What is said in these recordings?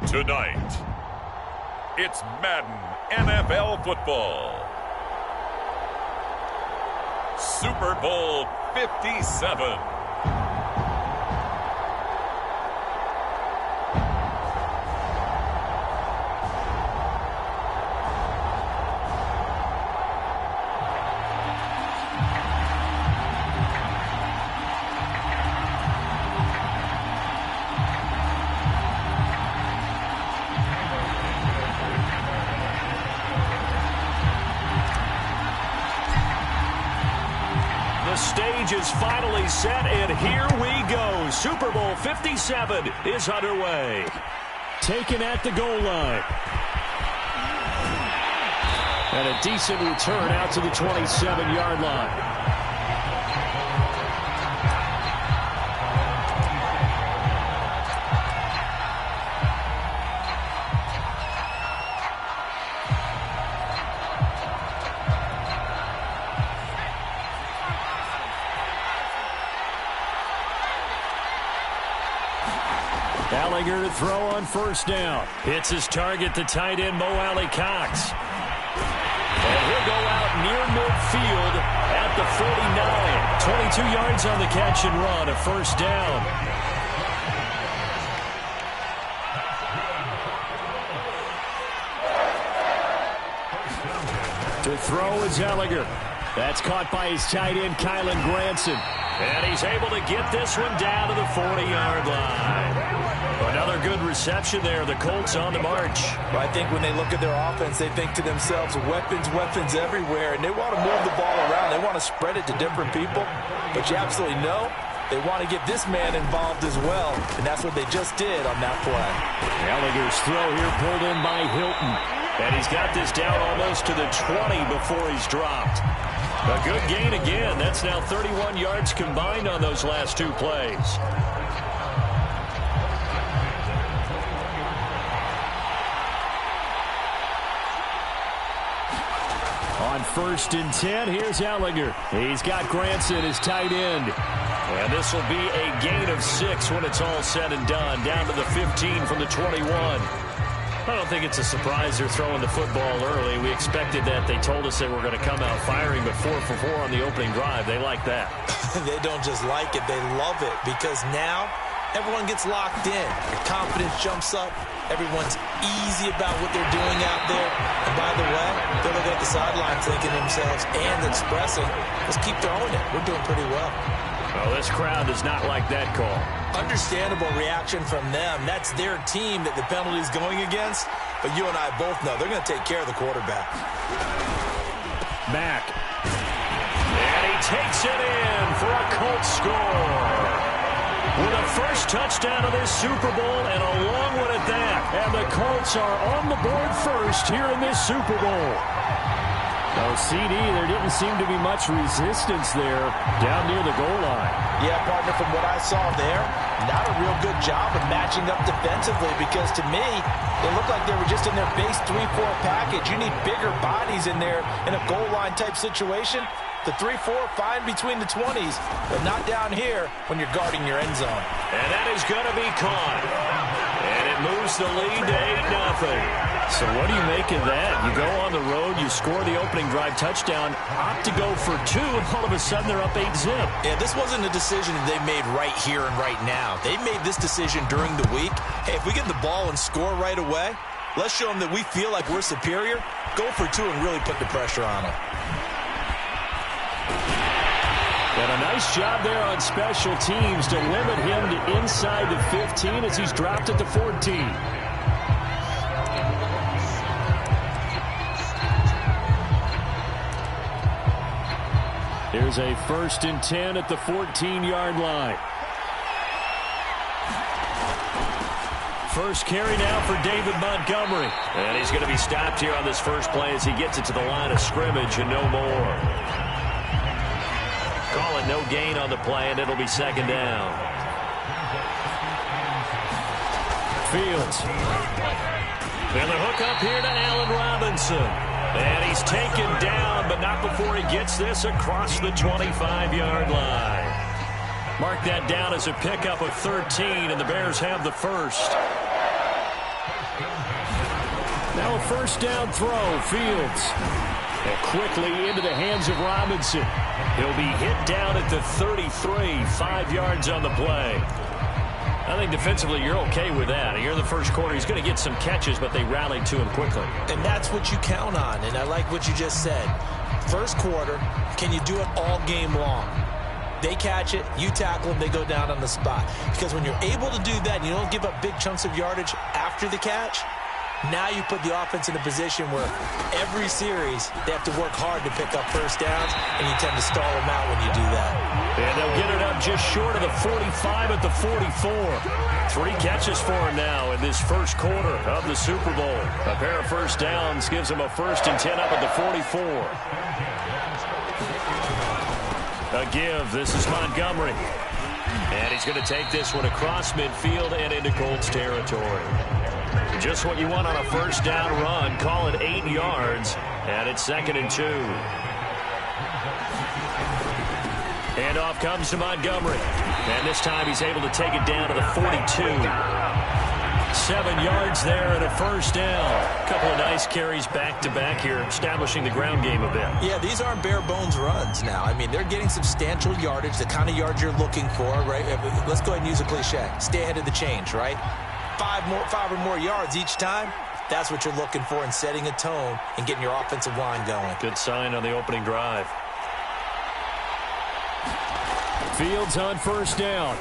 Tonight, it's Madden NFL Football. Super Bowl 57. Is finally set, and here we go. Super Bowl 57 is underway. Taken at the goal line. And a decent return out to the 27-yard line. Ehlinger to throw on first down. Hits his target, the tight end, Mo Alie-Cox. And he'll go out near midfield at the 49. 22 yards on the catch and run, a first down. To throw is Ehlinger. That's caught by his tight end, Kylen Granson. And he's able to get this one down to the 40-yard line. Another good reception there. The Colts on the march. Well, I think when they look at their offense, they think to themselves, weapons everywhere, and they want to move the ball around. They want to spread it to different people. But you absolutely know they want to get this man involved as well, and that's what they just did on that play. Ehlinger's throw here pulled in by Hilton. And he's got this down almost to the 20 before he's dropped. A good gain again. That's now 31 yards combined on those last two plays. On 1st and 10, here's Ehlinger. He's got Granson, his tight end. And this will be a gain of 6 when it's all said and done. Down to the 15 from the 21. I don't think it's a surprise they're throwing the football early. We expected that. They told us they were going to come out firing, but 4 for 4 on the opening drive. They like that. They don't just like it. They love it because now everyone gets locked in. The confidence jumps up. Everyone's easy about what they're doing out there. And by the way, they're looking at the sideline thinking to themselves and expressing, let's keep throwing it. We're doing pretty well. Well, this crowd does not like that call. Understandable reaction from them. That's their team that the penalty is going against. But you and I both know they're going to take care of the quarterback. Mack. And he takes it in for a Colts score. With a first touchdown of this Super Bowl and a long one at that. And the Colts are on the board first here in this Super Bowl. Oh, CD, there didn't seem to be much resistance there down near the goal line. Yeah, partner, from what I saw there, not a real good job of matching up defensively because to me, they looked like they were just in their base 3-4 package. You need bigger bodies in there in a goal line type situation. The 3-4, fine between the 20s, but not down here when you're guarding your end zone. And that is going to be caught. And it moves the lead to 8-0. So what do you make of that? You go on the road, you score the opening drive touchdown, opt to go for 2, and all of a sudden they're up 8-0. Yeah, this wasn't a decision that they made right here and right now. They made this decision during the week. Hey, if we get the ball and score right away, let's show them that we feel like we're superior. Go for 2 and really put the pressure on them. And a nice job there on special teams to limit him to inside the 15 as he's dropped at the 14. Here's a 1st and 10 at the 14-yard line. First carry now for David Montgomery. And he's going to be stopped here on this first play as he gets it to the line of scrimmage and no more. Call it no gain on the play, and it'll be 2nd down. Fields. And the hook up here to Allen Robinson. And he's taken down, but not before he gets this across the 25-yard line. Mark that down as a pickup of 13, and the Bears have the first. Now a first down throw, Fields. And quickly into the hands of Robinson. He'll be hit down at the 33, 5 yards on the play. I think defensively you're okay with that. Here in the first quarter, he's going to get some catches, but they rallied to him quickly. And that's what you count on, and I like what you just said. First quarter, can you do it all game long? They catch it, you tackle them, they go down on the spot. Because when you're able to do that, and you don't give up big chunks of yardage after the catch, now you put the offense in a position where every series they have to work hard to pick up first downs, and you tend to stall them out when you do that. And they'll get it up just short of the 45 at the 44. 3 catches for him now in this first quarter of the Super Bowl. A pair of first downs gives him a 1st and 10 up at the 44. A give. This is Montgomery. And he's going to take this one across midfield and into Colts territory. Just what you want on a first down run. Call it 8 yards. And it's 2nd and 2. And off comes to Montgomery. And this time he's able to take it down to the 42. 7 yards there and a first down. A couple of nice carries back-to-back here, establishing the ground game a bit. Yeah, these aren't bare-bones runs now. I mean, they're getting substantial yardage, the kind of yards you're looking for, right? Let's go ahead and use a cliche. Stay ahead of the change, right? 5 or more yards each time. That's what you're looking for in setting a tone and getting your offensive line going. Good sign on the opening drive. Fields on first down.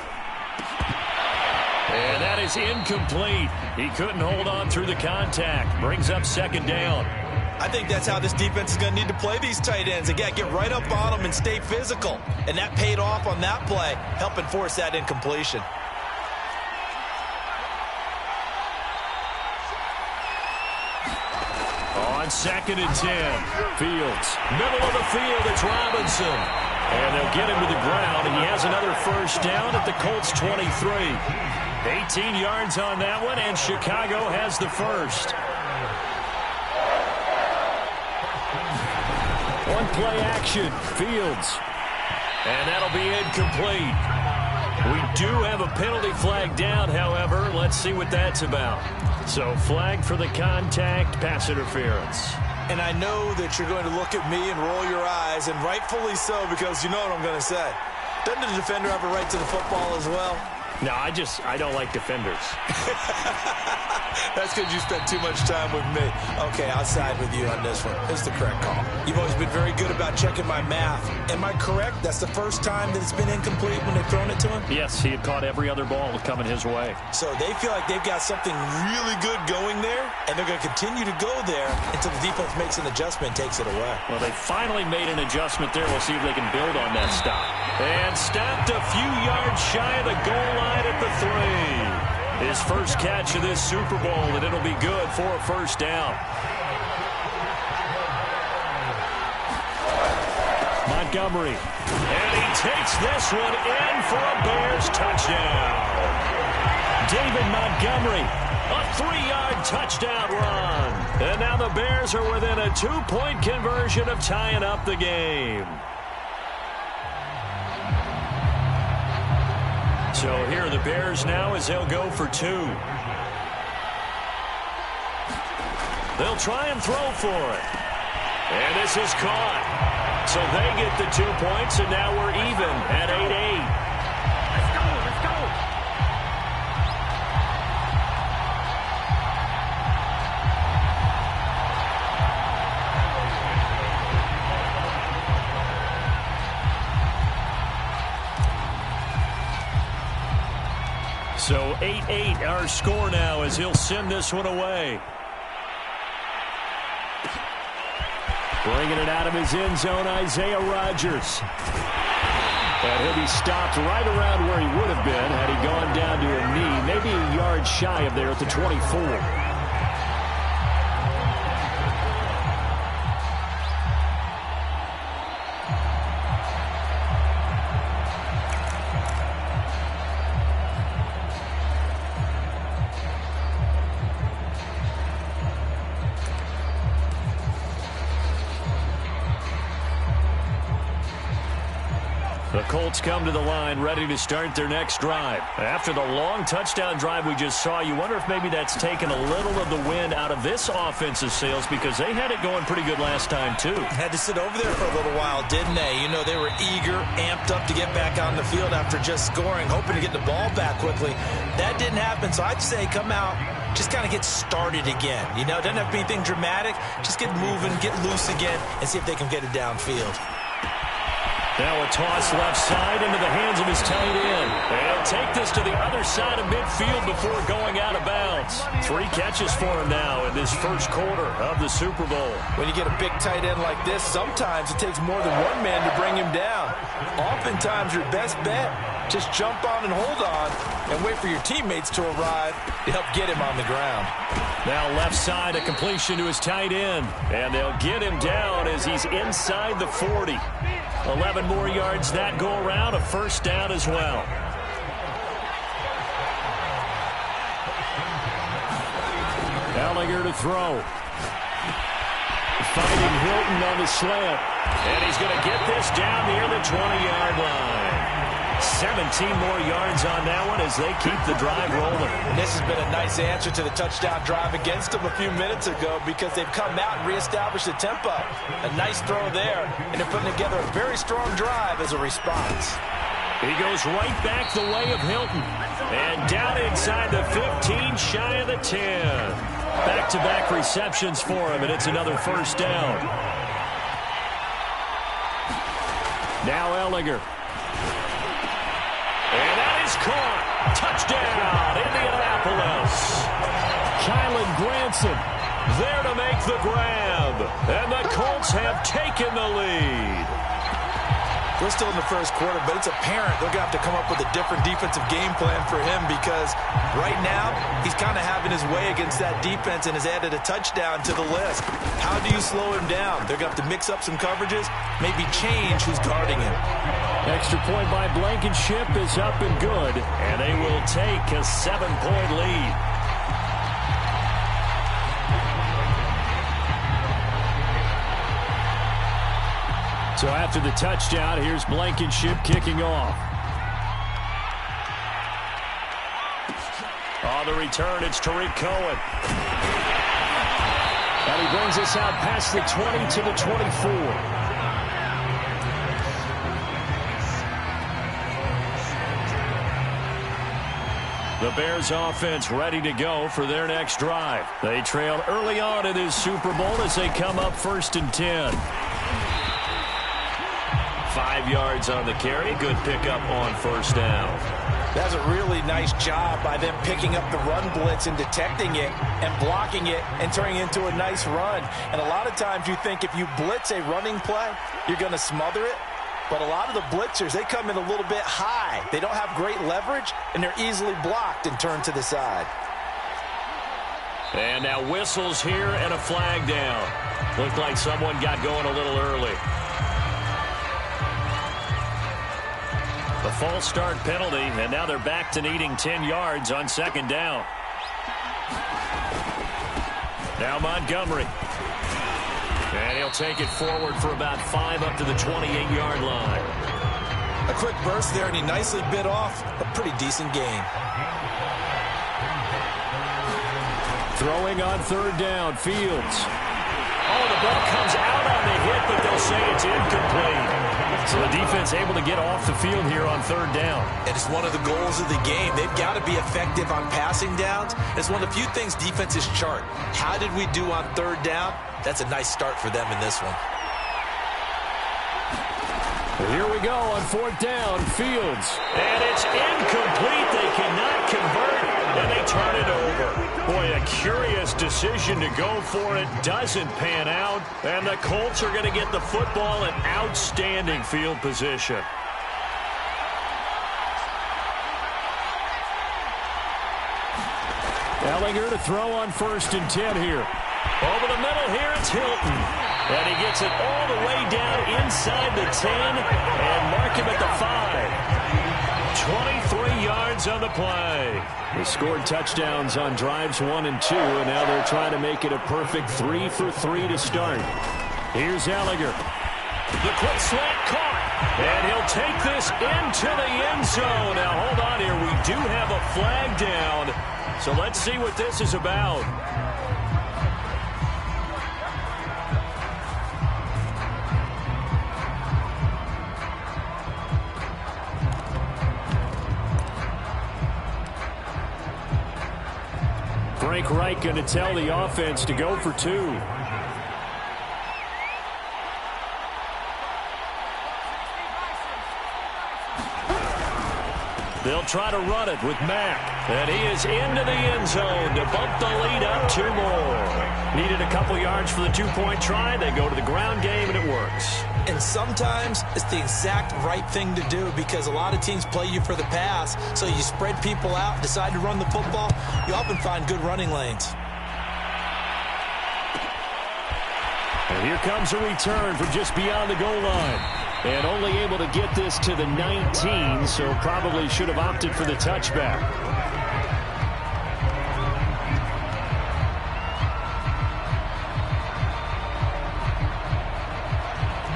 And that is incomplete. He couldn't hold on through the contact. Brings up 2nd down. I think that's how this defense is going to need to play these tight ends. Again, get right up on them and stay physical. And that paid off on that play, helping force that incompletion. On 2nd and 10, Fields. Middle of the field, it's Robinson. And they'll get him to the ground, and he has another first down at the Colts 23. 18 yards on that one, and Chicago has the first. One play action, Fields. And that'll be incomplete. We do have a penalty flag down, however. Let's see what that's about. So flag for the contact, pass interference. And I know that you're going to look at me and roll your eyes, and rightfully so, because you know what I'm going to say. Doesn't the defender have a right to the football as well? No, I don't like defenders. That's because you spent too much time with me. Okay, I'll side with you on this one. It's the correct call. You've always been very good about checking my math. Am I correct? That's the first time that it's been incomplete when they've thrown it to him? Yes, he had caught every other ball coming his way. So they feel like they've got something really good going there, and they're going to continue to go there until the defense makes an adjustment and takes it away. Well, they finally made an adjustment there. We'll see if they can build on that stop. And stopped a few yards shy of the goal line at the 3. His first catch of this Super Bowl, and it'll be good for a first down. Montgomery. And he takes this one in for a Bears touchdown. David Montgomery, a 3-yard touchdown run. And now the Bears are within a 2-point conversion of tying up the game. So here are the Bears now as they'll go for 2. They'll try and throw for it. And this is caught. So they get the 2 points, and now we're even at 8-8. Let's go. So 8-8 our score now as he'll send this one away. Bringing it out of his end zone, Isaiah Rodgers. And he'll be stopped right around where he would have been had he gone down to a knee, maybe a yard shy of there at the 24. The Colts come to the line, ready to start their next drive. After the long touchdown drive we just saw, you wonder if maybe that's taken a little of the wind out of this offensive sails, because they had it going pretty good last time, too. Had to sit over there for a little while, didn't they? You know, they were eager, amped up to get back on the field after just scoring, hoping to get the ball back quickly. That didn't happen, so I'd say come out, just kind of get started again. You know, doesn't have to be anything dramatic. Just get moving, get loose again, and see if they can get it downfield. Now a toss left side into the hands of his tight end. And he'll take this to the other side of midfield before going out of bounds. 3 catches for him now in this first quarter of the Super Bowl. When you get a big tight end like this, sometimes it takes more than one man to bring him down. Oftentimes your best bet, just jump on and hold on and wait for your teammates to arrive to help get him on the ground. Now left side, a completion to his tight end. And they'll get him down as he's inside the 40. 11 more yards that go around, a first down as well. Ehlinger to throw. Finding Hilton on the slant. And he's going to get this down near the 20-yard line. 17 more yards on that one as they keep the drive rolling. And this has been a nice answer to the touchdown drive against them a few minutes ago, because they've come out and reestablished the tempo. A nice throw there, and they're putting together a very strong drive as a response. He goes right back the way of Hilton. And down inside the 15, shy of the 10. Back-to-back receptions for him, and it's another first down. Now Ehlinger. And that is caught. Touchdown, Indianapolis. Kylen Granson there to make the grab. And the Colts have taken the lead. We're still in the first quarter, but it's apparent they're going to have to come up with a different defensive game plan for him, because right now he's kind of having his way against that defense and has added a touchdown to the list. How do you slow him down? They're going to have to mix up some coverages, maybe change who's guarding him. Extra point by Blankenship is up and good, and they will take a 7-point lead. So after the touchdown, here's Blankenship kicking off. On the return, it's Tariq Cohen. And he brings us out past the 20 to the 24. The Bears offense ready to go for their next drive. They trail early on in this Super Bowl as they come up 1st and 10. 5 yards on the carry. Good pickup on first down. That's a really nice job by them picking up the run blitz and detecting it and blocking it and turning it into a nice run. And a lot of times you think if you blitz a running play, you're going to smother it. But a lot of the blitzers, they come in a little bit high. They don't have great leverage, and they're easily blocked and turned to the side. And now whistles here and a flag down. Looked like someone got going a little early. A false start penalty, and now they're back to needing 10 yards on 2nd down. Now Montgomery. And he'll take it forward for about 5 up to the 28-yard line. A quick burst there, and he nicely bit off a pretty decent gain. Throwing on 3rd down, Fields. Oh, the ball comes out on the hit, but they'll say it's incomplete. So the defense able to get off the field here on 3rd down. And it's one of the goals of the game. They've got to be effective on passing downs. It's one of the few things defenses chart. How did we do on 3rd down? That's a nice start for them in this one. Here we go on 4th down, Fields. And it's incomplete. They cannot convert, and they turn it over. Boy, a curious decision to go for it. Doesn't pan out, and the Colts are going to get the football in outstanding field position. Ehlinger to throw on 1st and 10 here. Over the middle here, it's Hilton. And he gets it all the way down inside the 10 and mark him at the 5. 23 yards on the play. They scored touchdowns on drives 1 and 2, and now they're trying to make it a perfect 3 for 3 to start. Here's Ehlinger. The quick slant caught. And he'll take this into the end zone. Now, hold on here. We do have a flag down. So let's see what this is about. Frank Reich going to tell the offense to go for two. They'll try to run it with Mack. And he is into the end zone to bump the lead up 2 more. Needed a couple yards for the 2-point try. They go to the ground game, and it works. And sometimes it's the exact right thing to do because a lot of teams play you for the pass. So you spread people out, decide to run the football. You often find good running lanes. And here comes a return from just beyond the goal line. And only able to get this to the 19, so probably should have opted for the touchback.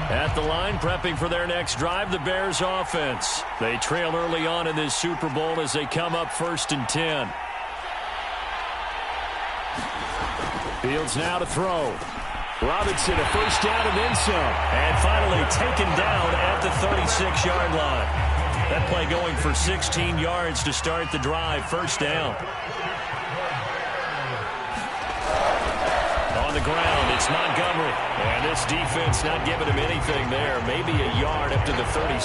At the line, prepping for their next drive, the Bears offense. They trail early on in this Super Bowl as they come up 1st and 10. Fields now to throw. Robinson, a first down and then some. And finally taken down at the 36-yard line. That play going for 16 yards to start the drive. First down. On the ground, it's Montgomery. And this defense not giving him anything there. Maybe a yard up to the 36.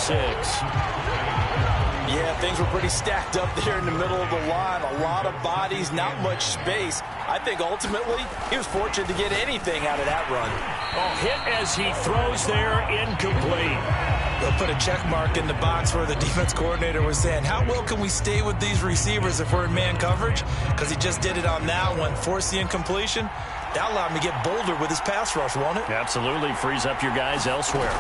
Yeah, things were pretty stacked up there in the middle of the line. A lot of bodies, not much space. I think ultimately he was fortunate to get anything out of that run. Oh, hit as he throws there, incomplete. They'll put a check mark in the box where the defense coordinator was saying, how well can we stay with these receivers if we're in man coverage? Because he just did it on that one, forced the incompletion. That allowed him to get bolder with his pass rush, won't it? Absolutely, frees up your guys elsewhere.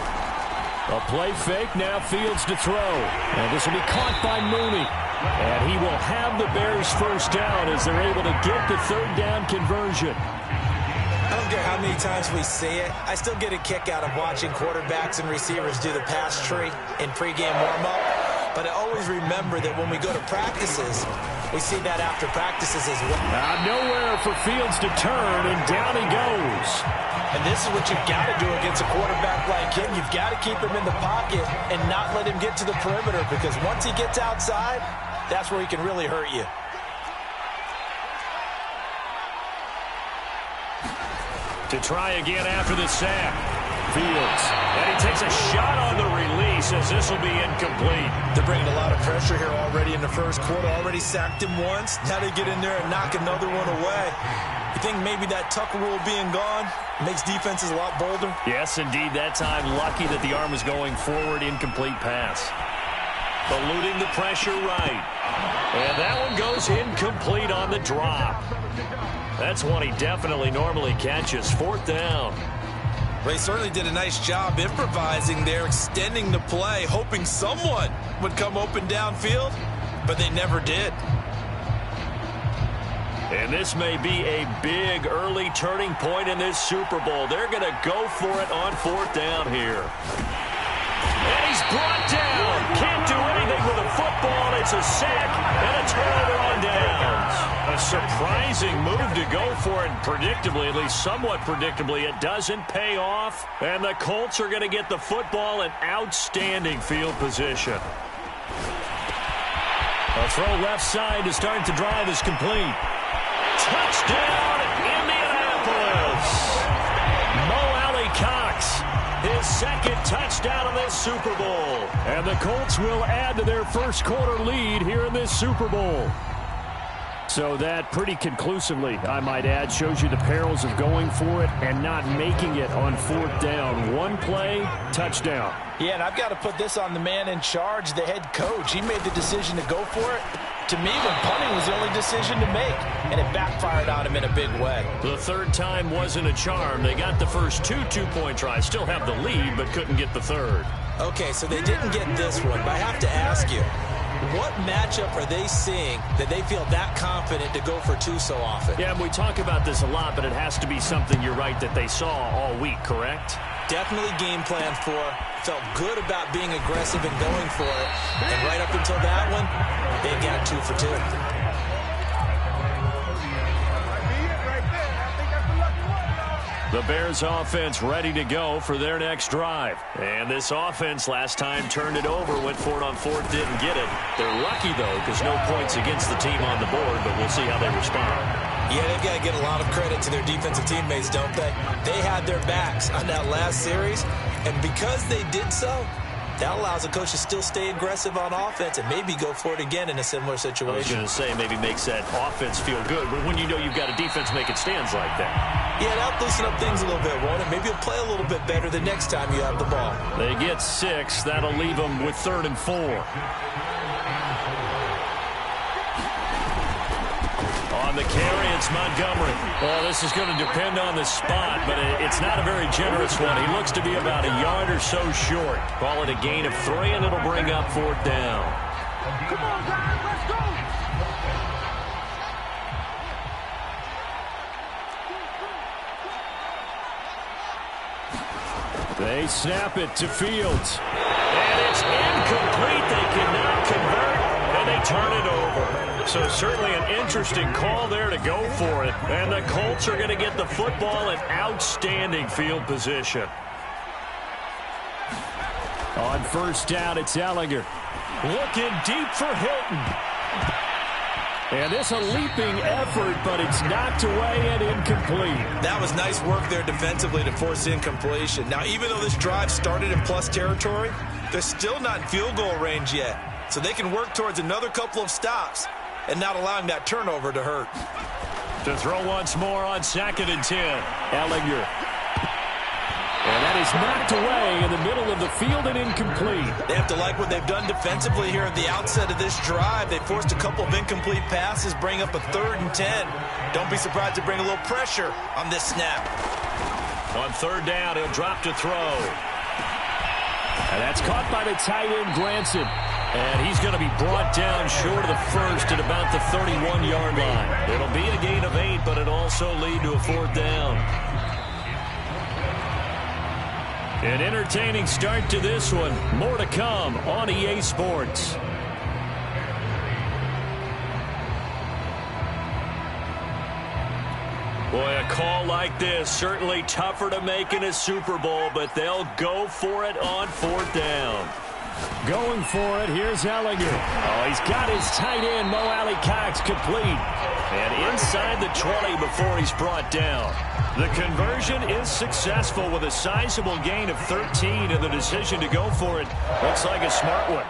A play fake, now Fields to throw. And this will be caught by Mooney. And he will have the Bears first down as they're able to get the 3rd down conversion. I don't care how many times we say it. I still get a kick out of watching quarterbacks and receivers do the pass tree in pregame warm-up. But I always remember that when we go to practices, we see that after practices as well. Nowhere for Fields to turn, and down he goes. And this is what you've got to do against a quarterback like him. You've got to keep him in the pocket and not let him get to the perimeter, because once he gets outside, that's where he can really hurt you. To try again after the sack. Fields. And he takes a shot on the release as this will be incomplete. They're bringing a lot of pressure here already in the first quarter. Already sacked him once. Now they get in there and knock another one away. You think maybe that Tucker rule being gone makes defenses a lot bolder? Yes, indeed. That time, lucky that the arm was going forward. Incomplete pass. Eluding the pressure right. And that one goes incomplete on the drop. That's one he definitely normally catches. 4th down. They certainly did a nice job improvising there, extending the play, hoping someone would come open downfield, but they never did. And this may be a big early turning point in this Super Bowl. They're going to go for it on 4th down here. And he's brought down. Can't do anything with a football. It's a sack and a turnover on downs. A surprising move to go for it. Predictably, at least somewhat predictably, it doesn't pay off. And the Colts are going to get the football in outstanding field position. A throw left side to start the drive is complete. Touchdown, Indianapolis. Mo Alley-Cox, his 2nd touchdown of this Super Bowl. And the Colts will add to their first quarter lead here in this Super Bowl. So that pretty conclusively, I might add, shows you the perils of going for it and not making it on 4th down. One play, touchdown. Yeah, and I've got to put this on the man in charge, the head coach. He made the decision to go for it. To me, when punting was the only decision to make, and it backfired on him in a big way. The 3rd time wasn't a charm. They got the first 2 2-point tries, still have the lead, but couldn't get the 3rd. Okay, so they didn't get this one, but I have to ask you, what matchup are they seeing that they feel that confident to go for 2 so often? Yeah, we talk about this a lot, but it has to be something, you're right, that they saw all week, correct? definitely game planned for. Felt good about being aggressive and going for it. And right up until that one, they got 2 for 2. The Bears offense ready to go for their next drive. And this offense last time turned it over, went for it on 4th, didn't get it. They're lucky, though, because no points against the team on the board, but we'll see how they respond. Yeah, they've got to get a lot of credit to their defensive teammates, don't they? They had their backs on that last series, and because they did so, that allows a coach to still stay aggressive on offense and maybe go for it again in a similar situation. I was going to say maybe makes that offense feel good, but when you know you've got a defense making stands like that. Yeah, that'll loosen up things a little bit, won't it? Maybe you'll play a little bit better the next time you have the ball. They get 6. That'll leave them with 3rd and 4. On the carry, it's Montgomery. Well, this is going to depend on the spot, but it's not a very generous one. He looks to be about a yard or so short. Call it a gain of 3, and it'll bring up 4th down. Come on, guys, let's go. They snap it to Fields. And it's incomplete. They cannot convert, and they turn it over. So certainly an interesting call there to go for it. And the Colts are going to get the football in outstanding field position. On 1st down, it's Ehlinger. Looking deep for Hilton. And this a leaping effort, but it's knocked away and incomplete. That was nice work there defensively to force incompletion. Now, even though this drive started in plus territory, they're still not in field goal range yet. So they can work towards another couple of stops and not allowing that turnover to hurt. To throw once more on 2nd and 10. Ehlinger. And that is knocked away in the middle of the field and incomplete. They have to like what they've done defensively here at the outset of this drive. They forced a couple of incomplete passes, bring up a 3rd and 10. Don't be surprised to bring a little pressure on this snap. On 3rd down, he'll drop to throw. And that's caught by the tight end, Granson. And he's going to be brought down short of the 1st at about the 31-yard line. It'll be a gain of 8, but it'll also lead to a 4th down. An entertaining start to this one. More to come on EA Sports. Boy, a call like this, certainly tougher to make in a Super Bowl, but they'll go for it on 4th down. Going for it, here's Ehlinger. Oh, he's got his tight end, Mo Alley-Cox, complete. And inside the 20 before he's brought down. The conversion is successful with a sizable gain of 13, and the decision to go for it looks like a smart one.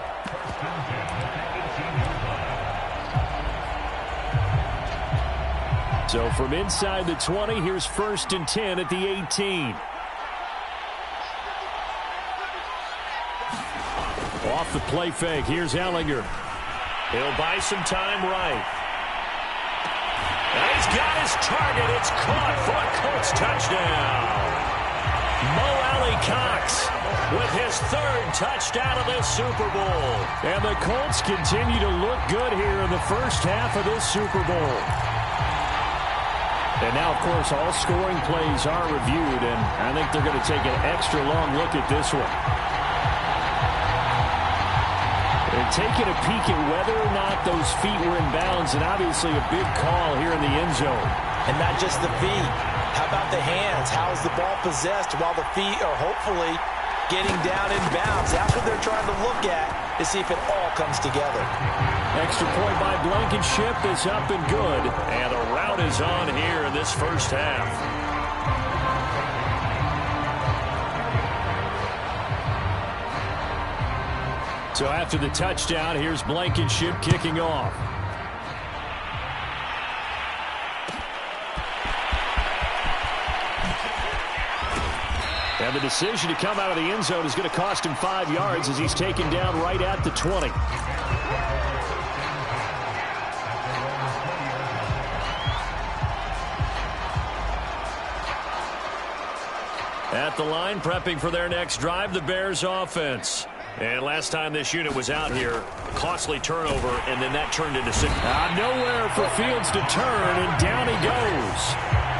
So from inside the 20, here's 1st and 10 at the 18. Off the play fake, here's Ehlinger. He'll buy some time right. And he's got his target. It's caught for a Colts touchdown. Mo Alley-Cox with his 3rd touchdown of this Super Bowl. And the Colts continue to look good here in the first half of this Super Bowl. And now, of course, all scoring plays are reviewed, and I think they're going to take an extra long look at this one. They're taking a peek at whether or not those feet were in bounds, and obviously a big call here in the end zone. And not just the feet. How about the hands? How is the ball possessed while the feet are hopefully getting down in bounds? That's what they're trying to look at to see if it all comes together. Extra point by Blankenship is up and good. And the route is on here in this first half. So after the touchdown, here's Blankenship kicking off. And the decision to come out of the end zone is going to cost him 5 yards as he's taken down right at the 20. At the line, prepping for their next drive, the Bears offense. And last time this unit was out here, costly turnover, and then that turned into 6. Nowhere for Fields to turn, and down he goes.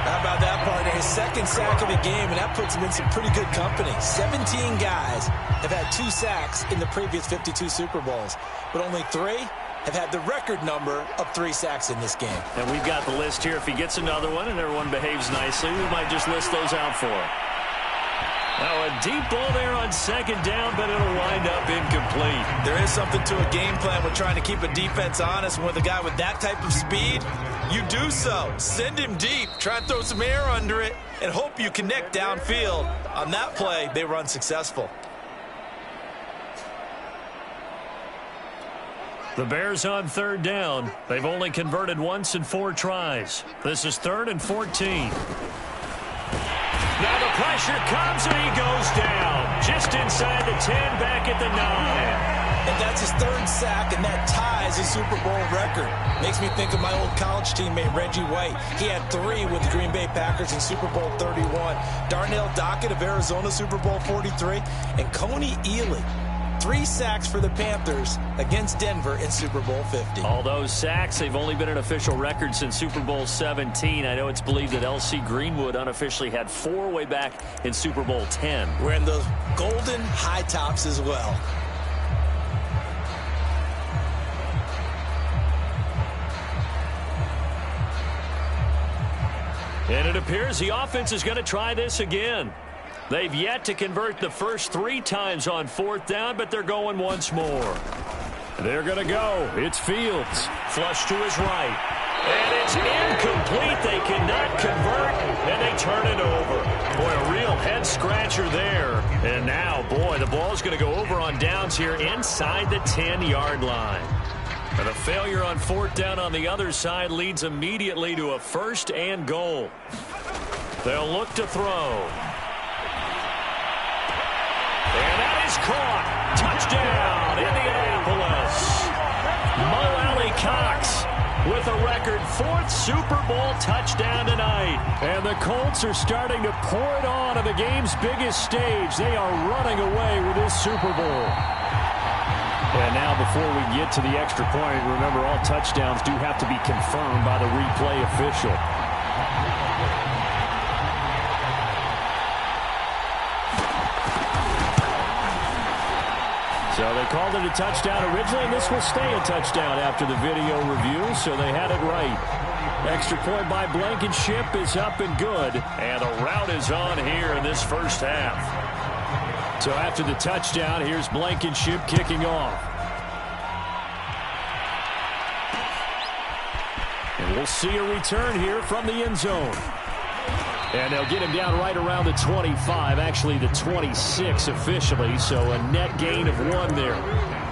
How about that part? His 2nd second sack of the game, and that puts him in some pretty good company. 17 guys have had 2 sacks in the previous 52 Super Bowls, but only 3 have had the record number of 3 sacks in this game. And we've got the list here. If he gets another one and everyone behaves nicely, we might just list those out for him. Now a deep ball there on second down, but it'll wind up incomplete. There is something to a game plan with trying to keep a defense honest. And with a guy with that type of speed, you do so. Send him deep, try and throw some air under it, and hope you connect downfield. On that play, they run successful. The Bears on third down. They've only converted once in 4 tries. This is 3rd and 14. Now the pressure comes and he goes down. Just inside the 10, back at the 9. And that's his 3rd sack, and that ties his Super Bowl record. Makes me think of my old college teammate, Reggie White. He had 3 with the Green Bay Packers in Super Bowl 31. Darnell Dockett of Arizona, Super Bowl 43. And Coney Ealy, 3 sacks for the Panthers against Denver in Super Bowl 50. All those sacks, they've only been an official record since Super Bowl 17. I know it's believed that L.C. Greenwood unofficially had 4 way back in Super Bowl 10. Wearing those golden high tops as well. And it appears the offense is going to try this again. They've yet to convert the first 3 times on 4th down, but they're going once more. They're going to go. It's Fields. Flush to his right. And it's incomplete. They cannot convert, and they turn it over. Boy, a real head-scratcher there. And now, boy, the ball's going to go over on downs here inside the 10-yard line. And a failure on 4th down on the other side leads immediately to a 1st and goal. They'll look to throw. And that is caught. Touchdown, Indianapolis. Mo Alley-Cox with a record 4th Super Bowl touchdown tonight. And the Colts are starting to pour it on the game's biggest stage. They are running away with this Super Bowl. And now before we get to the extra point, remember all touchdowns do have to be confirmed by the replay official. So they called it a touchdown originally, and this will stay a touchdown after the video review, so they had it right. Extra point by Blankenship is up and good, and the route is on here in this first half. So after the touchdown, here's Blankenship kicking off. And we'll see a return here from the end zone. And they'll get him down right around the 25, actually the 26 officially, so a net gain of 1 there.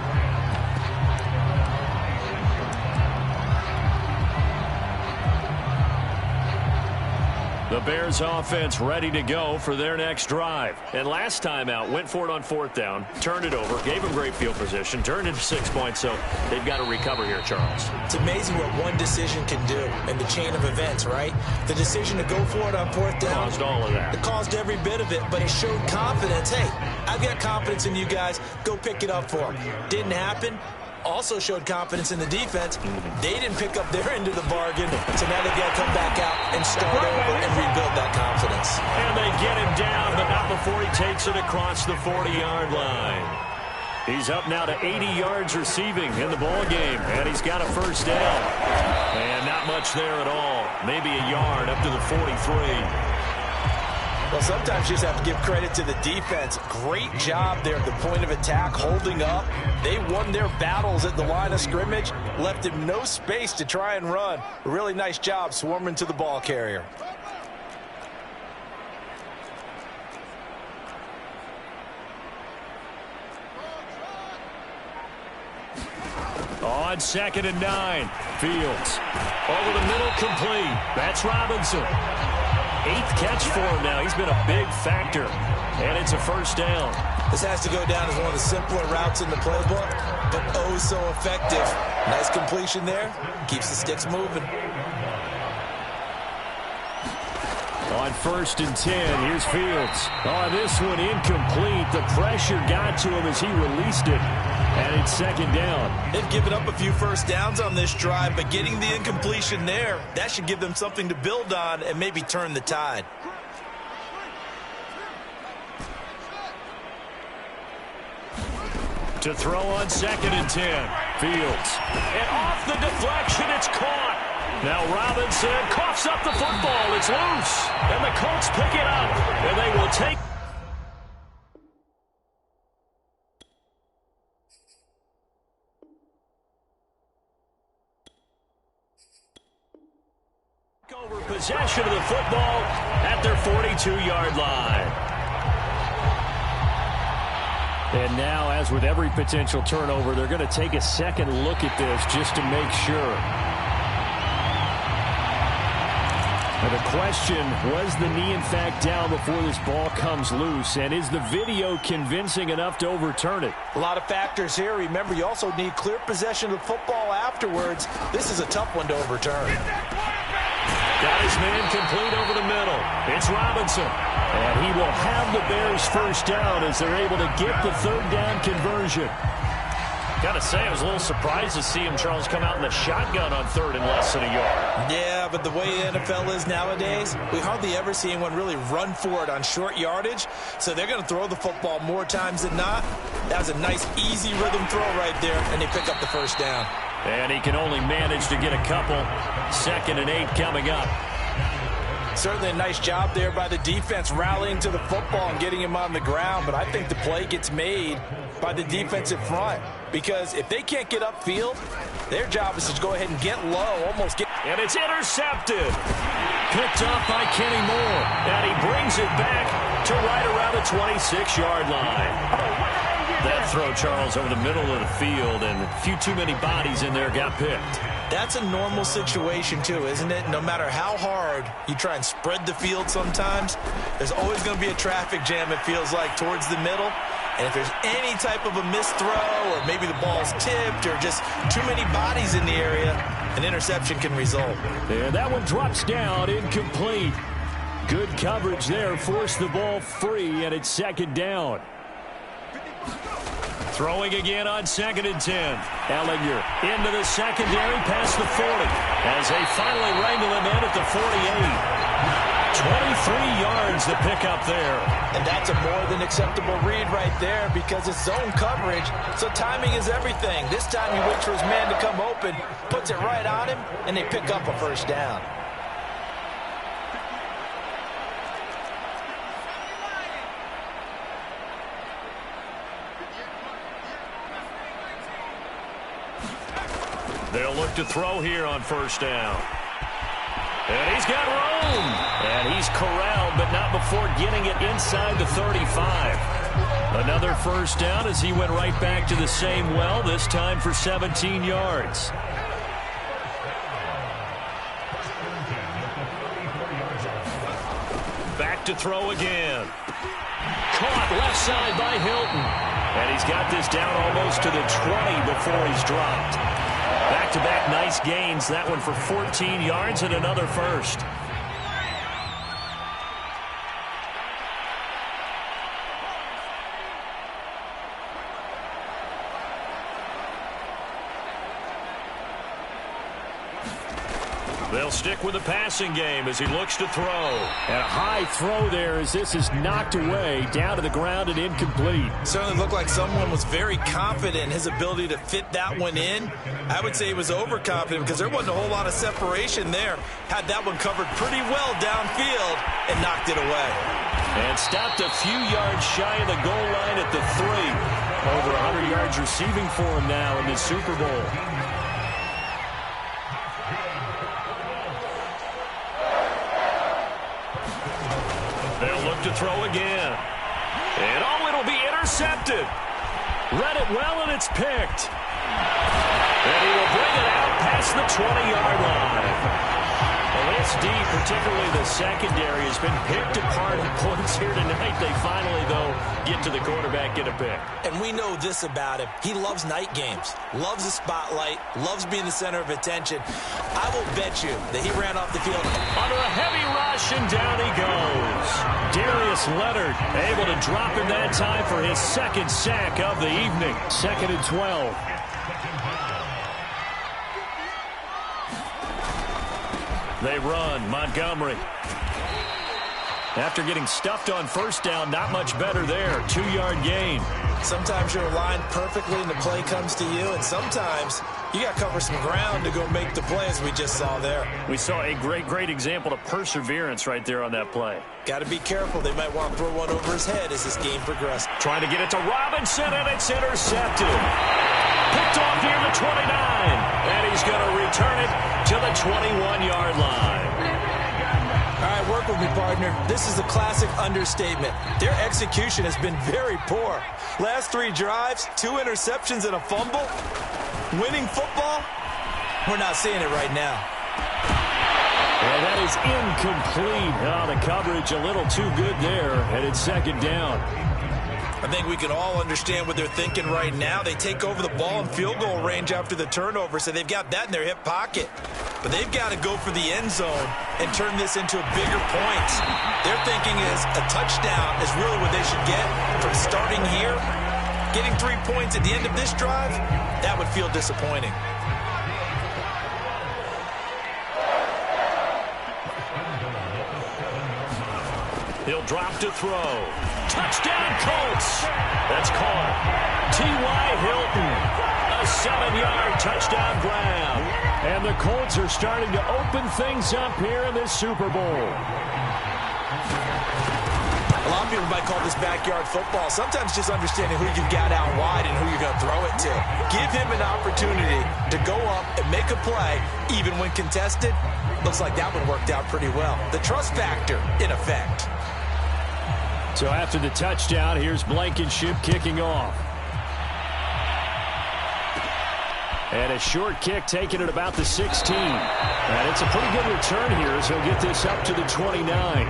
The Bears offense ready to go for their next drive. And last time out, went for it on 4th down, turned it over, gave them great field position, turned into 6 points, so they've got to recover here, Charles. It's amazing what one decision can do in the chain of events, right? The decision to go for it on 4th down caused all of that. It caused every bit of it, but it showed confidence. Hey, I've got confidence in you guys. Go pick it up for them. Didn't happen. Also showed confidence in the defense. They didn't pick up their end of the bargain, so now they've got to come back out and start over and rebuild that confidence. And they get him down, but not before he takes it across the 40-yard line. He's up now to 80 yards receiving in the ball game, and he's got a 1st down. And not much there at all. Maybe a yard up to the 43. Well, sometimes you just have to give credit to the defense. Great job there at the point of attack, holding up. They won their battles at the line of scrimmage, left him no space to try and run. A really nice job swarming to the ball carrier. On 2nd and 9, Fields. Over the middle, complete. That's Robinson. 8th catch for him now. He's been a big factor. And it's a 1st down. This has to go down as one of the simpler routes in the playbook, but oh so effective. Nice completion there. Keeps the sticks moving. On 1st and 10, here's Fields. Oh, this one incomplete. The pressure got to him as he released it. And it's 2nd down. They've given up a few 1st downs on this drive, but getting the incompletion there, that should give them something to build on and maybe turn the tide. To throw on 2nd and 10. Fields. And off the deflection, it's caught. Now Robinson coughs up the football. It's loose. And the Colts pick it up. And they will take. Over possession of the football at their 42-yard line. And now, as with every potential turnover, they're going to take a second look at this just to make sure. And the question, was the knee in fact down before this ball comes loose? And is the video convincing enough to overturn it? A lot of factors here. Remember, you also need clear possession of the football afterwards. This is a tough one to overturn. Got his man complete over the middle. It's Robinson. And he will have the Bears first down as they're able to get the 3rd down conversion. Got to say, I was a little surprised to see him, Charles, come out in the shotgun on 3rd and less than a yard. Yeah, but the way the NFL is nowadays, we hardly ever see anyone really run for it on short yardage. So they're going to throw the football more times than not. That was a nice, easy rhythm throw right there, and they pick up the first down. And he can only manage to get a couple. 2nd and 8 coming up. Certainly a nice job there by the defense rallying to the football and getting him on the ground. But I think the play gets made by the defensive front. Because if they can't get upfield, their job is to go ahead and get low, almost get. And it's intercepted. Picked up by Kenny Moore. And he brings it back to right around the 26-yard line. That throw, Charles, over the middle of the field, and a few too many bodies in there got picked. That's a normal situation, too, isn't it? No matter how hard you try and spread the field sometimes, there's always going to be a traffic jam, it feels like, towards the middle. And if there's any type of a missed throw or maybe the ball's tipped or just too many bodies in the area, an interception can result. And that one drops down, incomplete. Good coverage there, forced the ball free, and it's 2nd down. Throwing again on 2nd and 10. Ehlinger into the secondary past the 40 as they finally wrangle him in at the 48. 23 yards the pickup there. And that's a more than acceptable read right there because it's zone coverage, so timing is everything. This time he waits for his man to come open, puts it right on him, and they pick up a first down. They'll look to throw here on 1st down. And he's got room. And he's corralled, but not before getting it inside the 35. Another 1st down as he went right back to the same well, this time for 17 yards. Back to throw again. Caught left side by Hilton. And he's got this down almost to the 20 before he's dropped. Back-to-back nice gains. That one for 14 yards and another first. They'll stick with the passing game as he looks to throw. And a high throw there as this is knocked away, down to the ground and incomplete. Certainly looked like someone was very confident in his ability to fit that one in. I would say he was overconfident because there wasn't a whole lot of separation there. Had that one covered pretty well downfield and knocked it away. And stopped a few yards shy of the goal line at the 3. Over 100 yards receiving for him now in the Super Bowl. They'll look to throw again. And oh, it'll be intercepted. Read it well, and it's picked. And he will bring it out past the 20-yard line. Well, this D, particularly the secondary, has been picked apart in points here tonight. They finally, though, get to the quarterback, get a pick. And we know this about him. He loves night games, loves the spotlight, loves being the center of attention. I will bet you that he ran off the field under a heavy rush, and down he goes. Darius Leonard able to drop him that time for his 2nd sack of the evening. 2nd and 12. They run. Montgomery. After getting stuffed on 1st down, not much better there. 2-yard gain. Sometimes you're aligned perfectly and the play comes to you, and sometimes you got to cover some ground to go make the play, as we just saw there. We saw a great example of perseverance right there on that play. Got to be careful. They might want to throw one over his head as this game progresses. Trying to get it to Robinson, and it's intercepted. Picked off near the 29, and he's going to return it to the 21-yard line. All right, work with me, partner. This is a classic understatement. Their execution has been very poor. Last 3 drives, 2 interceptions and a fumble. Winning football? We're not seeing it right now. And that is incomplete. Oh, the coverage a little too good there, and it's second down. I think we can all understand what they're thinking right now. They take over the ball in field goal range after the turnover, so they've got that in their hip pocket. But they've got to go for the end zone and turn this into a bigger point. Their thinking is a touchdown is really what they should get from starting here. Getting 3 points at the end of this drive, that would feel disappointing. He'll drop to throw. Touchdown, Colts. That's caught. T.Y. Hilton. A 7-yard touchdown grab. And the Colts are starting to open things up here in this Super Bowl. A lot of people might call this backyard football. Sometimes just understanding who you've got out wide and who you're going to throw it to. Give him an opportunity to go up and make a play, even when contested. Looks like that one worked out pretty well. The trust factor, in effect. So after the touchdown, here's Blankenship kicking off. And a short kick taken at about the 16. And it's a pretty good return here as he'll get this up to the 29.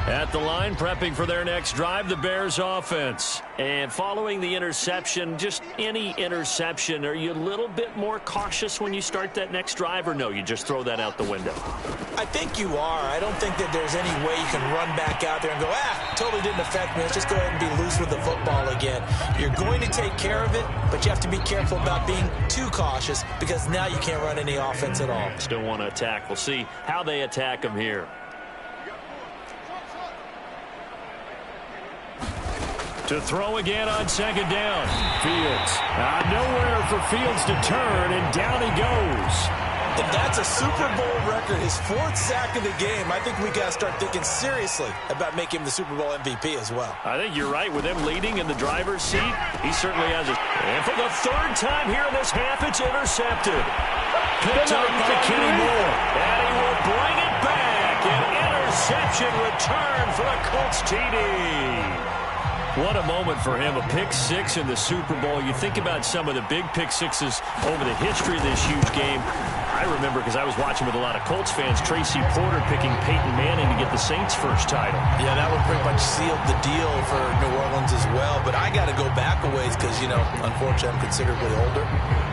At the line, prepping for their next drive, the Bears offense. And following the interception, just any interception, are you a little bit more cautious when you start that next drive, or no, you just throw that out the window? I think you are. I don't think that there's any way you can run back out there and go, totally didn't affect me. Let's just go ahead and be loose with the football again. You're going to take care of it, but you have to be careful about being too cautious because now you can't run any offense at all. Still want to attack. We'll see how they attack them here. To throw again on second down. Fields. Nowhere for Fields to turn, and down he goes. And that's a Super Bowl record, his 4th sack of the game. I think we got to start thinking seriously about making him the Super Bowl MVP as well. I think you're right. With him leading in the driver's seat, he certainly has it. And for the 3rd time here in this half, it's intercepted. Picked up by Kenny Moore. And he will bring it back. An interception return for a Colts TD. What a moment for him, a pick 6 in the Super Bowl. You think about some of the big pick 6s over the history of this huge game. I remember, because I was watching with a lot of Colts fans, Tracy Porter picking Peyton Manning to get the Saints' first title. Yeah, that one pretty much sealed the deal for New Orleans as well. But I got to go back a ways because, unfortunately, I'm considerably older.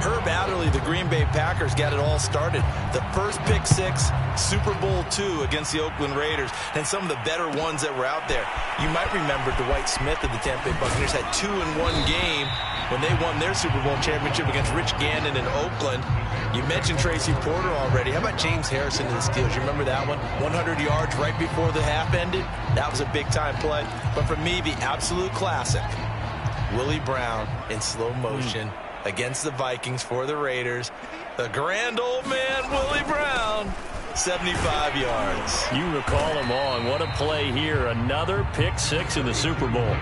Herb Adderley, the Green Bay Packers, got it all started. The first pick 6, Super Bowl II against the Oakland Raiders, and some of the better ones that were out there. You might remember Dwight Smith of the Tampa Bay Buccaneers had 2 in one game when they won their Super Bowl championship against Rich Gannon in Oakland. You mentioned Tracy Porter already. How about James Harrison to the Steelers? You remember that one? 100 yards right before the half ended? That was a big-time play. But for me, the absolute classic, Willie Brown in slow motion against the Vikings for the Raiders. The grand old man, Willie Brown, 75 yards. You recall them all, and what a play here. Another pick 6 in the Super Bowl.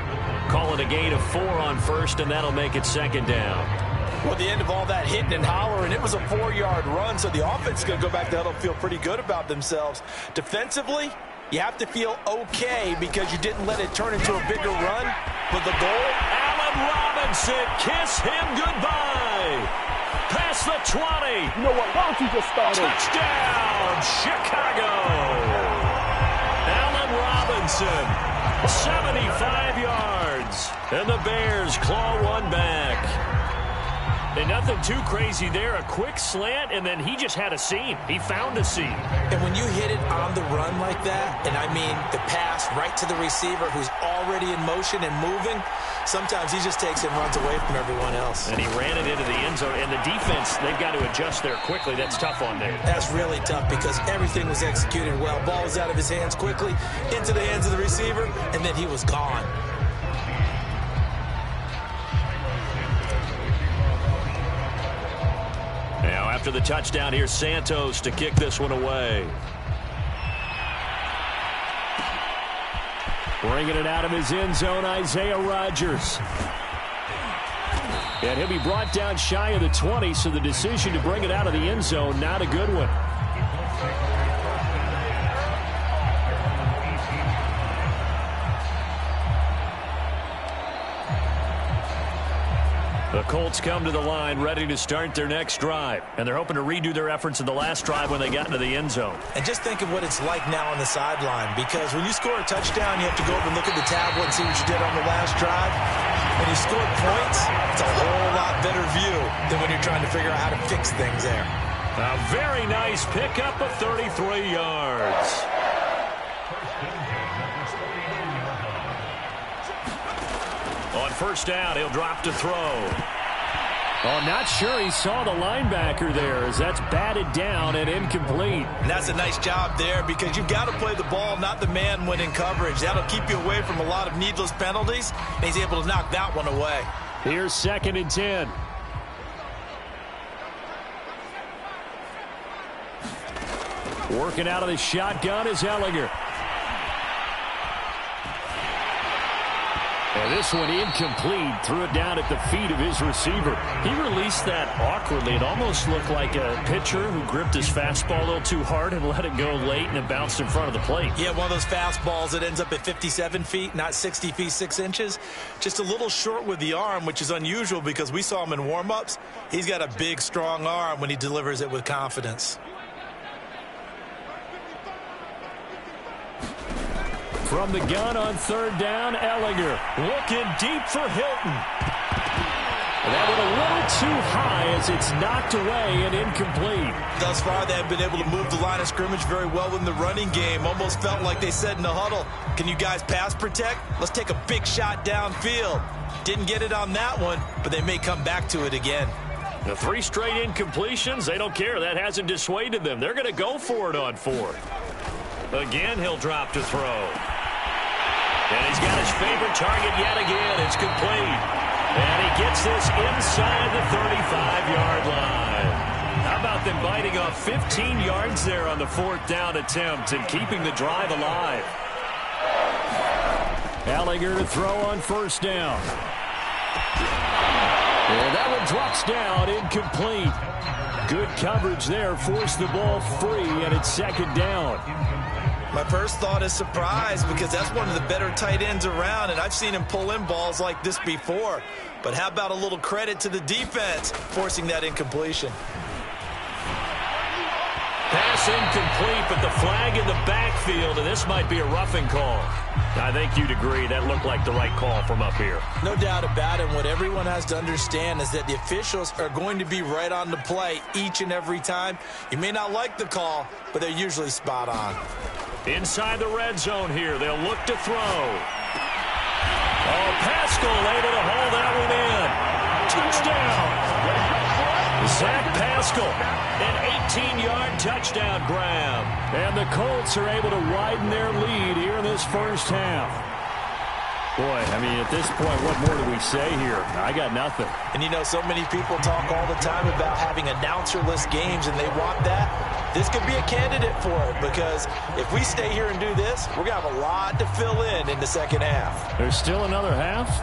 Call it a gain of 4 on first, and that'll make it second down. Well, the end of all that hitting and hollering, it was a 4-yard run, so the offense is going to go back to huddle and feel pretty good about themselves. Defensively, you have to feel okay because you didn't let it turn into a bigger run. But the goal, Allen Robinson, kiss him goodbye. Past the 20. You know what? Why don't you just start over? Touchdown, Chicago. Allen Robinson, 75 yards. And the Bears claw one back. And nothing too crazy there. A quick slant, and then he just had a seam. He found a seam. And when you hit it on the run like that, and I mean the pass right to the receiver who's already in motion and moving, Sometimes he just takes it and runs away from everyone else. And he ran it into the end zone. And the defense, they've got to adjust there quickly. That's tough on there. That's really tough because everything was executed well. Ball was out of his hands quickly, into the hands of the receiver, and then he was gone. Now, after the touchdown, here's Santos to kick this one away. Bringing it out of his end zone, Isaiah Rodgers. And he'll be brought down shy of the 20, so the decision to bring it out of the end zone, not a good one. The Colts come to the line ready to start their next drive. And they're hoping to redo their efforts in the last drive when they got into the end zone. And just think of what it's like now on the sideline, because when you score a touchdown, you have to go over and look at the tablet and see what you did on the last drive. When you scored points, it's a whole lot better view than when you're trying to figure out how to fix things there. A very nice pickup of 33 yards. On first down, he'll drop to throw. Oh, not sure he saw the linebacker there as that's batted down and incomplete. And that's a nice job there because you've got to play the ball, not the man when in coverage. That'll keep you away from a lot of needless penalties, and he's able to knock that one away. Here's 2nd and 10. Working out of the shotgun is Ehlinger. And this one incomplete. Threw it down at the feet of his receiver. He released that awkwardly. It almost looked like a pitcher who gripped his fastball a little too hard and let it go late, and it bounced in front of the plate. Yeah, one of those fastballs that ends up at 57 feet, not 60 feet 6 inches. Just a little short with the arm, which is unusual because we saw him in warm-ups. He's got a big, strong arm when he delivers it with confidence. From the gun on 3rd down, Ehlinger looking deep for Hilton. And that went a little too high as it's knocked away and incomplete. Thus far, they have been able to move the line of scrimmage very well in the running game. Almost felt like they said in the huddle, can you guys pass protect? Let's take a big shot downfield. Didn't get it on that one, but they may come back to it again. The 3 straight incompletions, they don't care. That hasn't dissuaded them. They're going to go for it on 4th. Again, he'll drop to throw. And he's got his favorite target yet again. It's complete. And he gets this inside the 35-yard line. How about them biting off 15 yards there on the 4th down attempt and keeping the drive alive? Ehlinger to throw on 1st down. And that one drops down, incomplete. Good coverage there, forced the ball free, and it's 2nd down. My first thought is surprise because that's one of the better tight ends around, and I've seen him pull in balls like this before. But how about a little credit to the defense forcing that incompletion? Pass incomplete, but the flag in the backfield, and this might be a roughing call. I think you'd agree that looked like the right call from up here. No doubt about it. What everyone has to understand is that the officials are going to be right on the play each and every time. You may not like the call, but they're usually spot on. Inside the red zone here, they'll look to throw. Oh, Pascal able to haul that one in. Touchdown. Zach Pascal, an 18-yard touchdown grab. And the Colts are able to widen their lead here in this first half. Boy, I mean, at this point, what more do we say here? I got nothing. And you know, so many people talk all the time about having announcer-less games, and they want that. This could be a candidate for it, because if we stay here and do this, we're going to have a lot to fill in the 2nd half. There's still another half?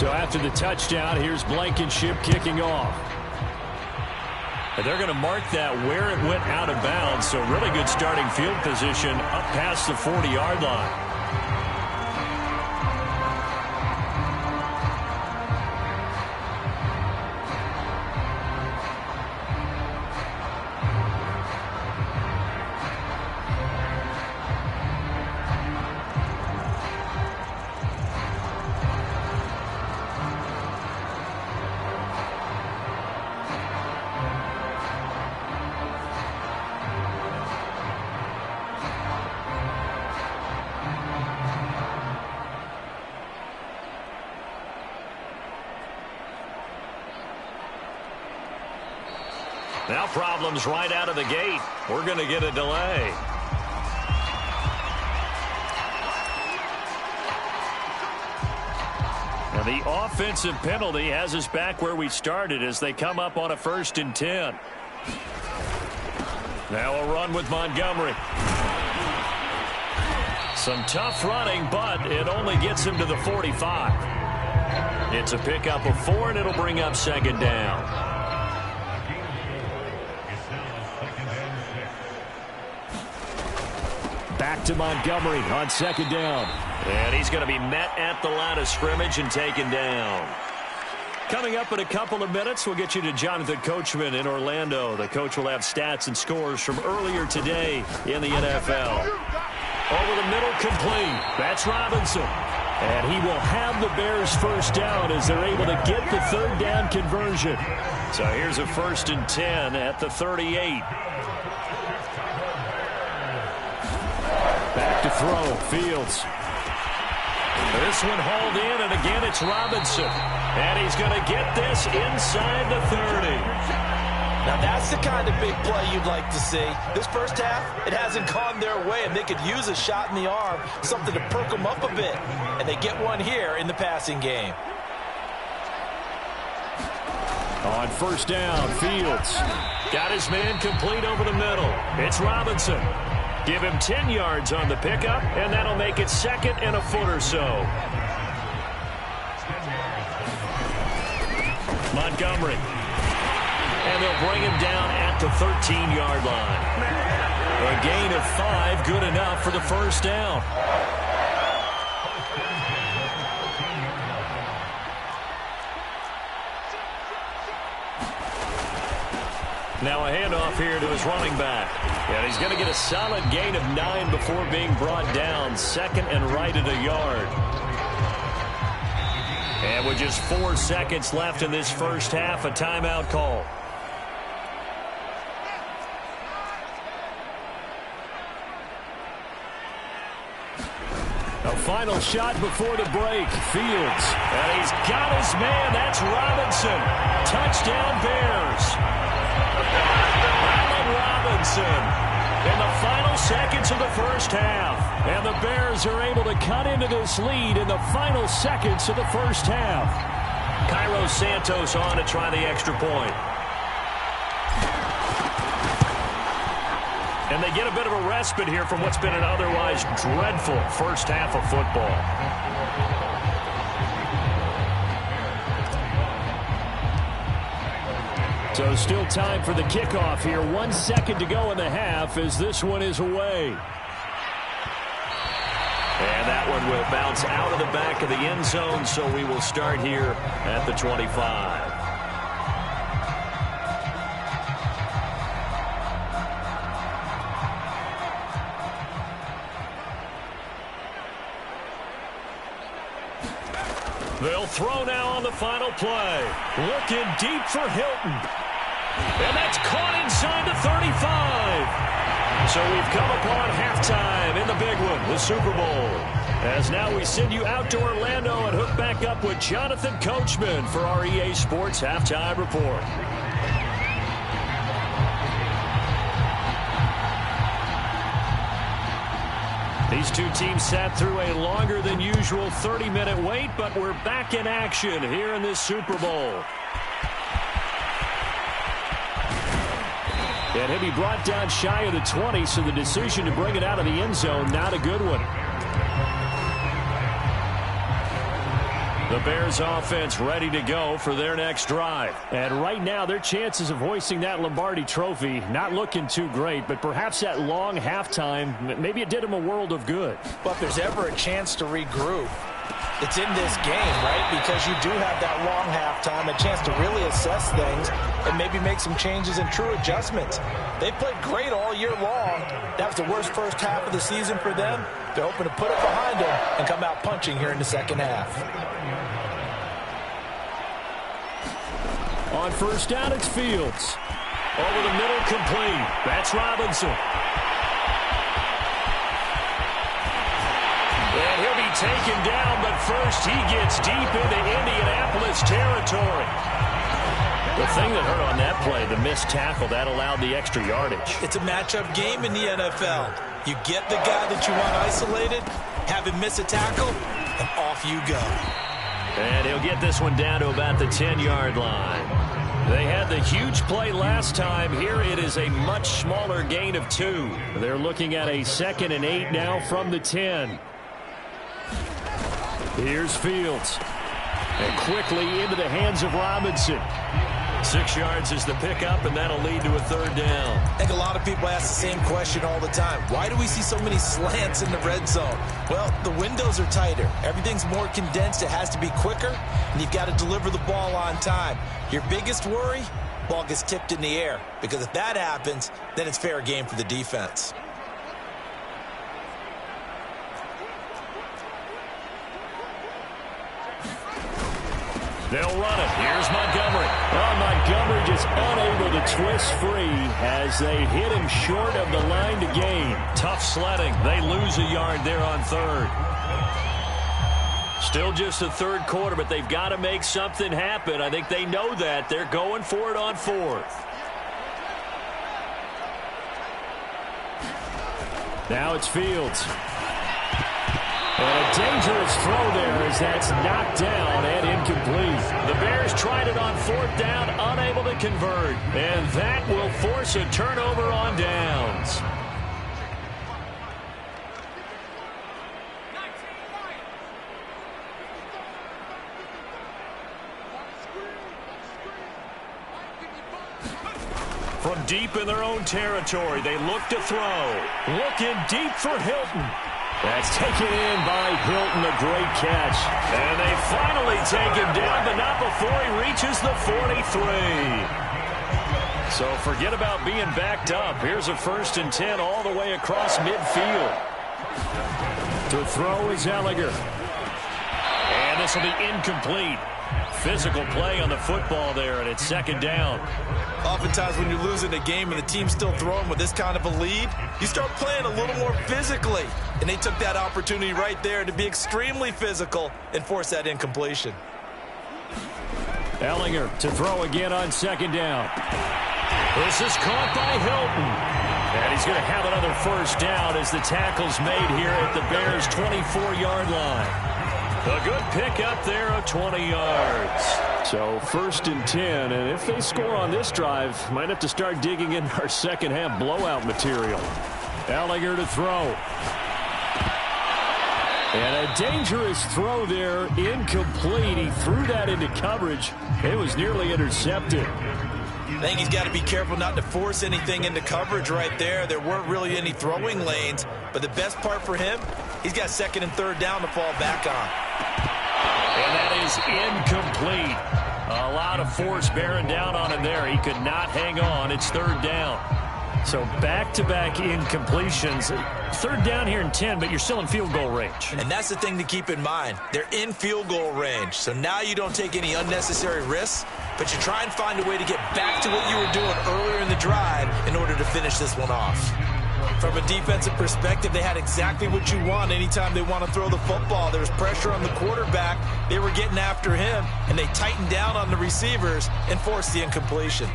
So after the touchdown, here's Blankenship kicking off. And they're going to mark that where it went out of bounds. So really good starting field position up past the 40-yard line. Now problems right out of the gate. We're going to get a delay. And the offensive penalty has us back where we started as they come up on a 1st and 10. Now a run with Montgomery. Some tough running, but it only gets him to the 45. It's a pickup of 4, and it'll bring up 2nd down. Back to Montgomery on 2nd down. And he's going to be met at the line of scrimmage and taken down. Coming up in a couple of minutes, we'll get you to Jonathan Coachman in Orlando. The coach will have stats and scores from earlier today in the NFL. Over the middle, complete. That's Robinson. And he will have the Bears 1st down as they're able to get the 3rd down conversion. So here's a 1st and 10 at the 38. Back to throw, Fields. This one hauled in, and again it's Robinson. And he's going to get this inside the 30. Now that's the kind of big play you'd like to see. This first half, it hasn't gone their way, and they could use a shot in the arm, something to perk them up a bit. And they get one here in the passing game. On 1st down, Fields. Got his man complete over the middle. It's Robinson. Give him 10 yards on the pickup, and that'll make it 2nd and a foot or so. Montgomery. And they'll bring him down at the 13-yard line. A gain of 5, good enough for the 1st down. Now a handoff here to his running back. And he's going to get a solid gain of 9 before being brought down. 2nd and right at a yard. And with just 4 seconds left in this first half, a timeout call. A final shot before the break. Fields. And he's got his man. That's Robinson. Touchdown Bears. Allen Robinson in the final seconds of the first half. And the Bears are able to cut into this lead in the final seconds of the first half. Cairo Santos on to try the extra point. And they get a bit of a respite here from what's been an otherwise dreadful first half of football. So still time for the kickoff here. 1 second to go in the half as this one is away. And that one will bounce out of the back of the end zone, so we will start here at the 25. They'll throw now on the final play. Looking deep for Hilton. And that's caught inside the 35. So we've come upon halftime in the big one, the Super Bowl. As now we send you out to Orlando and hook back up with Jonathan Coachman for our EA Sports Halftime Report. These two teams sat through a longer than usual 30-minute wait, but we're back in action here in this Super Bowl. And he'll be brought down shy of the 20, so the decision to bring it out of the end zone, not a good one. The Bears offense ready to go for their next drive. And right now, their chances of hoisting that Lombardi trophy not looking too great, but perhaps that long halftime, maybe it did them a world of good. But if there's ever a chance to regroup, it's in this game, right? Because you do have that long halftime, a chance to really assess things and maybe make some changes and true adjustments. They played great all year long. That was the worst first half of the season for them. They're hoping to put it behind them and come out punching here in the second half. On first down, it's Fields. Over the middle, complete. That's Robinson. And he'll be taken down, but first he gets deep into Indianapolis territory. The thing that hurt on that play, the missed tackle, that allowed the extra yardage. It's a matchup game in the NFL. You get the guy that you want isolated, have him miss a tackle, and off you go. And he'll get this one down to about the 10-yard line. They had the huge play last time. Here it is a much smaller gain of 2. They're looking at a 2nd and 8 now from the 10. Here's Fields. And quickly into the hands of Robinson. 6 yards is the pickup, and that'll lead to a 3rd down. I think a lot of people ask the same question all the time. Why do we see so many slants in the red zone? Well, the windows are tighter. Everything's more condensed. It has to be quicker, and you've got to deliver the ball on time. Your biggest worry? Ball gets tipped in the air, because if that happens, then it's fair game for the defense. They'll run it. Here's Montgomery. Well, Montgomery just unable to twist free as they hit him short of the line to gain. Tough sledding. They lose a yard there on 3rd. Still just the 3rd quarter, but they've got to make something happen. I think they know that. They're going for it on 4th. Now it's Fields. And a dangerous throw there as that's knocked down and incomplete. The Bears tried it on 4th down, unable to convert. And that will force a turnover on downs. From deep in their own territory, they look to throw. Looking deep for Hilton. That's taken in by Hilton, a great catch. And they finally take him down, but not before he reaches the 43. So forget about being backed up. Here's a 1st and 10 all the way across midfield. To throw is Ehlinger. And this will be incomplete. Physical play on the football there, and it's 2nd down. Oftentimes when you're losing a game and the team's still throwing with this kind of a lead, you start playing a little more physically. And they took that opportunity right there to be extremely physical and force that incompletion. Ehlinger to throw again on 2nd down. This is caught by Hilton. And he's going to have another 1st down as the tackle's made here at the Bears' 24-yard line. A good pick up there of 20 yards. So 1st and 10, and if they score on this drive, might have to start digging in our second half blowout material. Ehlinger to throw. And a dangerous throw there, incomplete. He threw that into coverage. It was nearly intercepted. I think he's got to be careful not to force anything into coverage right there. There weren't really any throwing lanes, but the best part for him, he's got 2nd and 3rd down to fall back on. And that is incomplete. A lot of force bearing down on him there. He could not hang on. It's 3rd down. So back-to-back incompletions. 3rd down here in 10, but you're still in field goal range. And that's the thing to keep in mind. They're in field goal range. So now you don't take any unnecessary risks, but you try and find a way to get back to what you were doing earlier in the drive in order to finish this one off. From a defensive perspective, they had exactly what you want anytime they want to throw the football. There was pressure on the quarterback. They were getting after him, and they tightened down on the receivers and forced the incompletion.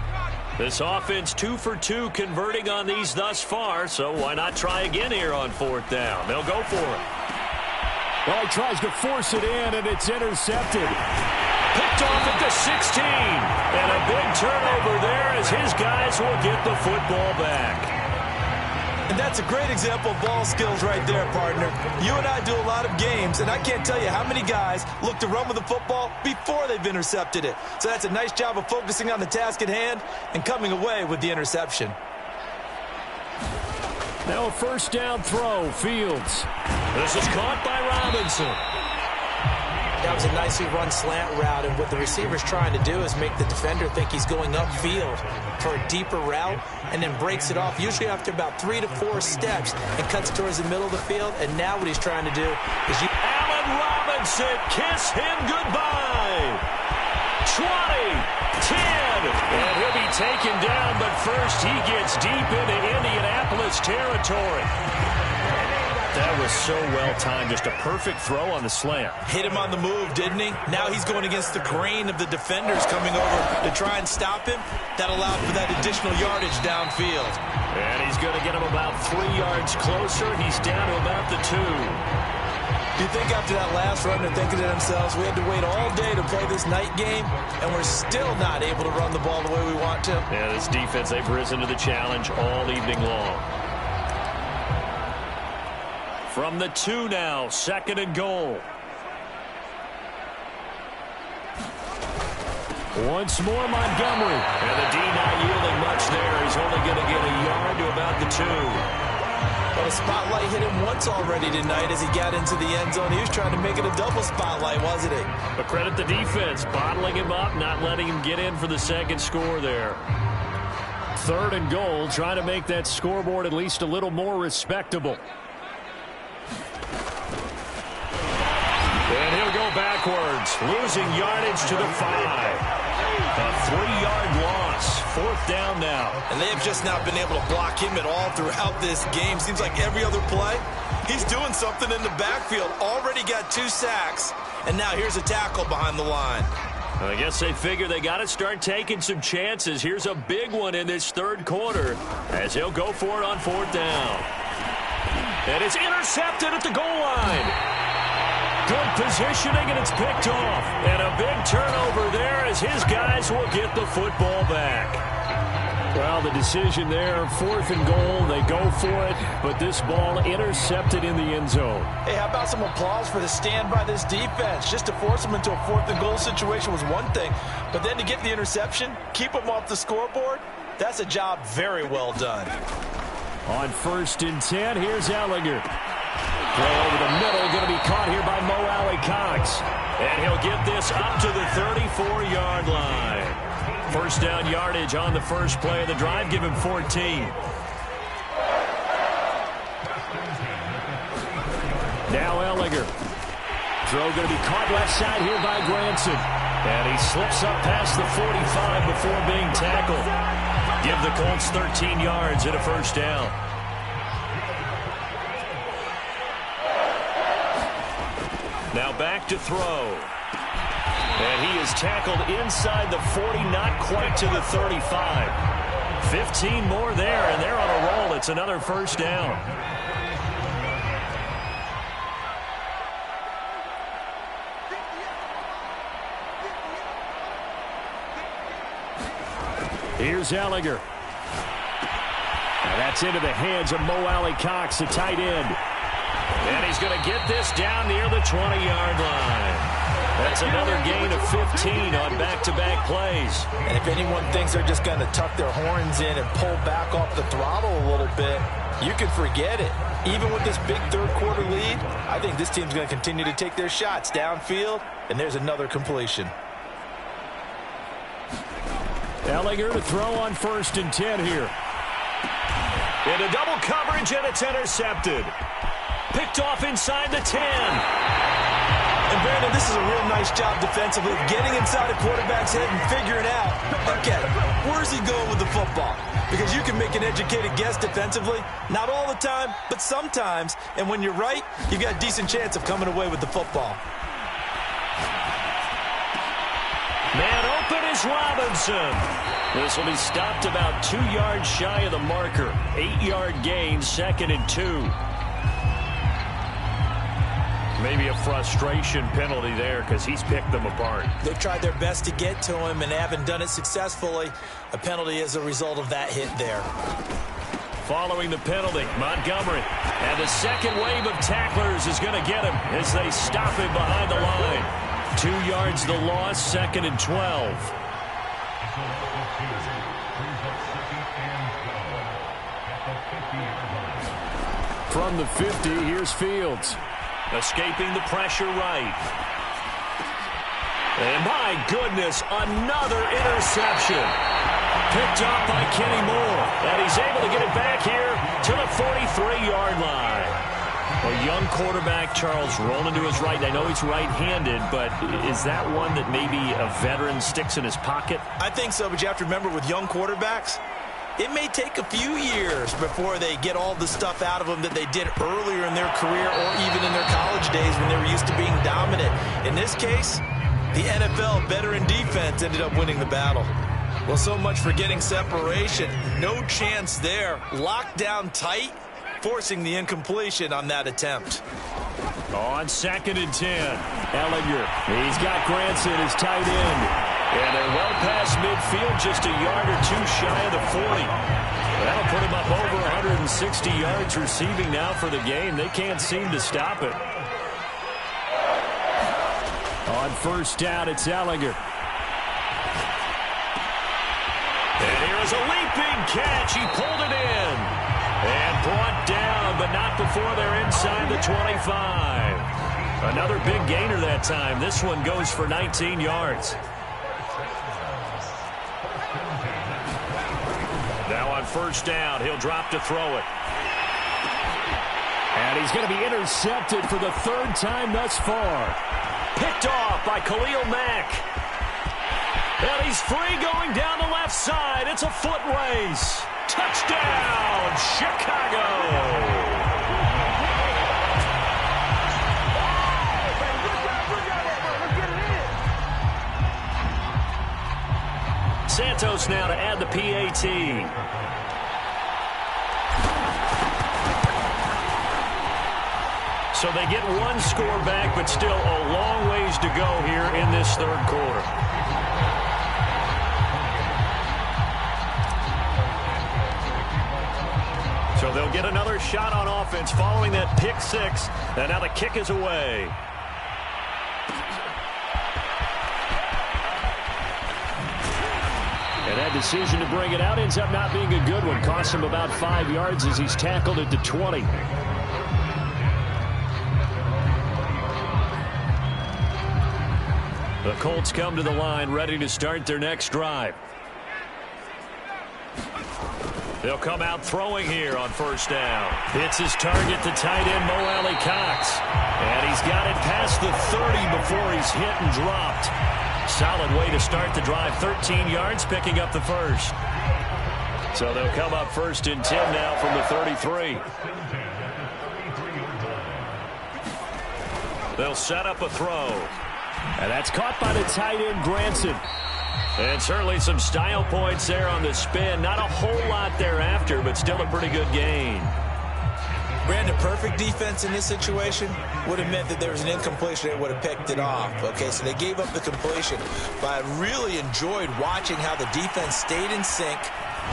This offense 2 for 2 converting on these thus far, so why not try again here on 4th down? They'll go for it. Well, he tries to force it in, and it's intercepted. Picked off at the 16. And a big turnover there as his guys will get the football back. And that's a great example of ball skills right there, partner. You and I do a lot of games, and I can't tell you how many guys look to run with the football before they've intercepted it. So that's a nice job of focusing on the task at hand and coming away with the interception. Now a first down throw, Fields. This is caught by Robinson. That was a nicely run slant route, and what the receiver's trying to do is make the defender think he's going upfield for a deeper route, and then breaks it off, usually after about 3 to 4 steps, and cuts towards the middle of the field. And now what he's trying to do is Allen Robinson, kiss him goodbye. 20, 10, and he'll be taken down, but first he gets deep into Indianapolis territory. That was so well-timed. Just a perfect throw on the slant. Hit him on the move, didn't he? Now he's going against the grain of the defenders coming over to try and stop him. That allowed for that additional yardage downfield. And he's going to get him about 3 yards closer. He's down to about the 2. Do you think after that last run they're thinking to themselves, we had to wait all day to play this night game, and we're still not able to run the ball the way we want to? Yeah, this defense, they've risen to the challenge all evening long. From the 2 now, 2nd and goal. Once more, Montgomery. And the D not yielding much there. He's only going to get a yard to about the 2. Well, the spotlight hit him once already tonight as he got into the end zone. He was trying to make it a double spotlight, wasn't he? But credit the defense, bottling him up, not letting him get in for the second score there. 3rd and goal, trying to make that scoreboard at least a little more respectable. And he'll go backwards, losing yardage to the 5. A 3-yard loss. 4th down now. And they have just not been able to block him at all throughout this game. Seems like every other play, he's doing something in the backfield. Already got 2 sacks, and now here's a tackle behind the line. I guess they figure they got to start taking some chances. Here's a big one in this 3rd quarter as he'll go for it on 4th down. And it's intercepted at the goal line. Good positioning, and it's picked off. And a big turnover there as his guys will get the football back. Well, the decision there, 4th and goal, they go for it, but this ball intercepted in the end zone. Hey, how about some applause for the stand by this defense? Just to force them into a 4th and goal situation was one thing, but then to get the interception, keep them off the scoreboard, that's a job very well done. On 1st and 10, here's Ehlinger. Throw over the middle, going to be caught here by Mo Alley-Cox. And he'll get this up to the 34-yard line. 1st down yardage on the first play of the drive. Give him 14. Now Ehlinger. Throw going to be caught left side here by Granson. And he slips up past the 45 before being tackled. Give the Colts 13 yards and a 1st down. Now back to throw. And he is tackled inside the 40, not quite to the 35. 15 more there, and they're on a roll. It's another 1st down. Here's Ehlinger. And that's into the hands of Mo Alley-Cox, the tight end. And he's going to get this down near the 20-yard line. That's another gain of 15 on back-to-back plays. And if anyone thinks they're just going to tuck their horns in and pull back off the throttle a little bit, you can forget it. Even with this big 3rd quarter lead, I think this team's going to continue to take their shots downfield, and there's another completion. Ehlinger to throw on 1st and 10 here. Into double coverage, and it's intercepted. Picked off inside the 10. And Brandon, this is a real nice job defensively, getting inside a quarterback's head and figuring out, okay, where's he going with the football? Because you can make an educated guess defensively, not all the time, but sometimes. And when you're right, you've got a decent chance of coming away with the football. Man open is Robinson. This will be stopped about 2 yards shy of the marker. 8-yard gain, 2nd and 2. Maybe a frustration penalty there because he's picked them apart. They've tried their best to get to him and haven't done it successfully. A penalty as a result of that hit there. following the penalty. Montgomery. And the second wave of tacklers is going to get him as they stop him behind the line. 2 yards the loss, 2nd and 12. From the 50, here's Fields. Escaping the pressure right. And my goodness, another interception. Picked off by Kenny Moore. And he's able to get it back here to the 43-yard line. A young quarterback, Charles, rolling to his right. I know he's right-handed, but is that one that maybe a veteran sticks in his pocket? I think so, but you have to remember with young quarterbacks, it may take a few years before they get all the stuff out of them that they did earlier in their career or even in their college days when they were used to being dominant. In this case, the NFL veteran defense ended up winning the battle. Well, so much for getting separation. No chance there. Locked down tight, forcing the incompletion on that attempt. On 2nd and 10, Ehlinger. He's got Granson, his tight end. And they're well past midfield, just a yard or two shy of the 40. That'll put him up over 160 yards receiving now for the game. They can't seem to stop it. On 1st down, it's Ehlinger. And here is a leaping catch. He pulled it in. And brought down, but not before they're inside the 25. Another big gainer that time. This one goes for 19 yards. Now on 1st down, he'll drop to throw it. And he's going to be intercepted for the 3rd time thus far. Picked off by Khalil Mack. And he's free going down the left side. It's a foot race. Touchdown, Chicago. Santos now to add the PAT. So they get one score back, but still a long ways to go here in this 3rd quarter. So they'll get another shot on offense following that pick 6. And now the kick is away. And that decision to bring it out ends up not being a good one. Costs him about 5 yards as he's tackled at the 20. The Colts come to the line ready to start their next drive. They'll come out throwing here on 1st down. Hits his target, the tight end, Mo Alley-Cox. And he's got it past the 30 before he's hit and dropped. Solid way to start the drive. 13 yards, picking up the 1st. So they'll come up 1st and 10 now from the 33. They'll set up a throw. And that's caught by the tight end, Granson. And certainly some style points there on the spin. Not a whole lot thereafter, but still a pretty good gain. Brandon, perfect defense in this situation would have meant that there was an incompletion that would have picked it off. Okay, so they gave up the completion. But I really enjoyed watching how the defense stayed in sync,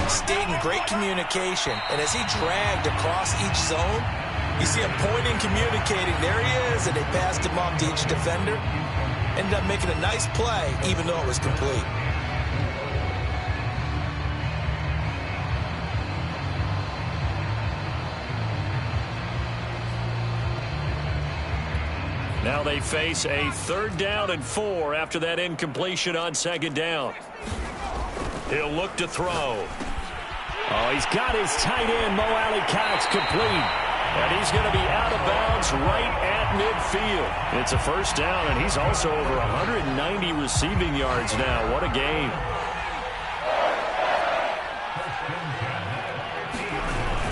stayed in great communication. And as he dragged across each zone, you see him pointing, communicating. There he is, and they passed him off to each defender. Ended up making a nice play, even though it was complete. Now they face a 3rd down and 4 after that incompletion on 2nd down. He'll look to throw. Oh, he's got his tight end, Mo Alley-Cox, complete. And he's going to be out of bounds right at midfield. It's a 1st down, and he's also over 190 receiving yards now. What a game.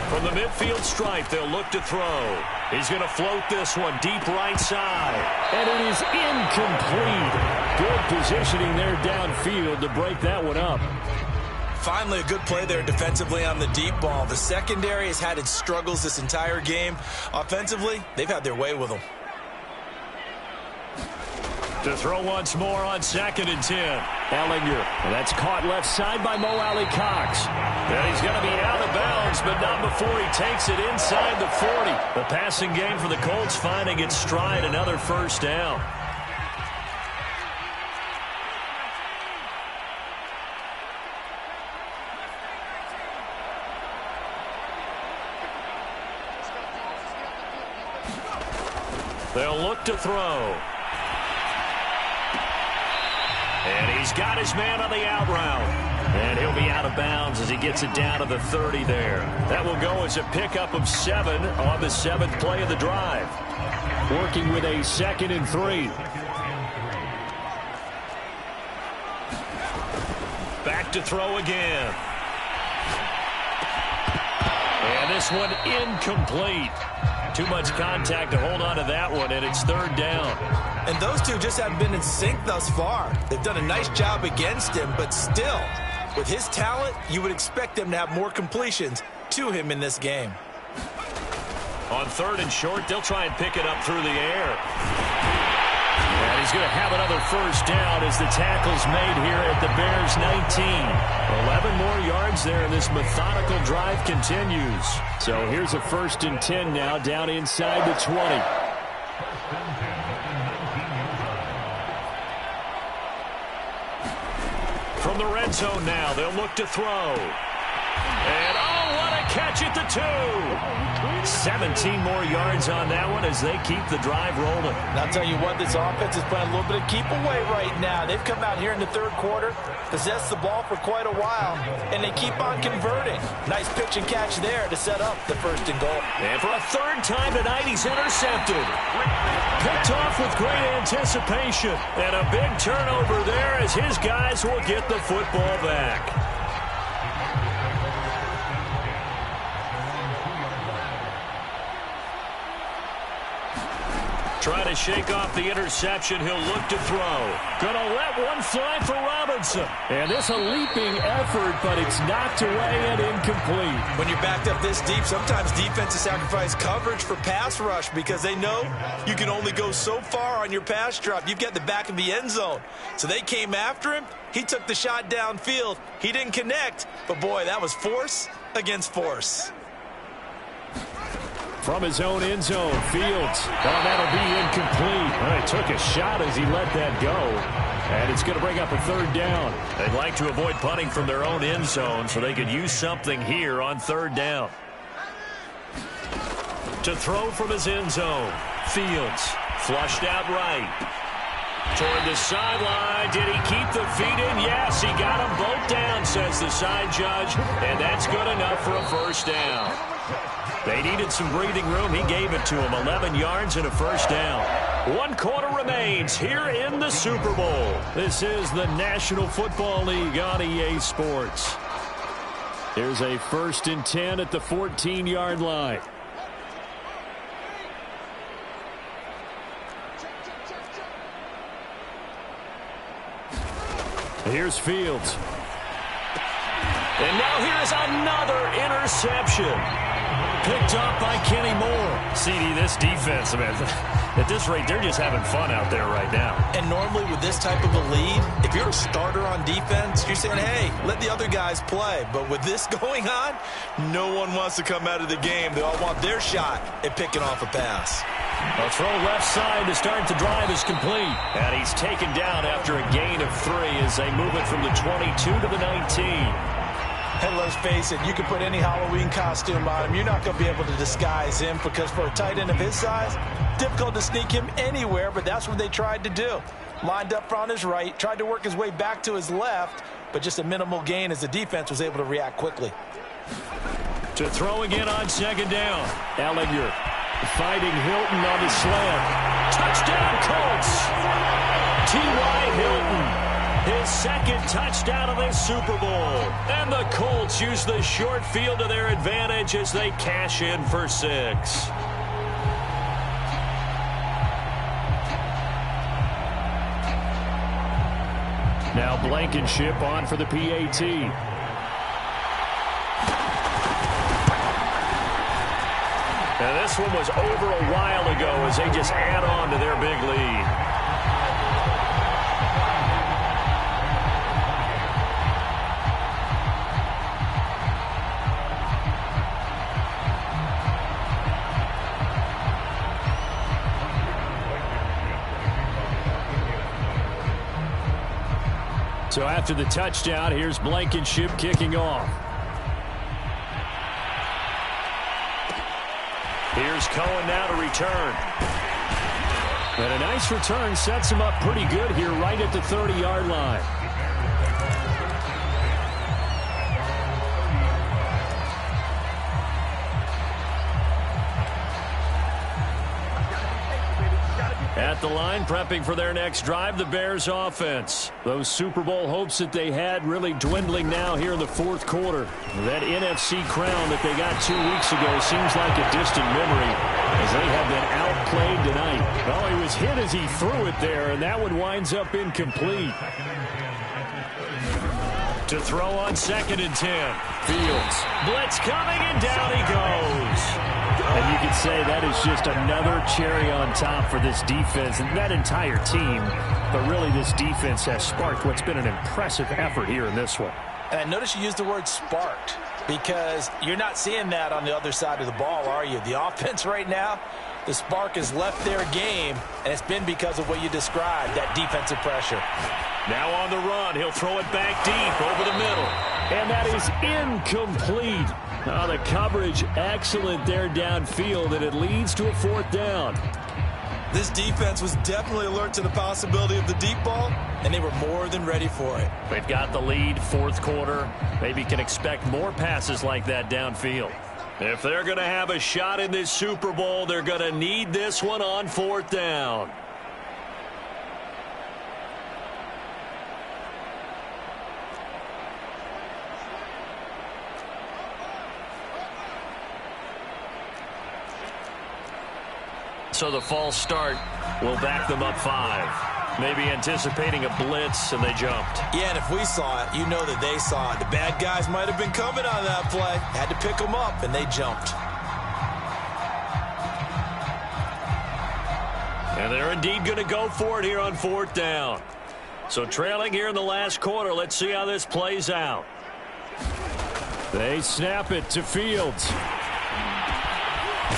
From the midfield stripe, they'll look to throw. He's going to float this one deep right side. And it is incomplete. Good positioning there downfield to break that one up. Finally, a good play there defensively on the deep ball. The secondary has had its struggles this entire game. Offensively, they've had their way with them. To throw once more on 2nd and 10. Ehlinger. And that's caught left side by Mo Alie-Cox. And he's going to be out of bounds, but not before he takes it inside the 40. The passing game for the Colts finding its stride, another first down. They'll look to throw. And he's got his man on the out route. And he'll be out of bounds as he gets it down to the 30 there. That will go as a pickup of 7 on the 7th play of the drive. Working with a 2nd and 3. Back to throw again. And this one incomplete. Too much contact to hold on to that one, and it's 3rd down. And those two just haven't been in sync thus far. They've done a nice job against him, but still, with his talent, you would expect them to have more completions to him in this game. On 3rd and short, they'll try and pick it up through the air. And he's going to have another first down as the tackle's made here at the Bears' 19. 11 more yards there, and this methodical drive continues. So here's a 1st and 10 now, down inside the 20. From the red zone now, they'll look to throw. And, oh, what a catch at the 2. 17 more yards on that one as they keep the drive rolling. And I'll tell you what, this offense is playing a little bit of keep away right now. They've come out here in the 3rd quarter, possessed the ball for quite a while, and they keep on converting. Nice pitch and catch there to set up the 1st and goal. And for a 3rd time tonight, he's intercepted. Picked off with great anticipation. And a big turnover there as his guys will get the football back. Trying to shake off the interception. He'll look to throw. Gonna let one fly for Robinson. And this a leaping effort, but it's knocked away and incomplete. When you're backed up this deep, sometimes defenses sacrifice coverage for pass rush because they know you can only go so far on your pass drop. You've got the back of the end zone. So they came after him. He took the shot downfield. He didn't connect. But, boy, that was force against force. From his own end zone, Fields. Oh, that'll be incomplete. Well, he took a shot as he let that go. And it's going to bring up a 3rd down. They'd like to avoid punting from their own end zone so they could use something here on 3rd down. To throw from his end zone, Fields. Flushed out right. Toward the sideline. Did he keep the feet in? Yes, he got them both down, says the side judge. And that's good enough for a 1st down. They needed some breathing room. He gave it to them. 11 yards and a 1st down. 1 quarter remains here in the Super Bowl. This is the National Football League on EA Sports. Here's a 1st and 10 at the 14-yard line. Here's Fields. And now here's another interception. Picked off by Kenny Moore. CD, this defense, man, at this rate, they're just having fun out there right now. And normally with this type of a lead, if you're a starter on defense, you're saying, hey, let the other guys play. But with this going on, no one wants to come out of the game. They all want their shot at picking off a pass. A throw left side to start the drive is complete. And he's taken down after a gain of 3 as they move it from the 22 to the 19. And let's face it, you can put any Halloween costume on him. You're not going to be able to disguise him because for a tight end of his size, difficult to sneak him anywhere, but that's what they tried to do. Lined up on his right, tried to work his way back to his left, but just a minimal gain as the defense was able to react quickly. To throw again on 2nd down. Ehlinger fighting Hilton on the slant. Touchdown, Colts! T.Y. Hilton. His 2nd touchdown of this Super Bowl. And the Colts use the short field to their advantage as they cash in for 6. Now Blankenship on for the PAT. And this one was over a while ago as they just add on to their big lead. So after the touchdown, here's Blankenship kicking off. Here's Cohen now to return. And a nice return sets him up pretty good here right at the 30-yard line. At the line, prepping for their next drive, the Bears offense. Those Super Bowl hopes that they had really dwindling now here in the fourth quarter. That NFC crown that they got 2 weeks ago seems like a distant memory as they have been outplayed tonight. Well, he was hit as he threw it there, and that one winds up incomplete. To throw on 2nd and 10. Fields. Blitz coming, and down he goes. And you could say that is just another cherry on top for this defense and that entire team. But really, this defense has sparked what's been an impressive effort here in this one. And I notice you used the word sparked because you're not seeing that on the other side of the ball, are you? The offense right now, the spark has left their game, and it's been because of what you described, that defensive pressure. Now on the run, he'll throw it back deep over the middle. And that is incomplete. Oh, the coverage excellent there downfield, and it leads to a 4th down. This defense was definitely alert to the possibility of the deep ball, and they were more than ready for it. They've got the lead, 4th quarter. Maybe can expect more passes like that downfield. If they're going to have a shot in this Super Bowl, they're going to need this one on 4th down. So the false start will back them up 5. Maybe anticipating a blitz, and they jumped. Yeah, and if we saw it, you know that they saw it. The bad guys might have been coming on that play. Had to pick them up, and they jumped. And they're indeed going to go for it here on 4th down. So trailing here in the last quarter, let's see how this plays out. They snap it to Fields.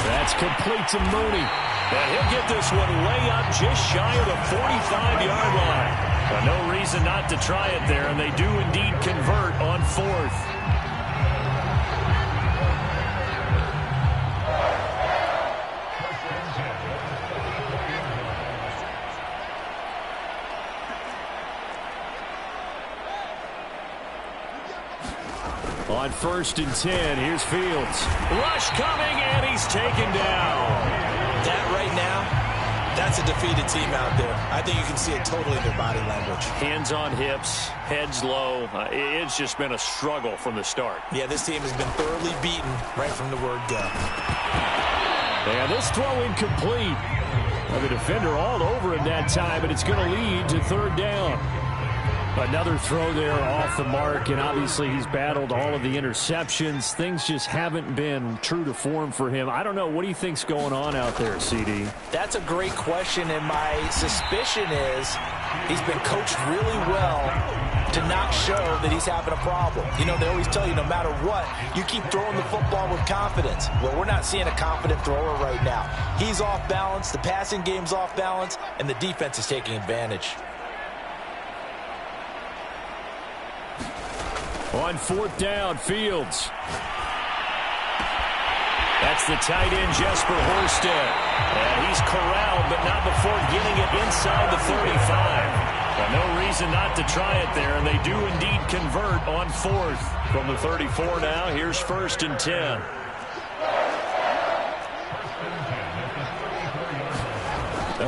That's complete to Mooney. And he'll get this one way up just shy of the 45-yard line. But no reason not to try it there, and they do indeed convert on 4th. On 1st and 10, here's Fields. Rush coming, and he's taken down. That right now, that's a defeated team out there. I think you can see it totally in their body language. Hands on hips, heads low. It's just been a struggle from the start. Yeah, this team has been thoroughly beaten right from the word go. And this throw incomplete. Well, the defender all over him that time, and it's going to lead to 3rd down. Another throw there off the mark, and obviously he's battled all of the interceptions. Things just haven't been true to form for him. I don't know. What do you think's going on out there, CD? That's a great question, and my suspicion is he's been coached really well to not show that he's having a problem. You know, they always tell you no matter what, you keep throwing the football with confidence. Well, we're not seeing a confident thrower right now. He's off balance, the passing game's off balance, and the defense is taking advantage. On 4th down, Fields. That's the tight end, Jesper Horsted. And he's corralled, but not before getting it inside the 35. Well, no reason not to try it there, and they do indeed convert on 4th. From the 34 now, here's 1st and 10.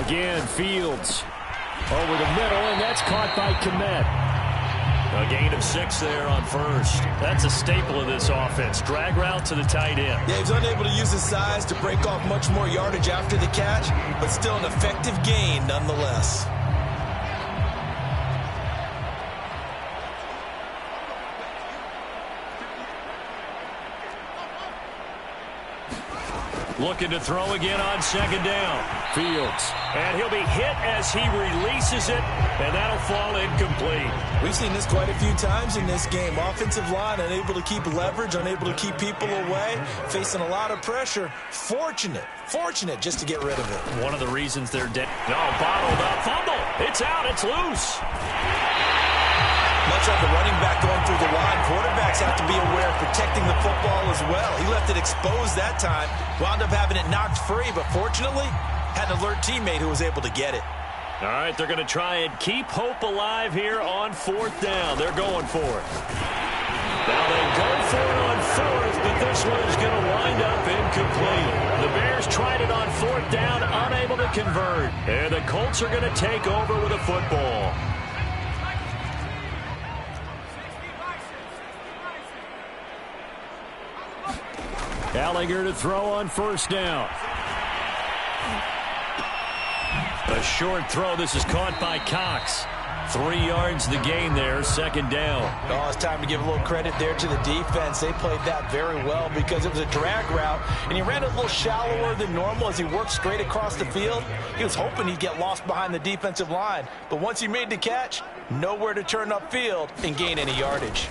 Again, Fields. Over the middle, and that's caught by Kmet. A gain of 6 there on 1st. That's a staple of this offense. Drag route to the tight end. Yeah, he's unable to use his size to break off much more yardage after the catch, but still an effective gain nonetheless. Looking to throw again on 2nd down. Fields. And he'll be hit as he releases it, and that'll fall incomplete. We've seen this quite a few times in this game. Offensive line unable to keep leverage, unable to keep people away, facing a lot of pressure. Fortunate just to get rid of it. One of the reasons they're dead. No, bottled up. Fumble. It's out. It's loose. Much like a running back going through the line, quarterbacks have to be aware of protecting the football as well. He left it exposed that time, wound up having it knocked free, but fortunately, had an alert teammate who was able to get it. All right, they're going to try and keep hope alive here on 4th down. They're going for it. Now they go for it on 4th, but this one is going to wind up incomplete. The Bears tried it on 4th down, unable to convert. And the Colts are going to take over with a football. Ehlinger to throw on 1st down. A short throw. This is caught by Cox. 3 yards the gain there, 2nd down. Oh, it's time to give a little credit there to the defense. They played that very well because it was a drag route, and he ran it a little shallower than normal as he worked straight across the field. He was hoping he'd get lost behind the defensive line, but once he made the catch, nowhere to turn upfield and gain any yardage.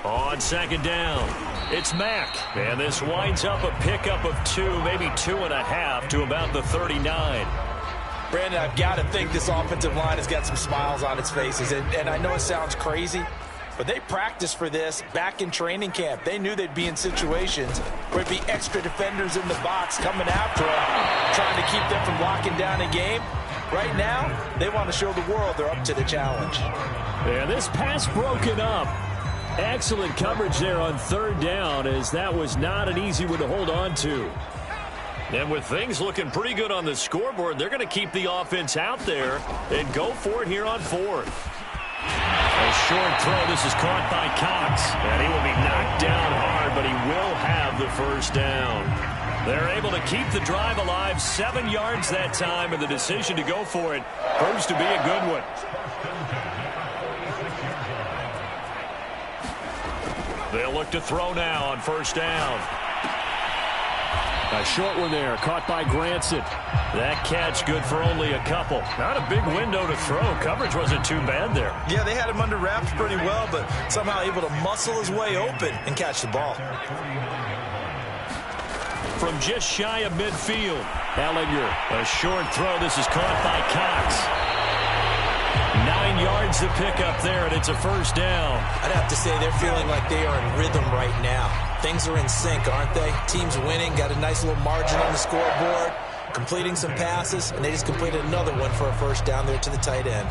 On 2nd down, it's Mack, and this winds up a pickup of 2, maybe 2.5 to about the 39. Brandon, I've got to think this offensive line has got some smiles on its faces. And I know it sounds crazy, but they practiced for this back in training camp. They knew they'd be in situations where there'd be extra defenders in the box coming after them, trying to keep them from locking down a game. Right now, they want to show the world they're up to the challenge. Yeah, this pass broken up. Excellent coverage there on 3rd down, as that was not an easy one to hold on to. And with things looking pretty good on the scoreboard, they're going to keep the offense out there and go for it here on 4th. A short throw. This is caught by Cox. And he will be knocked down hard, but he will have the 1st down. They're able to keep the drive alive, 7 yards that time, and the decision to go for it proves to be a good one. They'll look to throw now on 1st down. A short one there, caught by Granson. That catch good for only a couple. Not a big window to throw. Coverage wasn't too bad there. Yeah, they had him under wraps pretty well, but somehow able to muscle his way open and catch the ball. From just shy of midfield, Ehlinger, a short throw. This is caught by Cox. 9 yards to pick up there, and it's a 1st down. I'd have to say they're feeling like they are in rhythm right now. Things are in sync, aren't they? Team's winning, got a nice little margin on the scoreboard, completing some passes, and they just completed another one for a 1st down there to the tight end.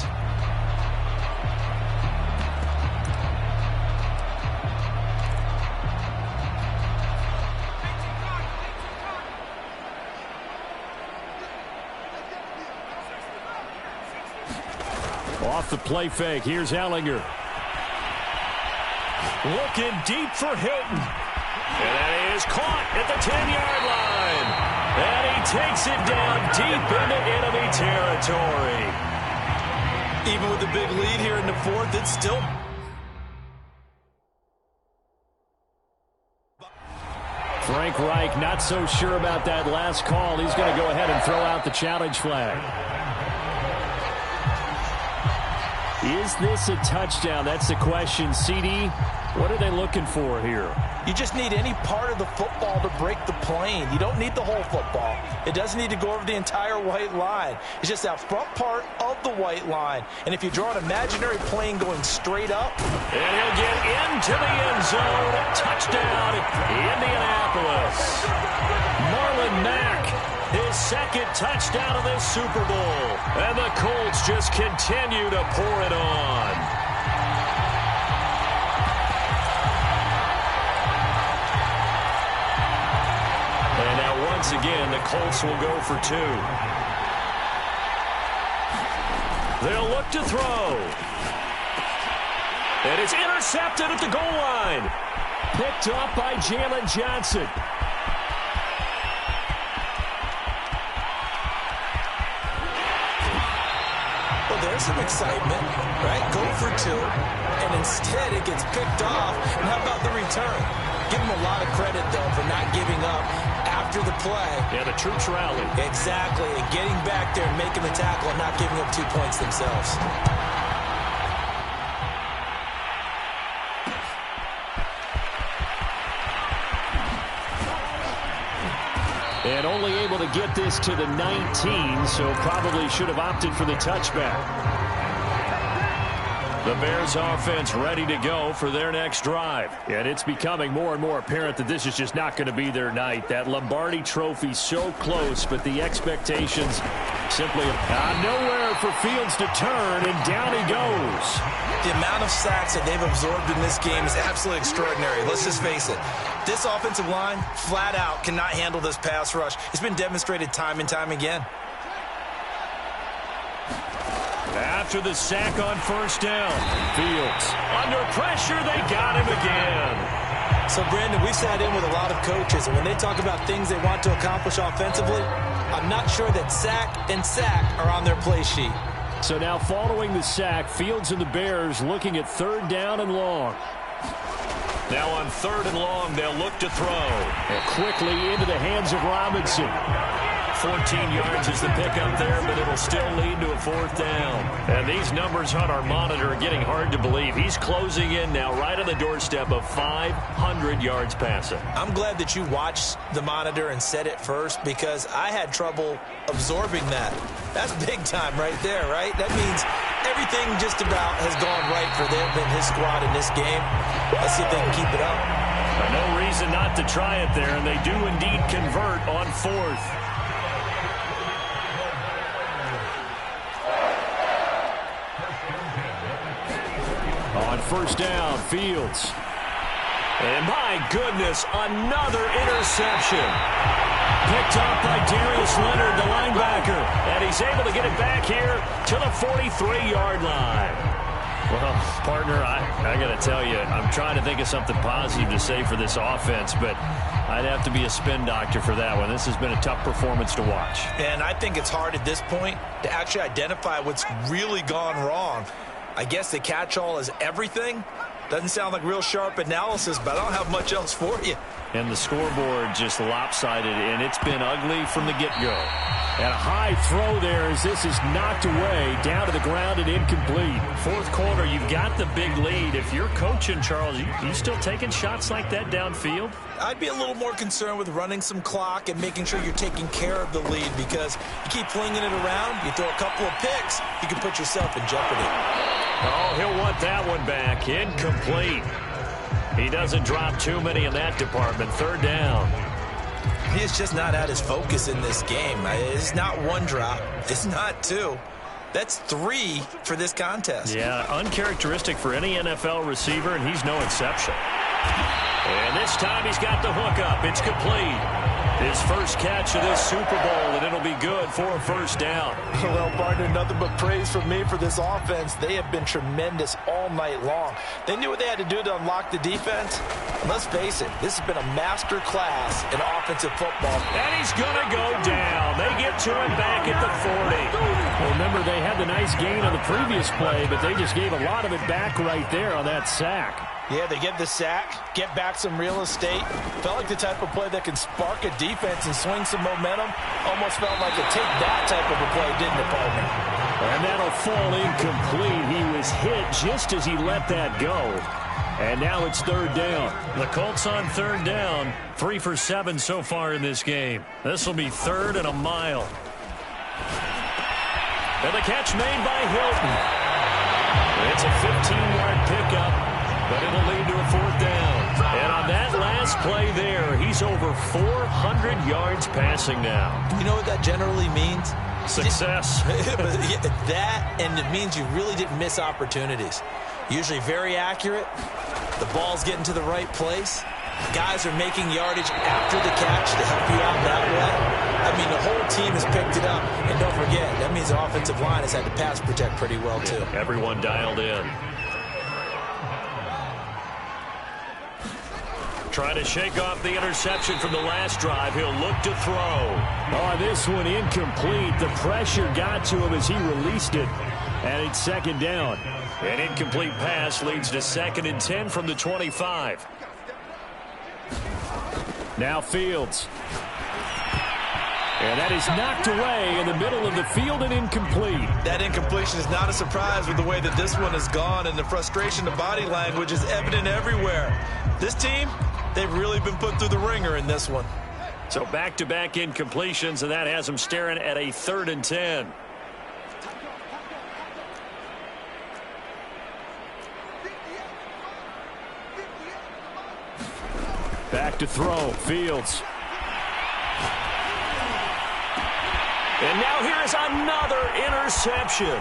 Off the play fake, here's Ehlinger. Looking deep for Hilton. And that is caught at the 10-yard line. And he takes it down deep into enemy territory. Even with the big lead here in the 4th, it's still... Frank Reich not so sure about that last call. He's going to go ahead and throw out the challenge flag. Is this a touchdown? That's the question. CD, what are they looking for here? You just need any part of the football to break the plane. You don't need the whole football. It doesn't need to go over the entire white line. It's just that front part of the white line. And if you draw an imaginary plane going straight up. And he'll get into the end zone. Touchdown, Indianapolis. Marlon Mack, his 2nd touchdown of this Super Bowl. And the Colts just continue to pour it on. Once again, the Colts will go for 2. They'll look to throw. And it's intercepted at the goal line. Picked up by Jalen Johnson. Well, there's some excitement, right? Go for 2, and instead it gets picked off. And how about the return? Give them a lot of credit, though, for not giving up after the play. Yeah, the troops rallied. Exactly, and getting back there and making the tackle and not giving up 2 points themselves. And only able to get this to the 19, so probably should have opted for the touchback. The Bears offense ready to go for their next drive. And it's becoming more and more apparent that this is just not going to be their night. That Lombardi trophy so close, but the expectations simply nowhere for Fields to turn, and down he goes. The amount of sacks that they've absorbed in this game is absolutely extraordinary. Let's just face it. This offensive line, flat out, cannot handle this pass rush. It's been demonstrated time and time again. After the sack on first down, Fields under pressure, they got him again. So, Brandon, we've sat in with a lot of coaches, and when they talk about things they want to accomplish offensively, I'm not sure that sack and sack are on their play sheet. So now following the sack, Fields and the Bears looking at third down and long. Now on third and long, they'll look to throw. And quickly into the hands of Robinson. 14 yards is the pickup there, but it'll still lead to a fourth down. And these numbers on our monitor are getting hard to believe. He's closing in now right on the doorstep of 500 yards passing. I'm glad that you watched the monitor and said it first, because I had trouble absorbing that. That's big time right there, right? That means everything just about has gone right for them and his squad in this game. Let's see if they can keep it up. No reason not to try it there, and they do indeed convert on fourth. On first down, Fields. And my goodness, another interception. Picked up by Darius Leonard, the linebacker. And he's able to get it back here to the 43-yard line. Well, partner, I got to tell you, I'm trying to think of something positive to say for this offense, but I'd have to be a spin doctor for that one. This has been a tough performance to watch. And I think it's hard at this point to actually identify what's really gone wrong. I guess the catch-all is everything. Doesn't sound like real sharp analysis, but I don't have much else for you. And the scoreboard just lopsided, and it's been ugly from the get-go. And a high throw there as this is knocked away, down to the ground and incomplete. Fourth quarter, you've got the big lead. If you're coaching, Charles, you still taking shots like that downfield? I'd be a little more concerned with running some clock and making sure you're taking care of the lead, because you keep flinging it around, you throw a couple of picks, you can put yourself in jeopardy. Oh, he'll want that one back. Incomplete. He doesn't drop too many in that department. Third down. He's just not at his focus in this game. It's not one drop. It's not two. That's 3 for this contest. Yeah, uncharacteristic for any NFL receiver, and he's no exception. And this time he's got the hook up. It's complete. His first catch of this Super Bowl, and it'll be good for a first down. Well, partner, nothing but praise from me for this offense. They have been tremendous all night long. They knew what they had to do to unlock the defense. And let's face it, this has been a master class in offensive football. And he's going to go down. They get to him back at the 40. Well, remember, they had the nice gain on the previous play, but they just gave a lot of it back right there on that sack. Yeah, they get the sack, get back some real estate. Felt like the type of play that can spark a defense and swing some momentum. Almost felt like a take that type of a play, didn't it, partner? And that'll fall incomplete. He was hit just as he let that go. And now it's third down. The Colts on third down. 3 for 7 so far in this game. This will be third and a mile. And the catch made by Hilton. It's a 15-yard pickup, but it'll lead to a fourth down. And on that last play there, he's over 400 yards passing now. You know what that generally means? Success. That, and it means you really didn't miss opportunities. Usually very accurate. The ball's getting to the right place. Guys are making yardage after the catch to help you out that way. I mean, the whole team has picked it up. And don't forget, that means the offensive line has had to pass protect pretty well, too. Everyone dialed in. Trying to shake off the interception from the last drive. He'll look to throw. Oh, this one incomplete. The pressure got to him as he released it. And it's second down. An incomplete pass leads to 2nd and 10 from the 25. Now Fields. And that is knocked away in the middle of the field and incomplete. That incompletion is not a surprise with the way that this one has gone, and the frustration of body language is evident everywhere. This team, they've really been put through the ringer in this one. So back-to-back incompletions, and that has them staring at a 3rd and 10. Back to throw. Fields. And now here is another interception.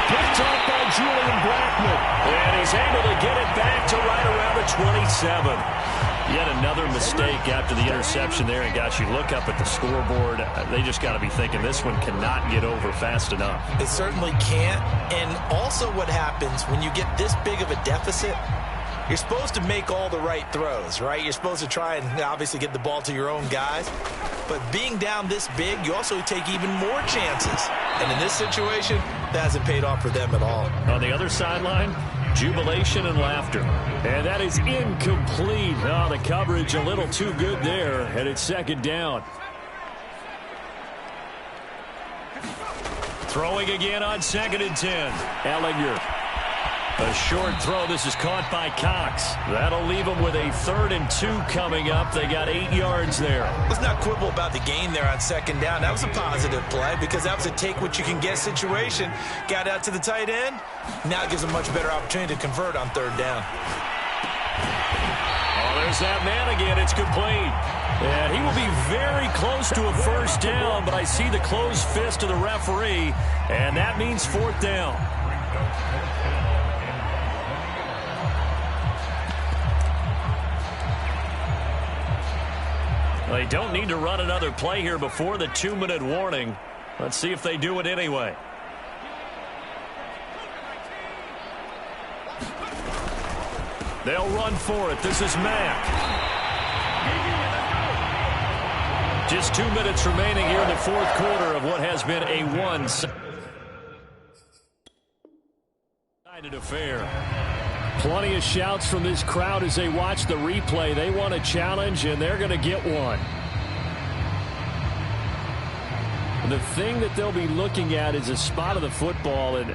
Picked off by Julian Blackmon. And he's able to get it back to right around the 27. Yet another mistake after the interception there. And, gosh, you look up at the scoreboard, they just got to be thinking this one cannot get over fast enough. It certainly can't. And also what happens when you get this big of a deficit, you're supposed to make all the right throws, right? You're supposed to try and obviously get the ball to your own guys. But being down this big, you also take even more chances. And in this situation, that hasn't paid off for them at all. On the other sideline, jubilation and laughter. And that is incomplete. Oh, the coverage a little too good there, and it's second down. Throwing again on 2nd and 10. Ehlinger. A short throw. This is caught by Cox. That'll leave them with a 3rd and 2 coming up. They got 8 yards there. Let's not quibble about the gain there on 2nd down. That was a positive play because that was a take-what-you-can-get situation. Got out to the tight end. Now it gives them a much better opportunity to convert on 3rd down. Oh, there's that man again. It's complete. And he will be very close to a 1st down, but I see the closed fist of the referee, and that means 4th down. They don't need to run another play here before the 2-minute warning. Let's see if they do it anyway. They'll run for it. This is Mack. Just 2 minutes remaining here in the 4th quarter of what has been a one-sided affair. Plenty of shouts from this crowd as they watch the replay. They want a challenge, and they're going to get one. The thing that they'll be looking at is a spot of the football, and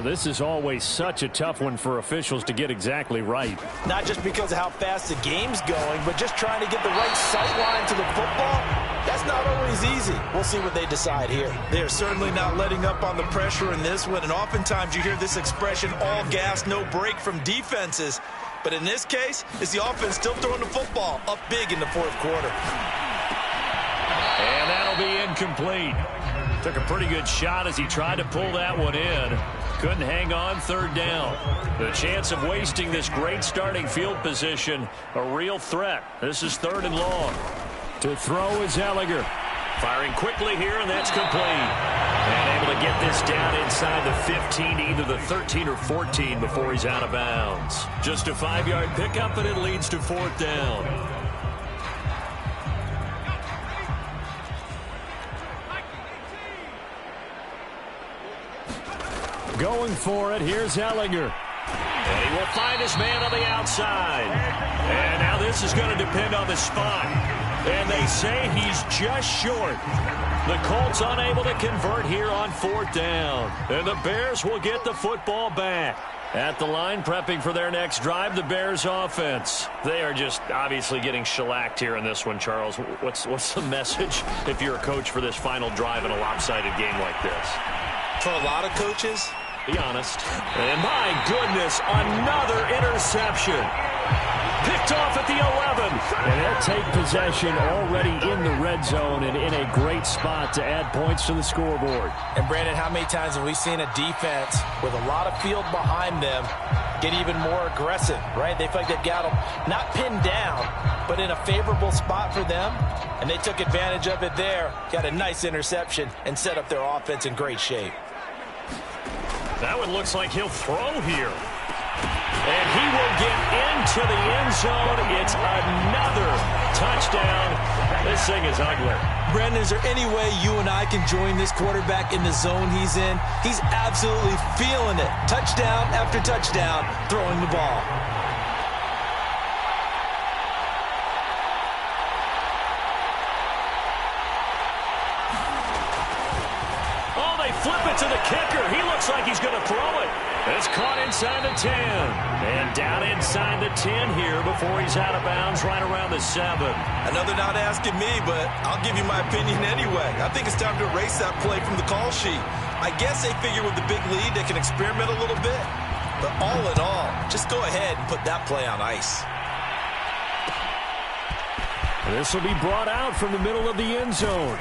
this is always such a tough one for officials to get exactly right. Not just because of how fast the game's going, but just trying to get the right sight line to the football. That's not always easy. We'll see what they decide here. They are certainly not letting up on the pressure in this one, and oftentimes you hear this expression, all gas, no break from defenses. But in this case, it's the offense still throwing the football up big in the 4th quarter. And that'll be incomplete. Took a pretty good shot as he tried to pull that one in. Couldn't hang on 3rd down. The chance of wasting this great starting field position, a real threat. This is 3rd and long. To throw is Ehlinger. Firing quickly here, and that's complete. And able to get this down inside the 15, either the 13 or 14 before he's out of bounds. Just a 5-yard pickup, and it leads to 4th down. Going for it, here's Ehlinger. And he will find his man on the outside. And now this is going to depend on the spot. And they say he's just short. The Colts unable to convert here on 4th down. And the Bears will get the football back. At the line, prepping for their next drive, the Bears offense. They are just obviously getting shellacked here in this one, Charles. What's the message if you're a coach for this final drive in a lopsided game like this? For a lot of coaches, be honest. And my goodness, another interception. Picked off at the 11. And they'll take possession already in the red zone and in a great spot to add points to the scoreboard. And Brandon, how many times have we seen a defense with a lot of field behind them get even more aggressive, right? They feel like they've got them not pinned down, but in a favorable spot for them. And they took advantage of it there. Got a nice interception and set up their offense in great shape. That one looks like he'll throw here. And he will get into the end zone. It's another touchdown. This thing is ugly. Brandon, is there any way you and I can join this quarterback in the zone he's in? He's absolutely feeling it. Touchdown after touchdown, throwing the ball. Flip it to the kicker. He looks like he's going to throw it. It's caught inside the 10. And down inside the 10 here before he's out of bounds right around the 7. I know they're not asking me, but I'll give you my opinion anyway. I think it's time to erase that play from the call sheet. I guess they figure with the big lead they can experiment a little bit. But all in all, just go ahead and put that play on ice. This will be brought out from the middle of the end zone.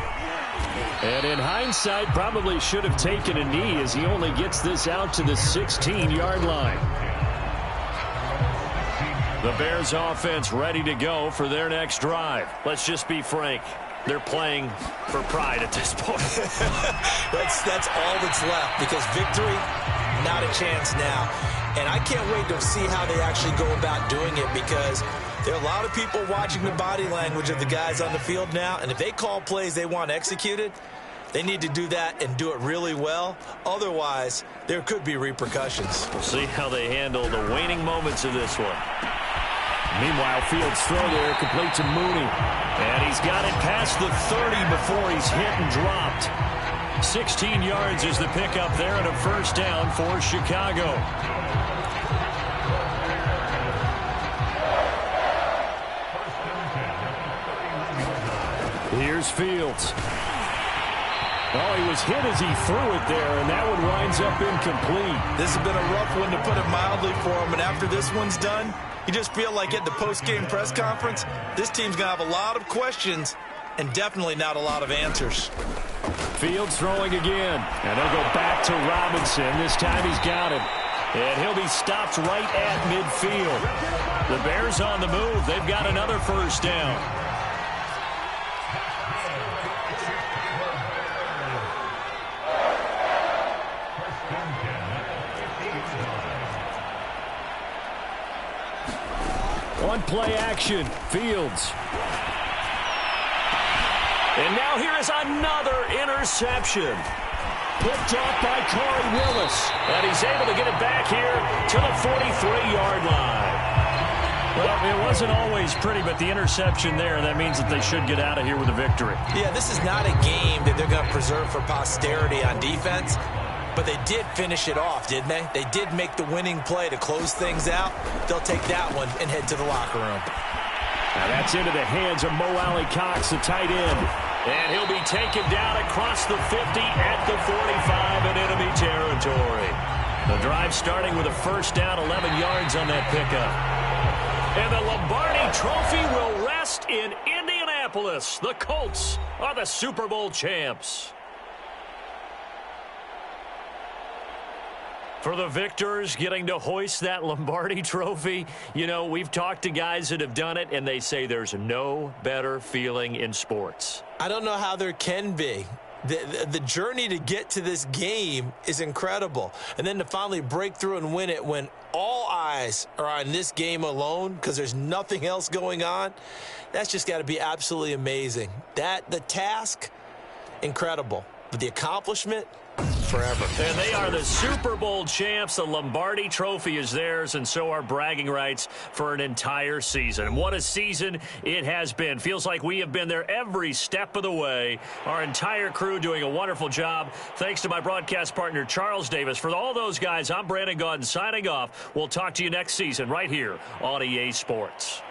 And in hindsight, probably should have taken a knee as he only gets this out to the 16-yard line. The Bears offense ready to go for their next drive. Let's just be frank. They're playing for pride at this point. That's all that's left, because victory, not a chance now. And I can't wait to see how they actually go about doing it, because there are a lot of people watching the body language of the guys on the field now, and if they call plays they want executed, they need to do that and do it really well. Otherwise, there could be repercussions. We'll see how they handle the waning moments of this one. Meanwhile, Fields' throw there complete to Mooney. And he's got it past the 30 before he's hit and dropped. 16 yards is the pickup there and a first down for Chicago. Here's Fields. Oh, he was hit as he threw it there, and that one winds up incomplete. This has been a rough one, to put it mildly, for him. And after this one's done, you just feel like at the post-game press conference, this team's going to have a lot of questions and definitely not a lot of answers. Fields throwing again. And they'll go back to Robinson. This time he's got him. And he'll be stopped right at midfield. The Bears on the move. They've got another first down. On play action, Fields. And now here is another interception. Picked off by Corey Willis. And he's able to get it back here to the 43-yard line. Well, it wasn't always pretty, but the interception there, that means that they should get out of here with a victory. Yeah, this is not a game that they're going to preserve for posterity on defense. But they did finish it off, didn't they? They did make the winning play to close things out. They'll take that one and head to the locker room. Now that's into the hands of Mo Alley-Cox, the tight end. And he'll be taken down across the 50 at the 45 in enemy territory. The drive starting with a first down, 11 yards on that pickup. And the Lombardi Trophy will rest in Indianapolis. The Colts are the Super Bowl champs. For the victors getting to hoist that Lombardi Trophy, you know, we've talked to guys that have done it, and they say there's no better feeling in sports. I don't know how there can be. The journey to get to this game is incredible. And then to finally break through and win it when all eyes are on this game alone because there's nothing else going on, that's just got to be absolutely amazing. The task, incredible. But the accomplishment, forever. And they are the Super Bowl champs. The Lombardi Trophy is theirs, and so are bragging rights for an entire season. What a season it has been. Feels like we have been there every step of the way. Our entire crew doing a wonderful job. Thanks to my broadcast partner, Charles Davis. For all those guys, I'm Brandon Gaudin signing off. We'll talk to you next season right here on EA Sports.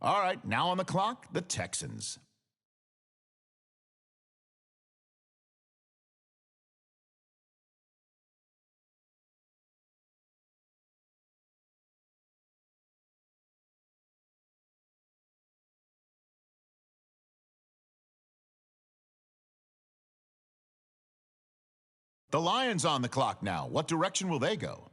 All right, now on the clock, the Texans. The Lions on the clock now. What direction will they go?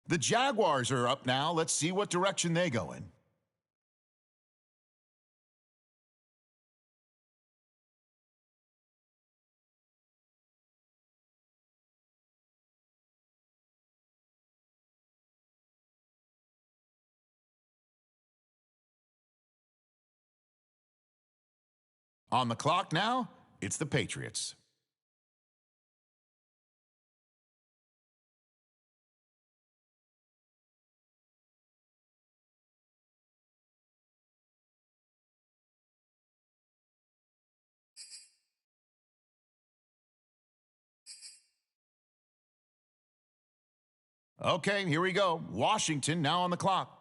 The Jaguars are up now. Let's see what direction they go in. On the clock now, it's the Patriots. Okay, here we go. Washington now on the clock.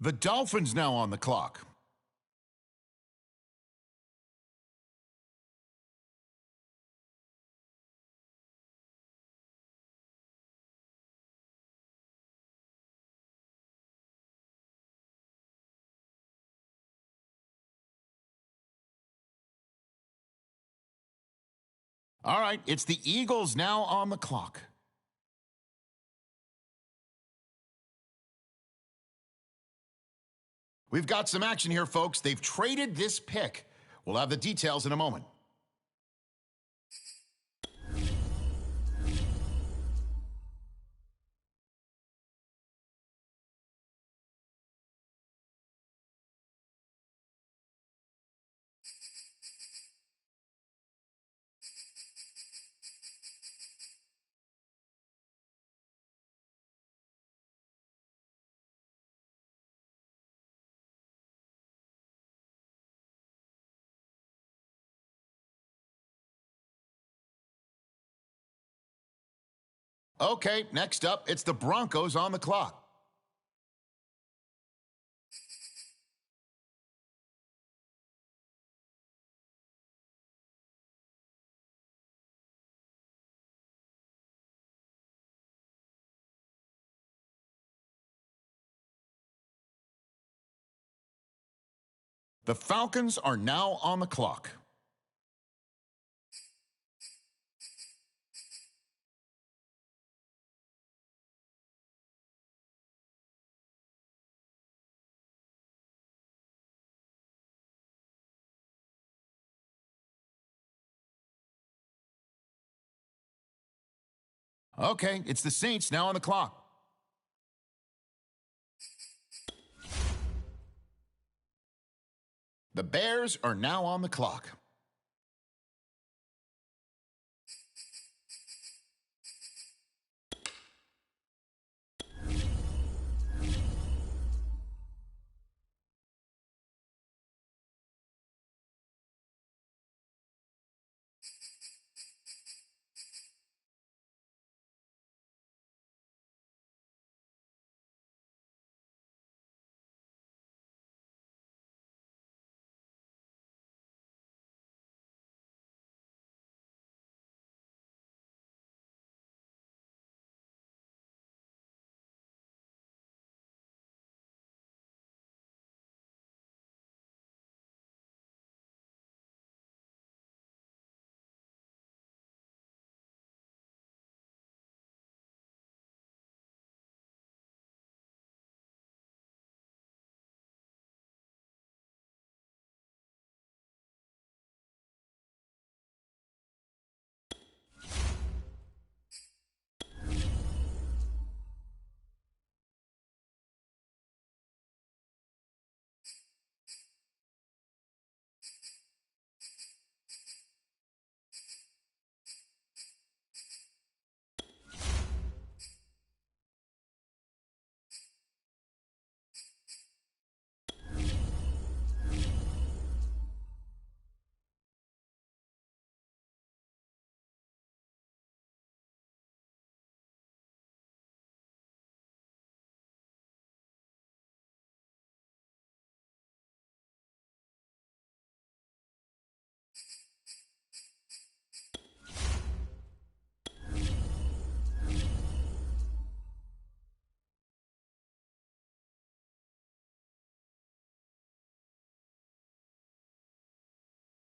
The Dolphins now on the clock. All right, it's the Eagles now on the clock. We've got some action here, folks. They've traded this pick. We'll have the details in a moment. Okay, next up, it's the Broncos on the clock. The Falcons are now on the clock. Okay, it's the Saints now on the clock. The Bears are now on the clock.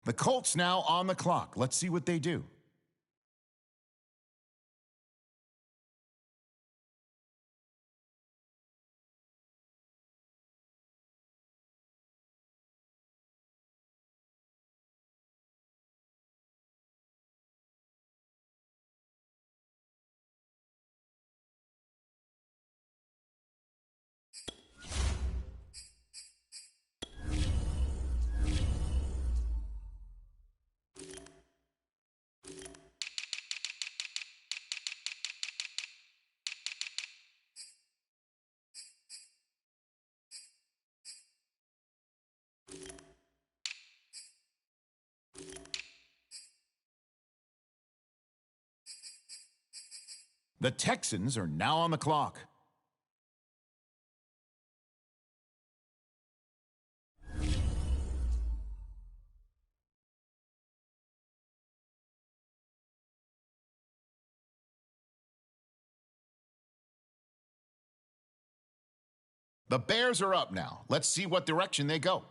The Colts now on the clock. Let's see what they do. The Texans are now on the clock. The Bears are up now. Let's see what direction they go.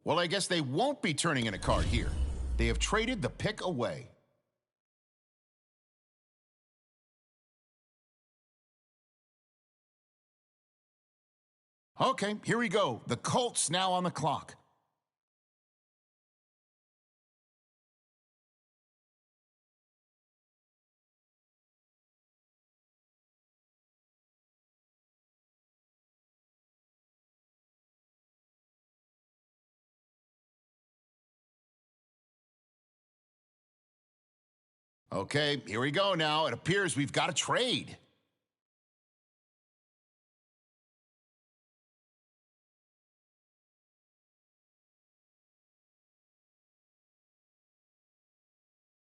Well, I guess they won't be turning in a card here. They have traded the pick away. Okay, here we go. The Colts now on the clock. Okay, here we go now. It appears we've got a trade.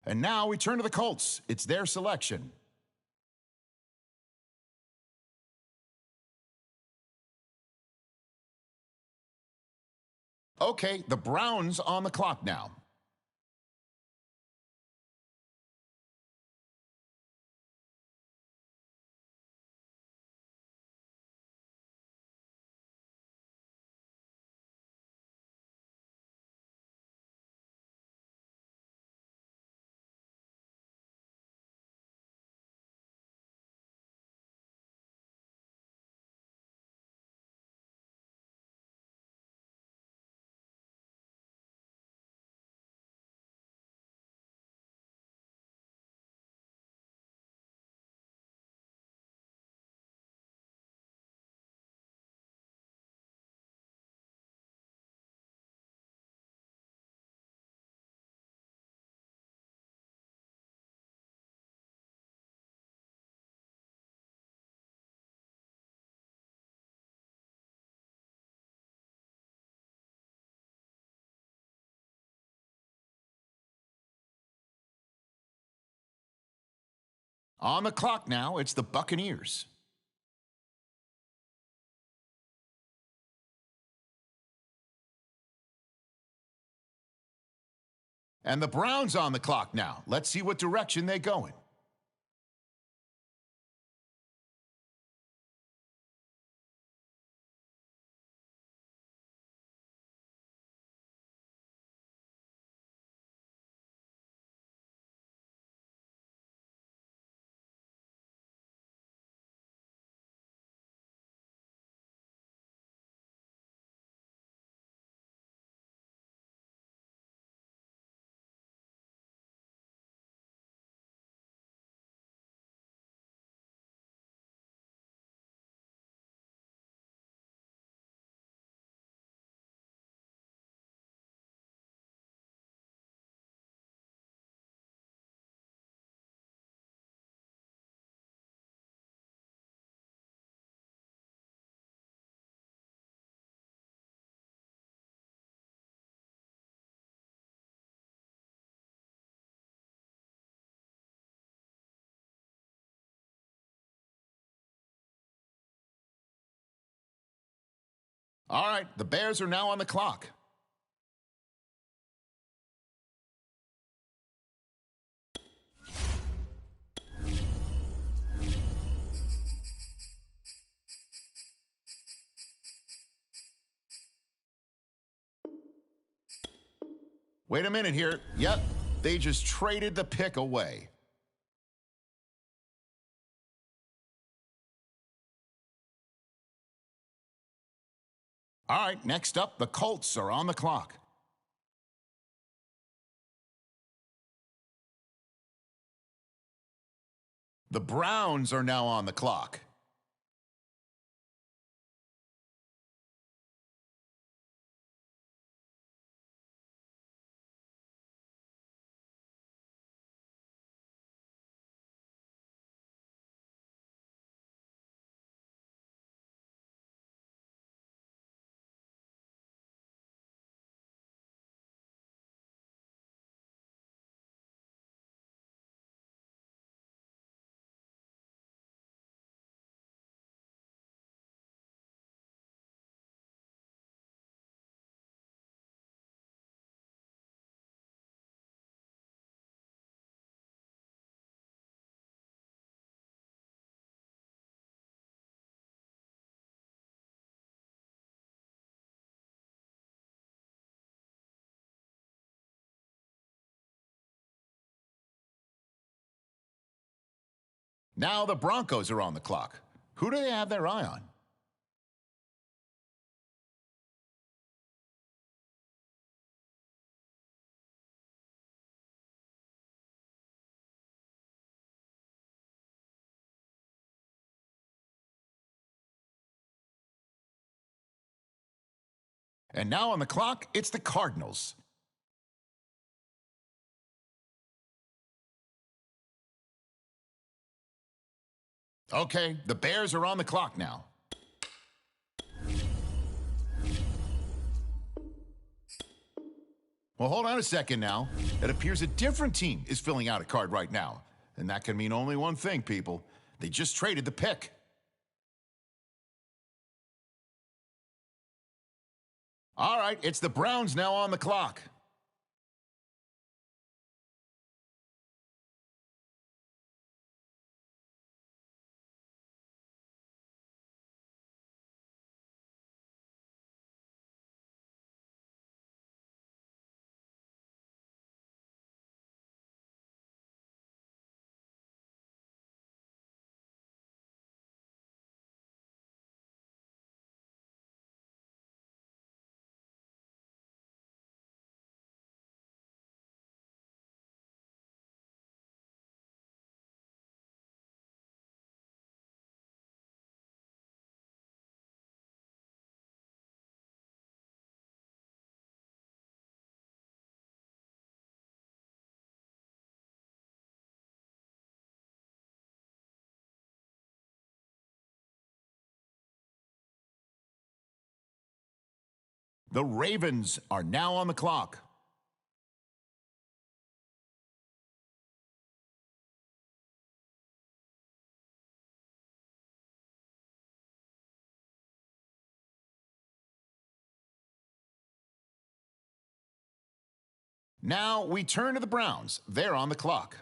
And now we turn to the Colts. It's their selection. Okay, the Browns on the clock now. On the clock now, it's the Buccaneers. And the Browns on the clock now. Let's see what direction they go in. All right, the Bears are now on the clock. Wait a minute here. Yep, they just traded the pick away. All right, next up, the Colts are on the clock. The Browns are now on the clock. Now the Broncos are on the clock. Who do they have their eye on? And now on the clock, it's the Cardinals. Okay, the Bears are on the clock now. Well, hold on a second now. It appears a different team is filling out a card right now. And that can mean only one thing, people. They just traded the pick. All right, it's the Browns now on the clock. The Ravens are now on the clock. Now we turn to the Browns. They're on the clock.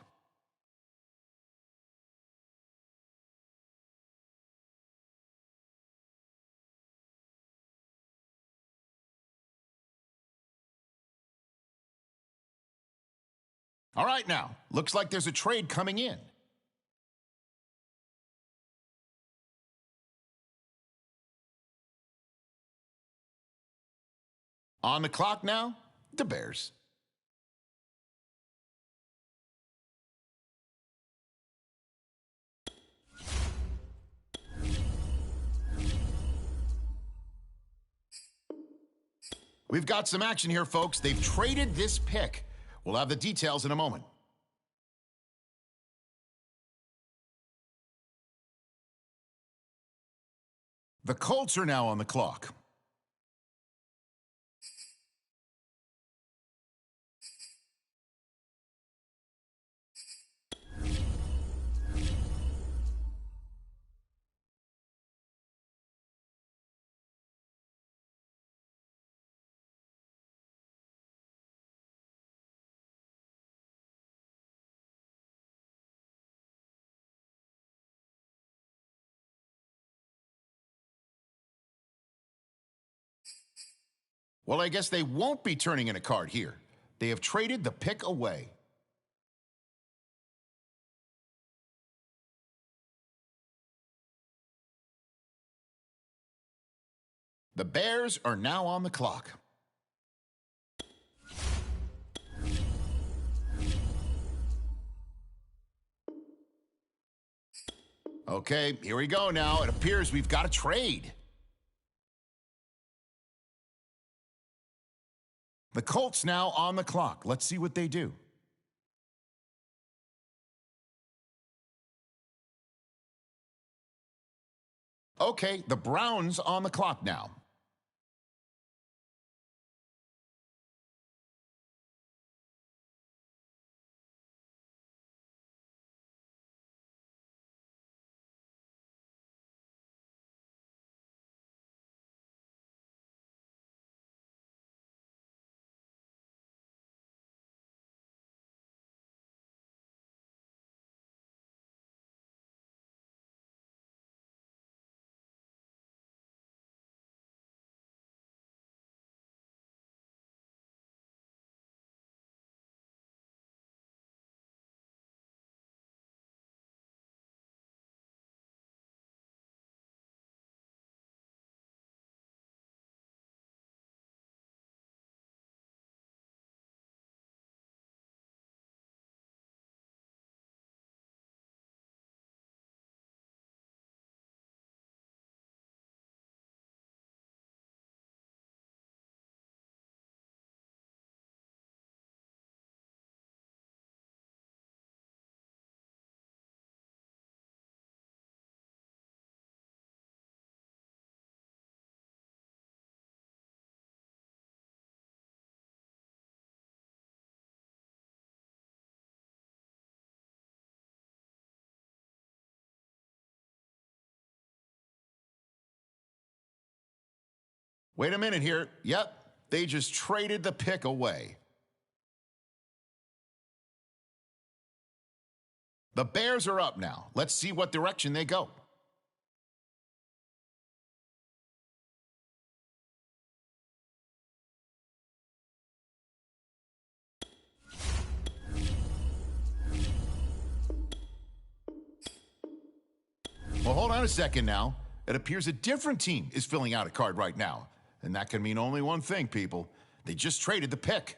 All right now, looks like there's a trade coming in. On the clock now, the Bears. We've got some action here, folks. They've traded this pick. We'll have the details in a moment. The Colts are now on the clock. Well, I guess they won't be turning in a card here. They have traded the pick away. The Bears are now on the clock. Okay, here we go now. It appears we've got a trade. The Colts now on the clock. Let's see what they do. Okay, the Browns on the clock now. Wait a minute here. Yep, they just traded the pick away. The Bears are up now. Let's see what direction they go. Well, hold on a second now. It appears a different team is filling out a card right now. And that can mean only one thing, people. They just traded the pick.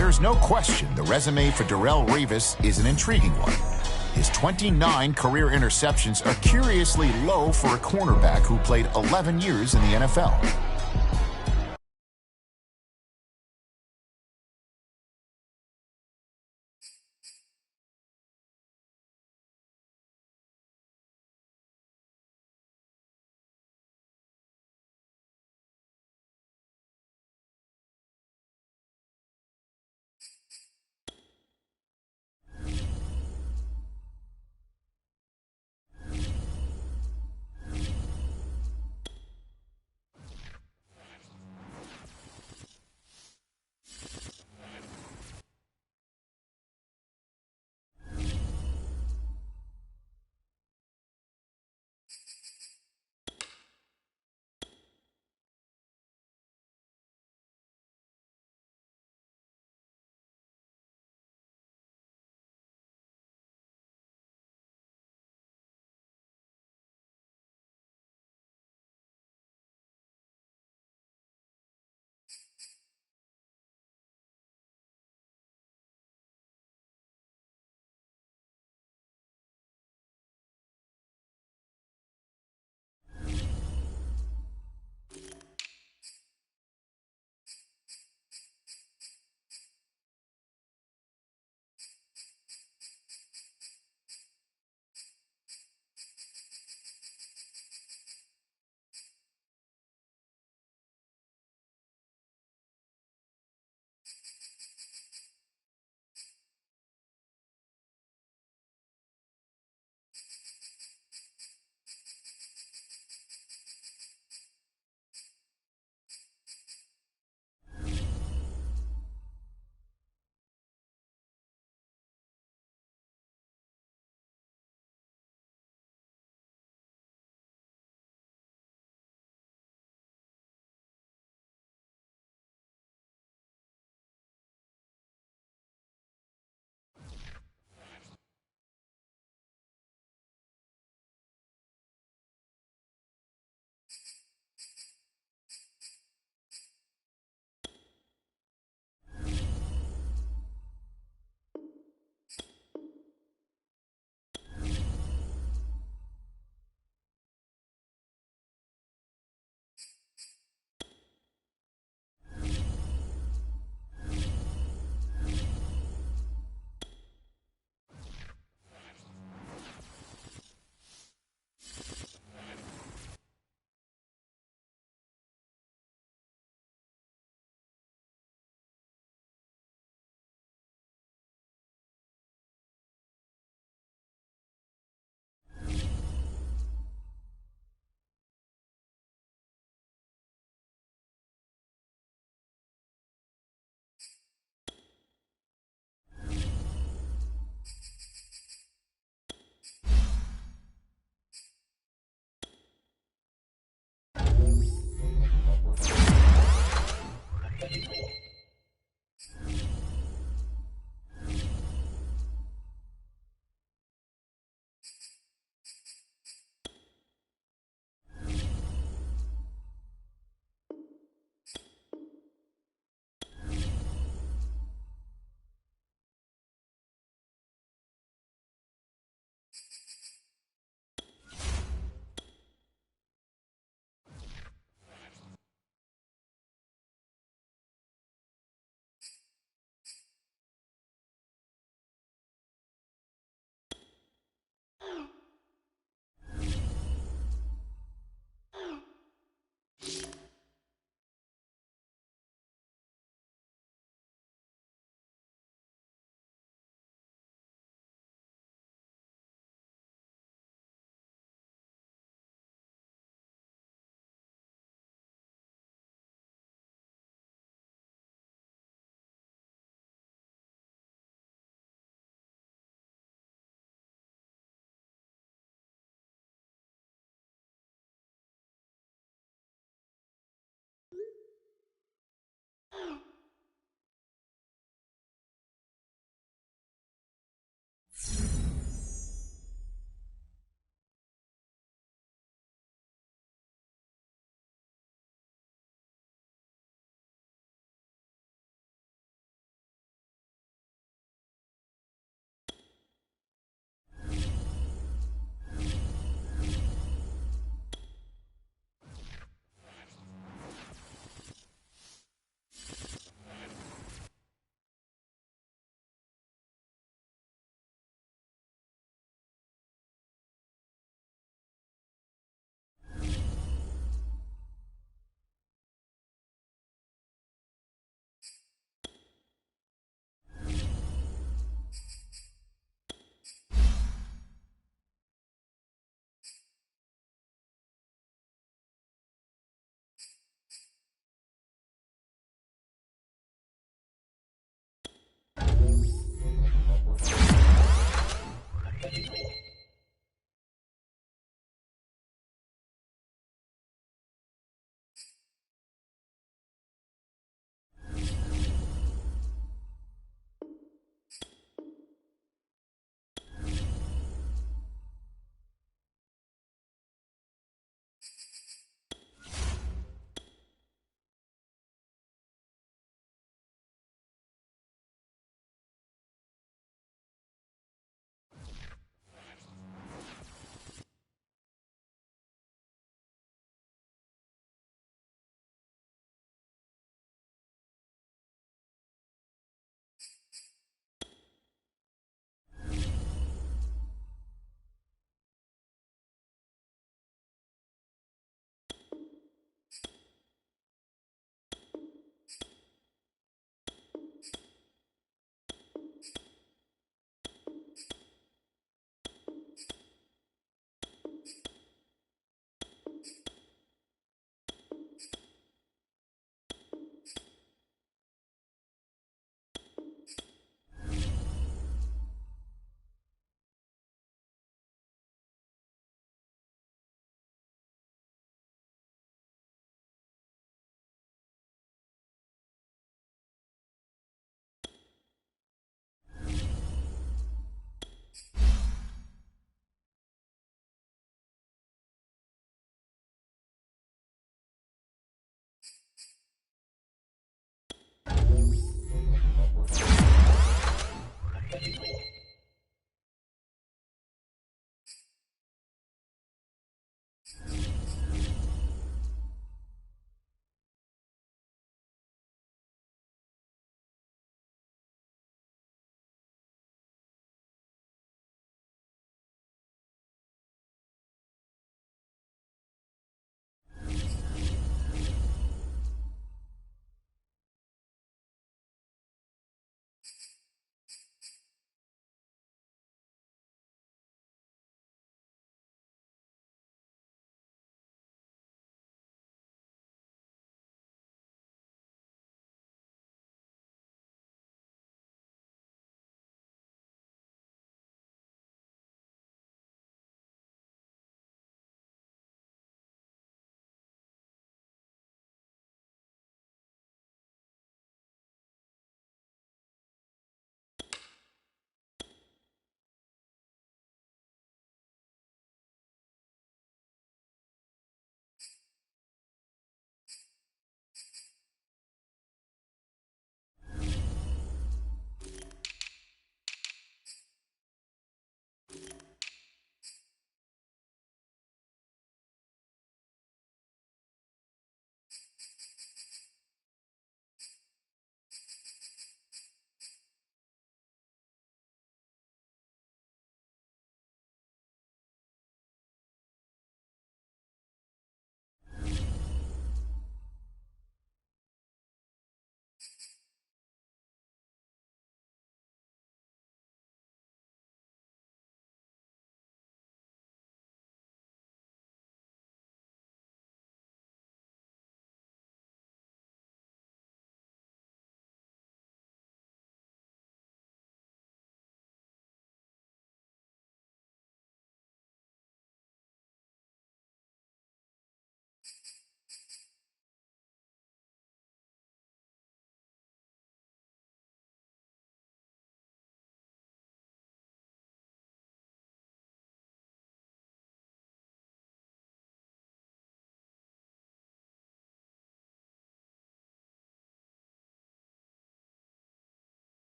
There's no question the resume for Darrelle Revis is an intriguing one. His 29 career interceptions are curiously low for a cornerback who played 11 years in the NFL.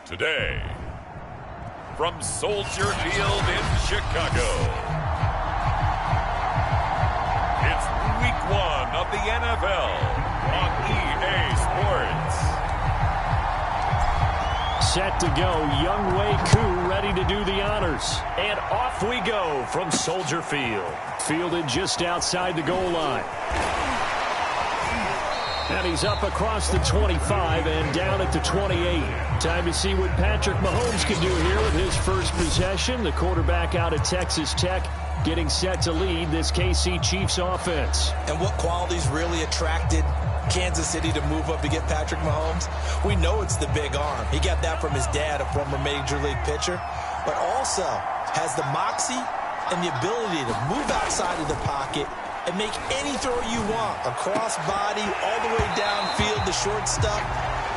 Today, from Soldier Field in Chicago, it's Week 1 of the NFL on EA Sports. Set to go, Younghoe Koo ready to do the honors. And off we go from Soldier Field. Fielded just outside the goal line. And he's up across the 25 and down at the 28. Time to see what Patrick Mahomes can do here with his first possession. The quarterback out of Texas Tech getting set to lead this KC Chiefs offense. And what qualities really attracted Kansas City to move up to get Patrick Mahomes? We know it's the big arm. He got that from his dad, a former Major League pitcher, but also has the moxie and the ability to move outside of the pocket and make any throw you want, across body, all the way downfield, the short stuff.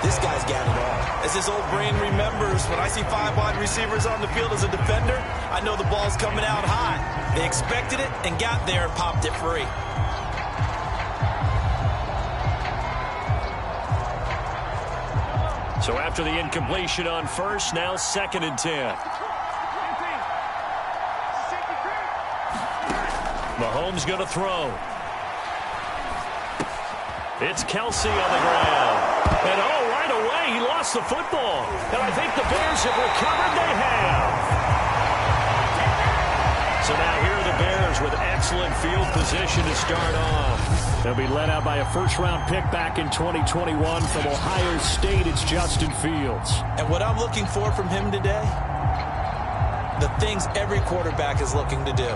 This guy's got it all. As this old brain remembers, when I see 5 wide receivers on the field as a defender, I know the ball's coming out high. They expected it and got there and popped it free. So after the incompletion on first, now 2nd and 10. Mahomes going to throw. It's Kelce on the ground. And right away, he lost the football. And I think the Bears have recovered. They have. So now here are the Bears with excellent field position to start off. They'll be led out by a first-round pick back in 2021 from Ohio State. It's Justin Fields. And what I'm looking for from him today, the things every quarterback is looking to do.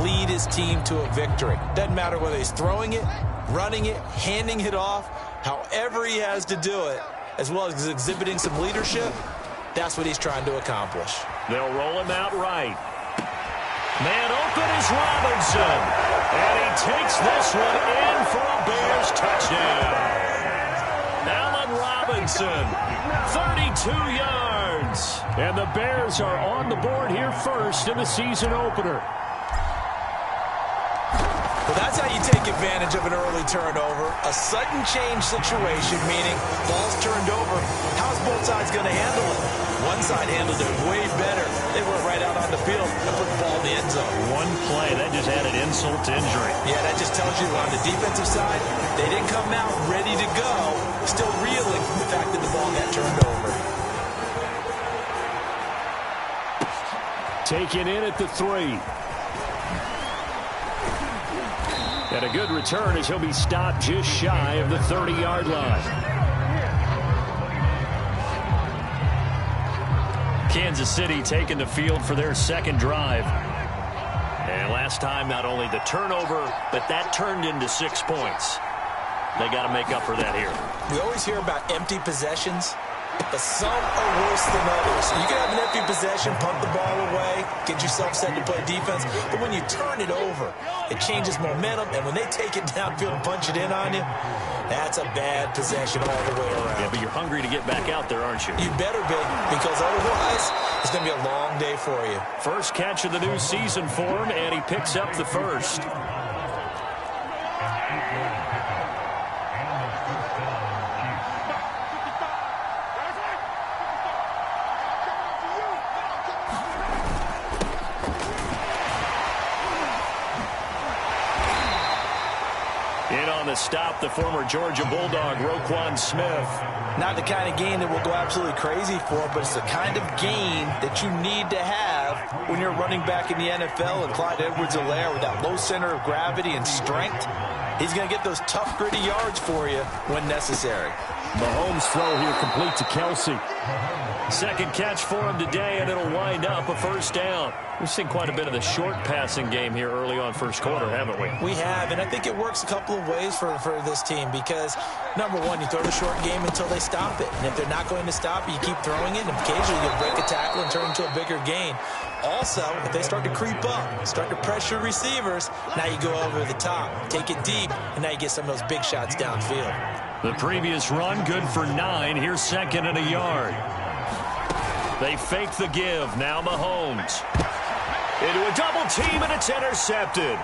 Lead his team to a victory. Doesn't matter whether he's throwing it, running it, handing it off, however he has to do it, as well as exhibiting some leadership, that's what he's trying to accomplish. They'll roll him out right. Man open is Robinson. And he takes this one in for a Bears touchdown. Allen Robinson, 32 yards. And the Bears are on the board here first in the season opener. Well, that's how you take advantage of an early turnover. A sudden change situation, meaning ball's turned over. How's both sides going to handle it? One side handled it way better. They went right out on the field and put the ball in the end zone. One play, that just added insult to injury. Yeah, that just tells you on the defensive side, they didn't come out ready to go, still reeling from the fact that the ball got turned over. Taken in at the 3. And a good return as he'll be stopped just shy of the 30-yard line. Kansas City taking the field for their second drive. And last time, not only the turnover, but that turned into 6 points. They got to make up for that here. We always hear about empty possessions, but some are worse than others. You can have an empty possession, punt the ball away, get yourself set to play defense, but when you turn it over, it changes momentum, and when they take it downfield and punch it in on you, that's a bad possession all the way around. Yeah, but you're hungry to get back out there, aren't you? You better be, because otherwise, it's going to be a long day for you. First catch of the new season for him, and he picks up the first. In on the stop, the former Georgia Bulldog, Roquan Smith. Not the kind of game that we'll go absolutely crazy for, but it's the kind of game that you need to have when you're running back in the NFL. And Clyde Edwards-Helaire, with that low center of gravity and strength, he's going to get those tough, gritty yards for you when necessary. Mahomes' throw here complete to Kelce. Second catch for him today, and it'll wind up a first down. We've seen quite a bit of the short passing game here early on first quarter, haven't we? We have, and I think it works a couple of ways for this team because, number one, you throw the short game until they stop it. And if they're not going to stop it, you keep throwing it, and occasionally you'll break a tackle and turn into a bigger gain. Also, if they start to creep up, start to pressure receivers, now you go over the top, take it deep, and now you get some of those big shots downfield. The previous run, good for 9. Here's 2nd and a yard. They fake the give. Now Mahomes. Into a double team, and it's intercepted.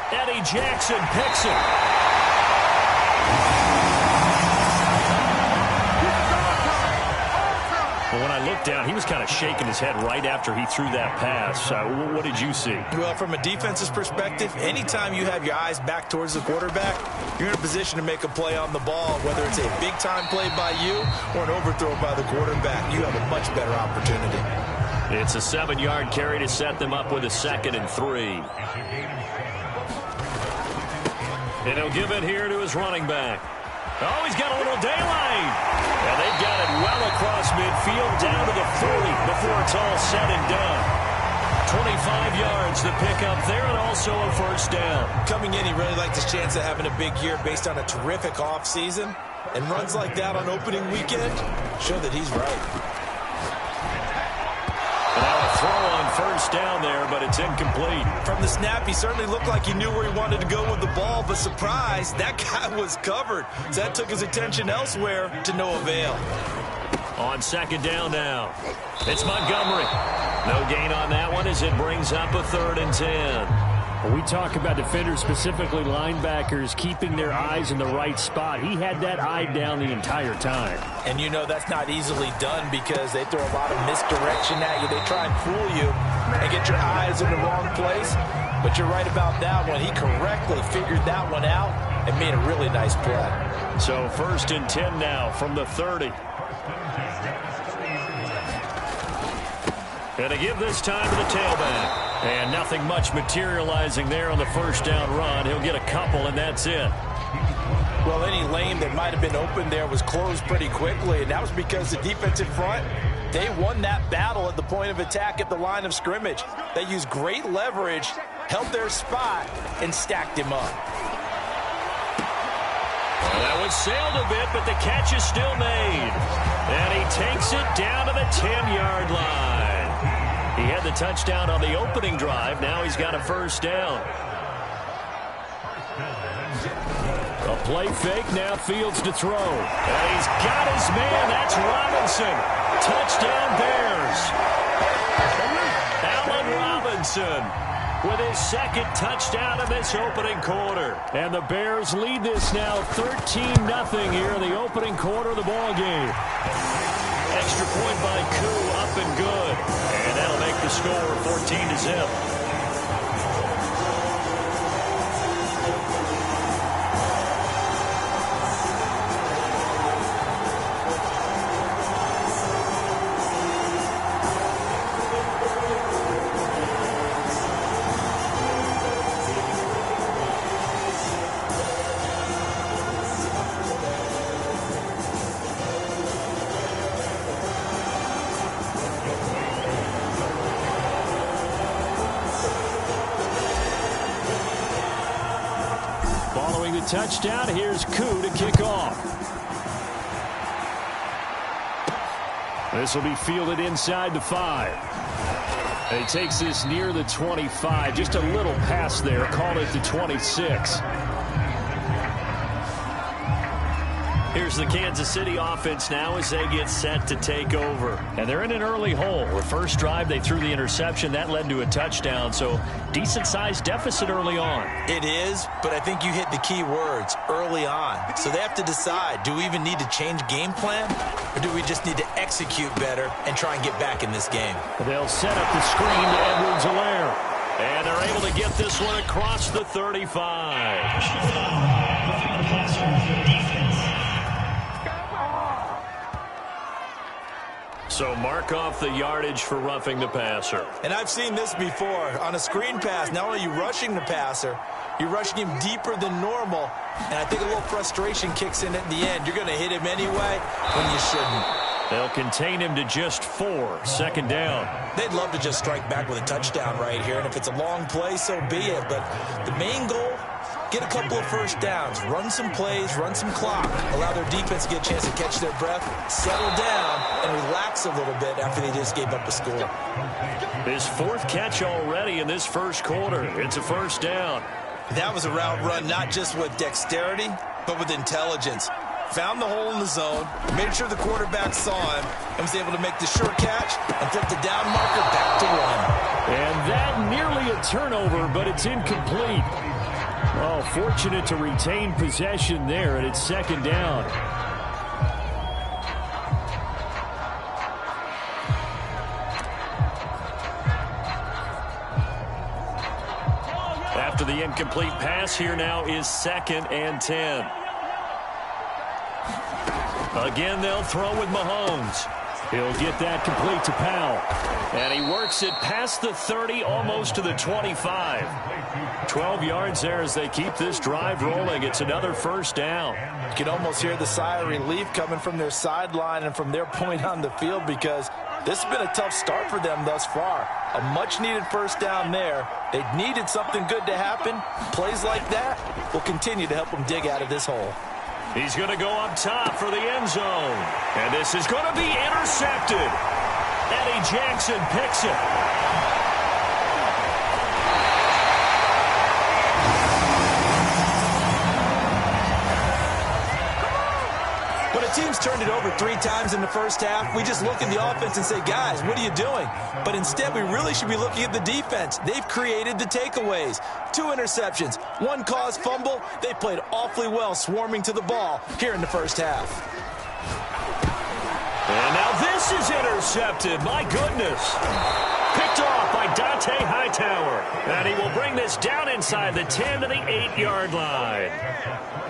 Eddie Jackson picks it. looked down, he was kind of shaking his head right after he threw that pass. What did you see? Well, from a defense's perspective, anytime you have your eyes back towards the quarterback, you're in a position to make a play on the ball, whether it's a big-time play by you or an overthrow by the quarterback. You have a much better opportunity. It's a 7-yard carry to set them up with a 2nd and 3. And he'll give it here to his running back. Oh, he's got a little daylight. And they've got it well across midfield down to the 40 before it's all said and done. 25 yards to pick up there and also a first down. Coming in, he really liked his chance of having a big year based on a terrific offseason. And runs like that on opening weekend show that he's right. Now a throw on first down there, but it's incomplete. From the snap, he certainly looked like he knew where he wanted to go with the ball, but surprise, that guy was covered. So that took his attention elsewhere to no avail. On 2nd down now, it's Montgomery. No gain on that one as it brings up a 3rd and 10. When we talk about defenders, specifically linebackers, keeping their eyes in the right spot, he had that eye down the entire time. And you know that's not easily done because they throw a lot of misdirection at you. They try and fool you and get your eyes in the wrong place. But you're right about that one. He correctly figured that one out and made a really nice play. So 1st and 10 now from the 30. And to give this time to the tailback. And nothing much materializing there on the first down run. He'll get a couple, and that's it. Well, any lane that might have been open there was closed pretty quickly, and that was because the defensive front, they won that battle at the point of attack at the line of scrimmage. They used great leverage, held their spot, and stacked him up. Well, that one sailed a bit, but the catch is still made. And he takes it down to the 10-yard line. He had the touchdown on the opening drive. Now he's got a first down. A play fake. Now Fields to throw. And he's got his man. That's Robinson. Touchdown Bears. Allen Robinson with his 2nd touchdown of this opening quarter. And the Bears lead this now 13-0 here in the opening quarter of the ball game. Extra point by Koo, up and good. And that'll make the score 14-0. Touchdown. Here's Koo to kick off. This will be fielded inside the 5. And he takes this near the 25. Just a little pass there. Called it the 26. Here's the Kansas City offense now as they get set to take over. And they're in an early hole. The first drive, they threw the interception. That led to a touchdown. So decent-sized deficit early on. It is, but I think you hit the key words, early on. So they have to decide, do we even need to change game plan? Or do we just need to execute better and try and get back in this game? They'll set up the screen to Edwards-Helaire. And they're able to get this one across the 35. So mark off the yardage for roughing the passer. And I've seen this before. On a screen pass, not only are you rushing the passer, you're rushing him deeper than normal. And I think a little frustration kicks in at the end. You're going to hit him anyway when you shouldn't. They'll contain him to just 4. 2nd down. They'd love to just strike back with a touchdown right here. And if it's a long play, so be it. But the main goal, get a couple of first downs, run some plays, run some clock, allow their defense to get a chance to catch their breath, settle down, and relax a little bit after they just gave up a score. His 4th catch already in this first quarter. It's a first down. That was a route run not just with dexterity, but with intelligence. Found the hole in the zone, made sure the quarterback saw him, and was able to make the sure catch and flip the down marker back to 1. And that nearly a turnover, but it's incomplete. Oh, fortunate to retain possession there, and it's 2nd down. the incomplete pass. Here now is 2nd and 10. Again, they'll throw with Mahomes. He'll get that complete to Powell. And he works it past the 30, almost to the 25. 12 yards there as they keep this drive rolling. It's another first down. You can almost hear the sigh of relief coming from their sideline and from their point on the field, because this has been a tough start for them thus far. A much-needed first down there. They needed something good to happen. Plays like that will continue to help them dig out of this hole. He's going to go up top for the end zone. And this is going to be intercepted. Eddie Jackson picks it. When a team's turned it over 3 times in the first half, we just look at the offense and say, guys, what are you doing? But instead, we really should be looking at the defense. They've created the takeaways. 2 interceptions, 1 caused fumble. They played awfully well swarming to the ball here in the first half. And now this is intercepted. My goodness. Picked off by Dante Hightower. And he will bring this down inside the 10 to the 8-yard line.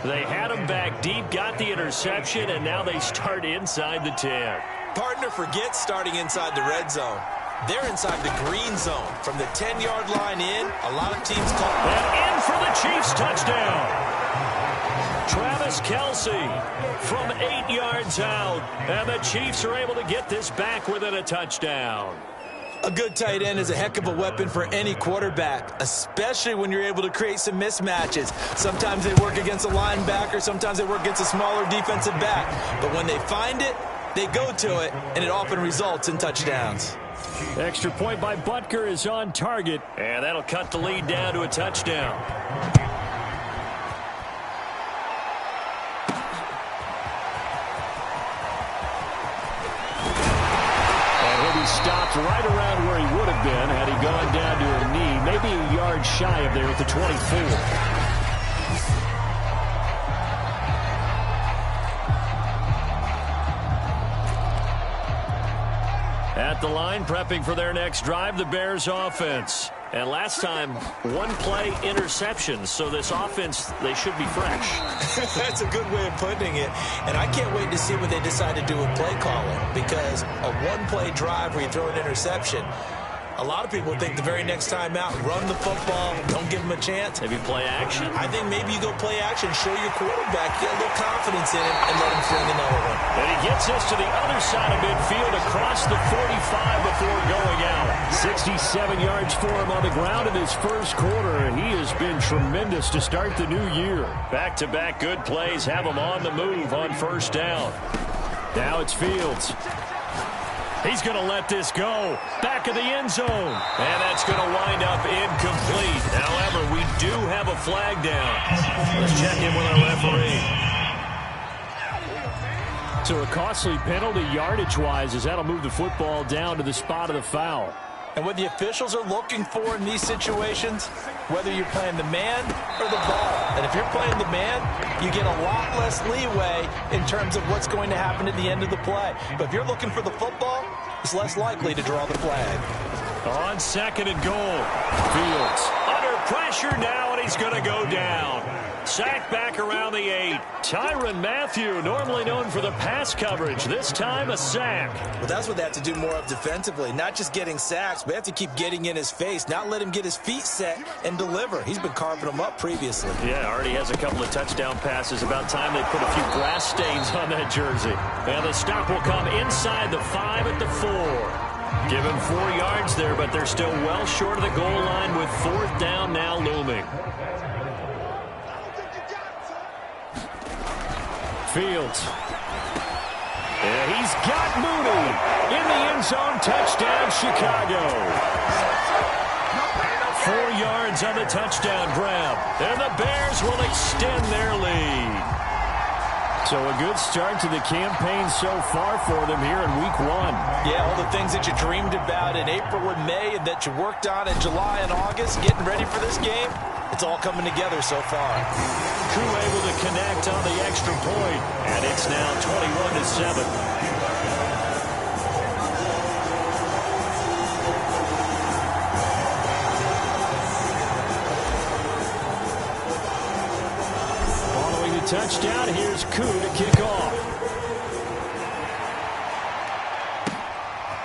They had him back deep, got the interception, and now they start inside the 10. Partner forgets starting inside the red zone. They're inside the green zone. From the 10-yard line in, a lot of teams call. And in for the Chiefs touchdown. Travis Kelce from 8 yards out. And the Chiefs are able to get this back within a touchdown. A good tight end is a heck of a weapon for any quarterback, especially when you're able to create some mismatches. Sometimes they work against a linebacker, sometimes they work against a smaller defensive back. But when they find it, they go to it, and it often results in touchdowns. Extra point by Butker is on target. And that'll cut the lead down to a touchdown. Stopped right around where he would have been had he gone down to a knee, maybe a yard shy of there at the 24. At the line, prepping for their next drive, the Bears offense. And last time, 1-play interceptions. So this offense, they should be fresh. That's a good way of putting it. And I can't wait to see what they decide to do with play calling. Because a 1-play drive where you throw an interception, a lot of people think the very next time out, run the football, don't give them a chance. Maybe play action? I think maybe you go play action, show your quarterback, get a little confidence in him, and let him fling another one. And he gets us to the other side of midfield across the 45 before going out. 67 yards for him on the ground in his first quarter, and he has been tremendous to start the new year. Back-to-back good plays have him on the move on first down. Now it's Fields. He's going to let this go. Back of the end zone. And that's going to wind up incomplete. However, we do have a flag down. Let's check in with our referee. So a costly penalty yardage-wise, as that'll move the football down to the spot of the foul. And what the officials are looking for in these situations, whether you're playing the man or the ball. And if you're playing the man, you get a lot less leeway in terms of what's going to happen at the end of the play. But if you're looking for the football, it's less likely to draw the flag. On 2nd and goal, Fields under pressure now, and he's going to go down. Sacked back around the 8. Tyrann Mathieu, normally known for the pass coverage, this time a sack. Well, that's what they have to do more of defensively. Not just getting sacks, but they have to keep getting in his face, not let him get his feet set and deliver. He's been carving them up previously. Yeah, already has a couple of touchdown passes. About time they put a few grass stains on that jersey. And the stop will come inside the 5 at the 4. Give him 4 yards there, but they're still well short of the goal line with 4th down now looming. Fields. And he's got Mooney in the end zone. Touchdown, Chicago. 4 yards on the touchdown grab. And the Bears will extend their lead. So a good start to the campaign so far for them here in week 1. Yeah, all the things that you dreamed about in April and May and that you worked on in July and August, getting ready for this game, it's all coming together so far. Crew able to connect on the extra point, and it's now 21-7. touchdown. Here's Koo to kick off.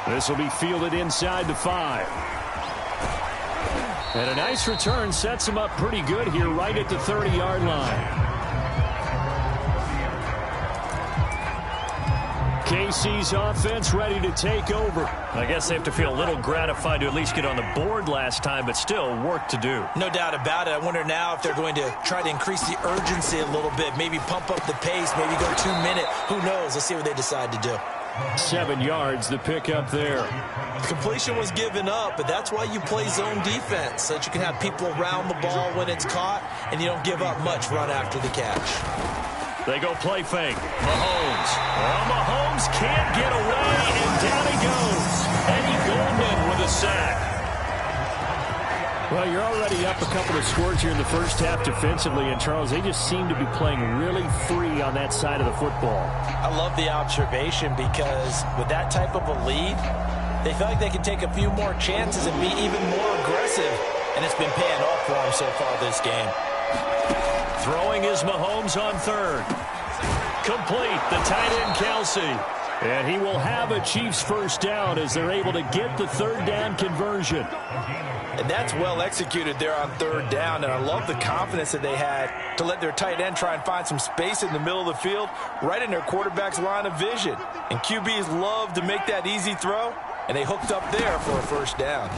This will be fielded inside the 5. And a nice return sets him up pretty good here right at the 30-yard line. KC's offense ready to take over. I guess they have to feel a little gratified to at least get on the board last time, but still work to do. No doubt about it. I wonder now if they're going to try to increase the urgency a little bit, maybe pump up the pace, maybe go 2-minute. Who knows? Let's see what they decide to do. 7 yards, the pickup there. The completion was given up, but that's why you play zone defense, so that you can have people around the ball when it's caught, and you don't give up much run after the catch. They go play fake. Mahomes. Well, Mahomes can't get away, and down he goes. Eddie Goldman with a sack. Well, you're already up a couple of scores here in the first half defensively, and Charles, they just seem to be playing really free on that side of the football. I love the observation because with that type of a lead, they feel like they can take a few more chances and be even more aggressive, and it's been paying off for them so far this game. Throwing is Mahomes on third. Complete, the tight end Kelsey. And he will have a Chiefs first down as they're able to get the third down conversion. And that's well executed there on third down, and I love the confidence that they had to let their tight end try and find some space in the middle of the field, right in their quarterback's line of vision. And QBs love to make that easy throw, and they hooked up there for a first down.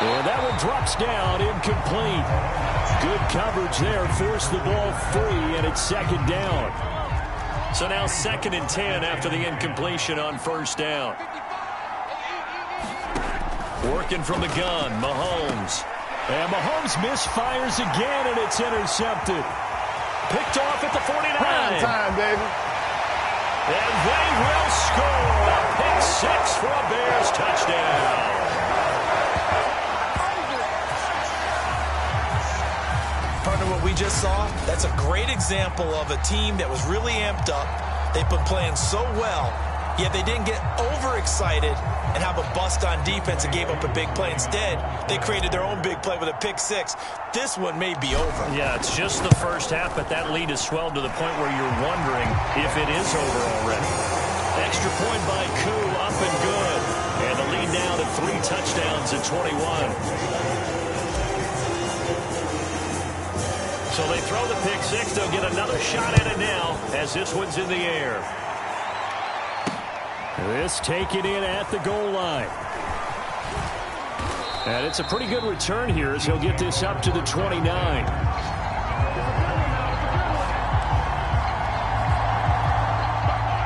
And that one drops down, incomplete. Good coverage there, forced the ball free, and it's second down. So now 2nd and 10 after the incompletion on first down. Working from the gun, Mahomes. And Mahomes misfires again, and it's intercepted. Picked off at the 49. Prime time, baby. And they will score a pick 6 for a Bears touchdown. Partner, what we just saw, that's a great example of a team that was really amped up. They've been playing so well, yet they didn't get overexcited and have a bust on defense and gave up a big play. Instead, they created their own big play with a pick 6. This one may be over. Yeah, it's just the first half, but that lead has swelled to the point where you're wondering if it is over already. Extra point by Koo, up and good. And the lead now to 3 touchdowns at 21. So they throw the pick 6. They'll get another shot at it now as this one's in the air. This taken in at the goal line. And it's a pretty good return here as he'll get this up to the 29.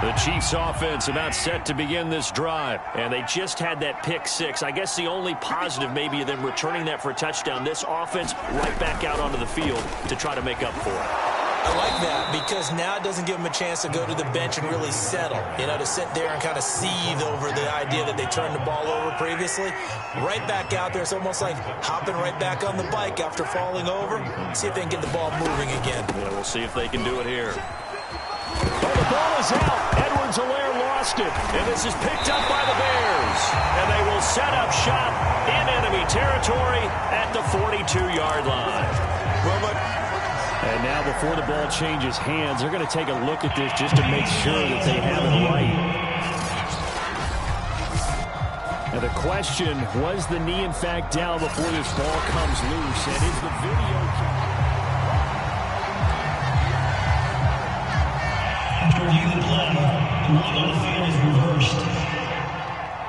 The Chiefs offense about set to begin this drive. And they just had that pick 6. I guess the only positive maybe of them returning that for a touchdown. This offense right back out onto the field to try to make up for it. I like that because now it doesn't give them a chance to go to the bench and really settle, to sit there and kind of seethe over the idea that they turned the ball over previously. Right back out there. It's almost like hopping right back on the bike after falling over. See if they can get the ball moving again. Yeah, we'll see if they can do it here. Oh, the ball is out. Edwards-Helaire lost it. And this is picked up by the Bears. And they will set up shop in enemy territory at the 42-yard line. And now before the ball changes hands, they're going to take a look at this just to make sure that they have it right. Now the question, was the knee in fact down before this ball comes loose? And is the video...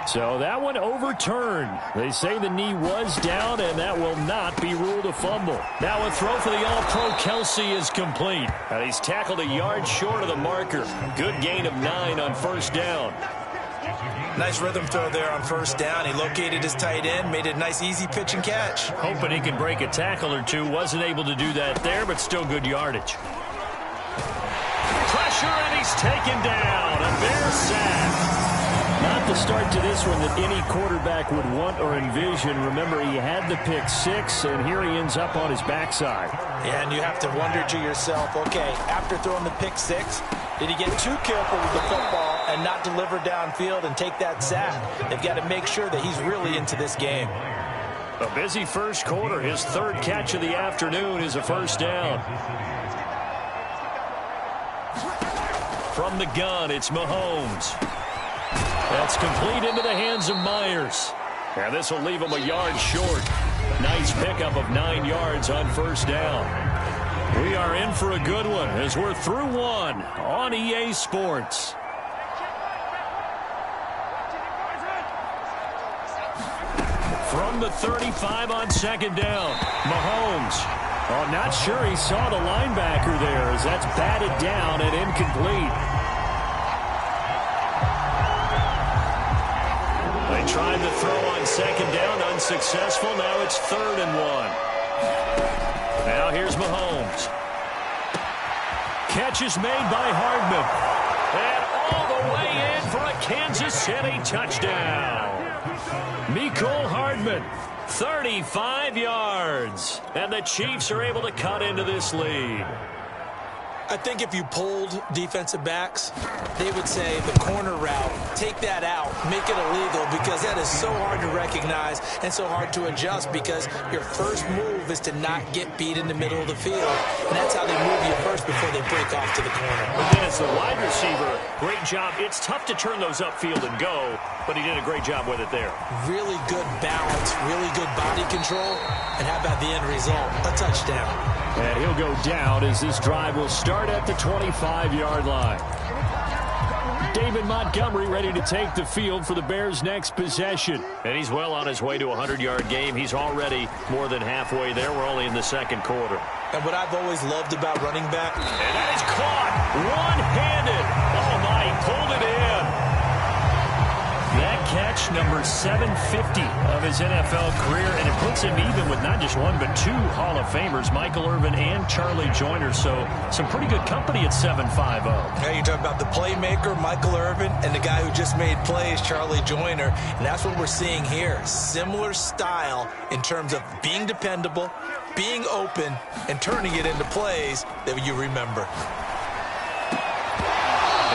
So that one overturned. They say the knee was down, and that will not be ruled a fumble. Now a throw for the All-Pro Kelsey is complete. And he's tackled a yard short of the marker. Good gain of 9 on first down. Nice rhythm throw there on first down. He located his tight end, made it a nice easy pitch and catch. Hoping he can break a tackle or two. Wasn't able to do that there, but still good yardage. Pressure, and he's taken down. A Bears sack. Not the start to this one that any quarterback would want or envision. Remember, he had the pick 6, and here he ends up on his backside. Yeah, and you have to wonder to yourself, okay, after throwing the pick 6, did he get too careful with the football and not deliver downfield and take that sack? They've got to make sure that he's really into this game. A busy first quarter. His third catch of the afternoon is a first down. From the gun, it's Mahomes. That's complete into the hands of Myers. And this will leave him a yard short. Nice pickup of 9 yards on first down. We are in for a good one as we're through one on EA Sports. From the 35 on second down, Mahomes. Oh, not sure he saw the linebacker there as that's batted down and incomplete. They tried to throw on second down, unsuccessful. Now it's 3rd and 1. Now here's Mahomes. Catch is made by Hardman. And all the way in for a Kansas City touchdown. Mecole Hardman, 35 yards. And the Chiefs are able to cut into this lead. I think if you polled defensive backs, they would say the corner route, take that out, make it illegal, because that is so hard to recognize and so hard to adjust, because your first move is to not get beat in the middle of the field. And that's how they move you first before they break off to the corner. But then as the wide receiver, great job. It's tough to turn those upfield and go, but he did a great job with it there. Really good balance, really good body control, and how about the end result? A touchdown. And he'll go down as this drive will start at the 25-yard line. David Montgomery ready to take the field for the Bears' next possession. And he's well on his way to a 100-yard game. He's already more than halfway there. We're only in the second quarter. And what I've always loved about running back. And that is caught one-handed. Oh, my, he pulled it in. That catch, number 750 of his NFL career, and it puts him even with not just one but 2 Hall of Famers, Michael Irvin and Charlie Joyner. So some pretty good company at 7'5". Yeah, you talk about the playmaker, Michael Irvin, and the guy who just made plays, Charlie Joyner. And that's what we're seeing here. Similar style in terms of being dependable, being open, and turning it into plays that you remember.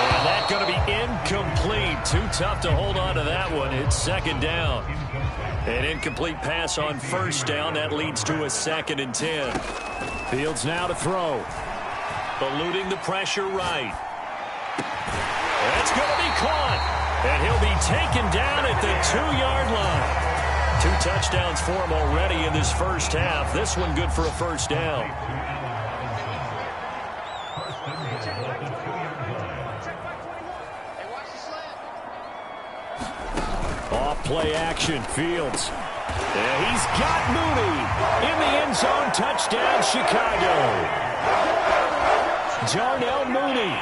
And that's going to be incomplete. Too tough to hold on to that one. It's second down. An incomplete pass on first down. That leads to a 2nd and 10. Fields now to throw. Eluding the pressure right. That's going to be caught. And he'll be taken down at the 2-yard line. 2 touchdowns for him already in this first half. This one good for a first down. Off-play action, Fields. And he's got Mooney in the end zone. Touchdown, Chicago. Darnell Mooney,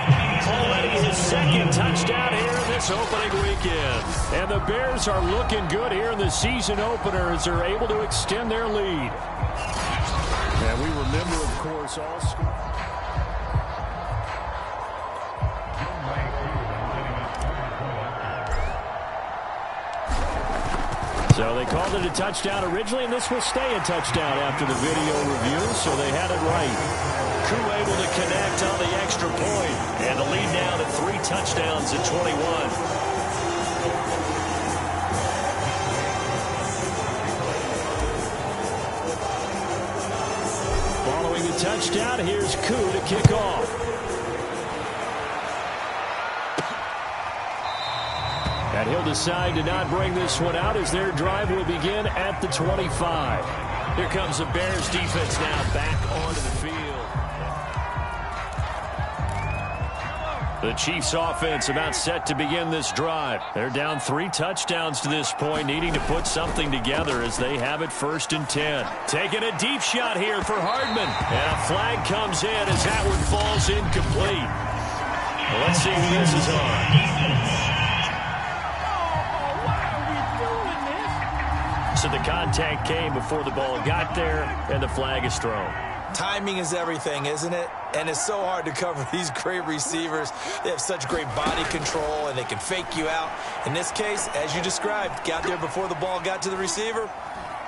already his 2nd touchdown here in this opening weekend. And the Bears are looking good here in the season opener as they're able to extend their lead. And we remember, of course, all... So they called it a touchdown originally, and this will stay a touchdown after the video review, so they had it right. Koo able to connect on the extra point, and the lead now to 3 touchdowns at 21. Following the touchdown, here's Koo to kick off. And he'll decide to not bring this one out as their drive will begin at the 25. Here comes the Bears defense now back onto the field. The Chiefs offense about set to begin this drive. They're down 3 touchdowns to this point, needing to put something together as they have it 1st and 10. Taking a deep shot here for Hardman. And a flag comes in as that one falls incomplete. Well, let's see who this is on. So the contact came before the ball got there, and the flag is thrown. Timing is everything, isn't it? And it's so hard to cover these great receivers. They have such great body control, and they can fake you out. In this case, as you described, got there before the ball got to the receiver.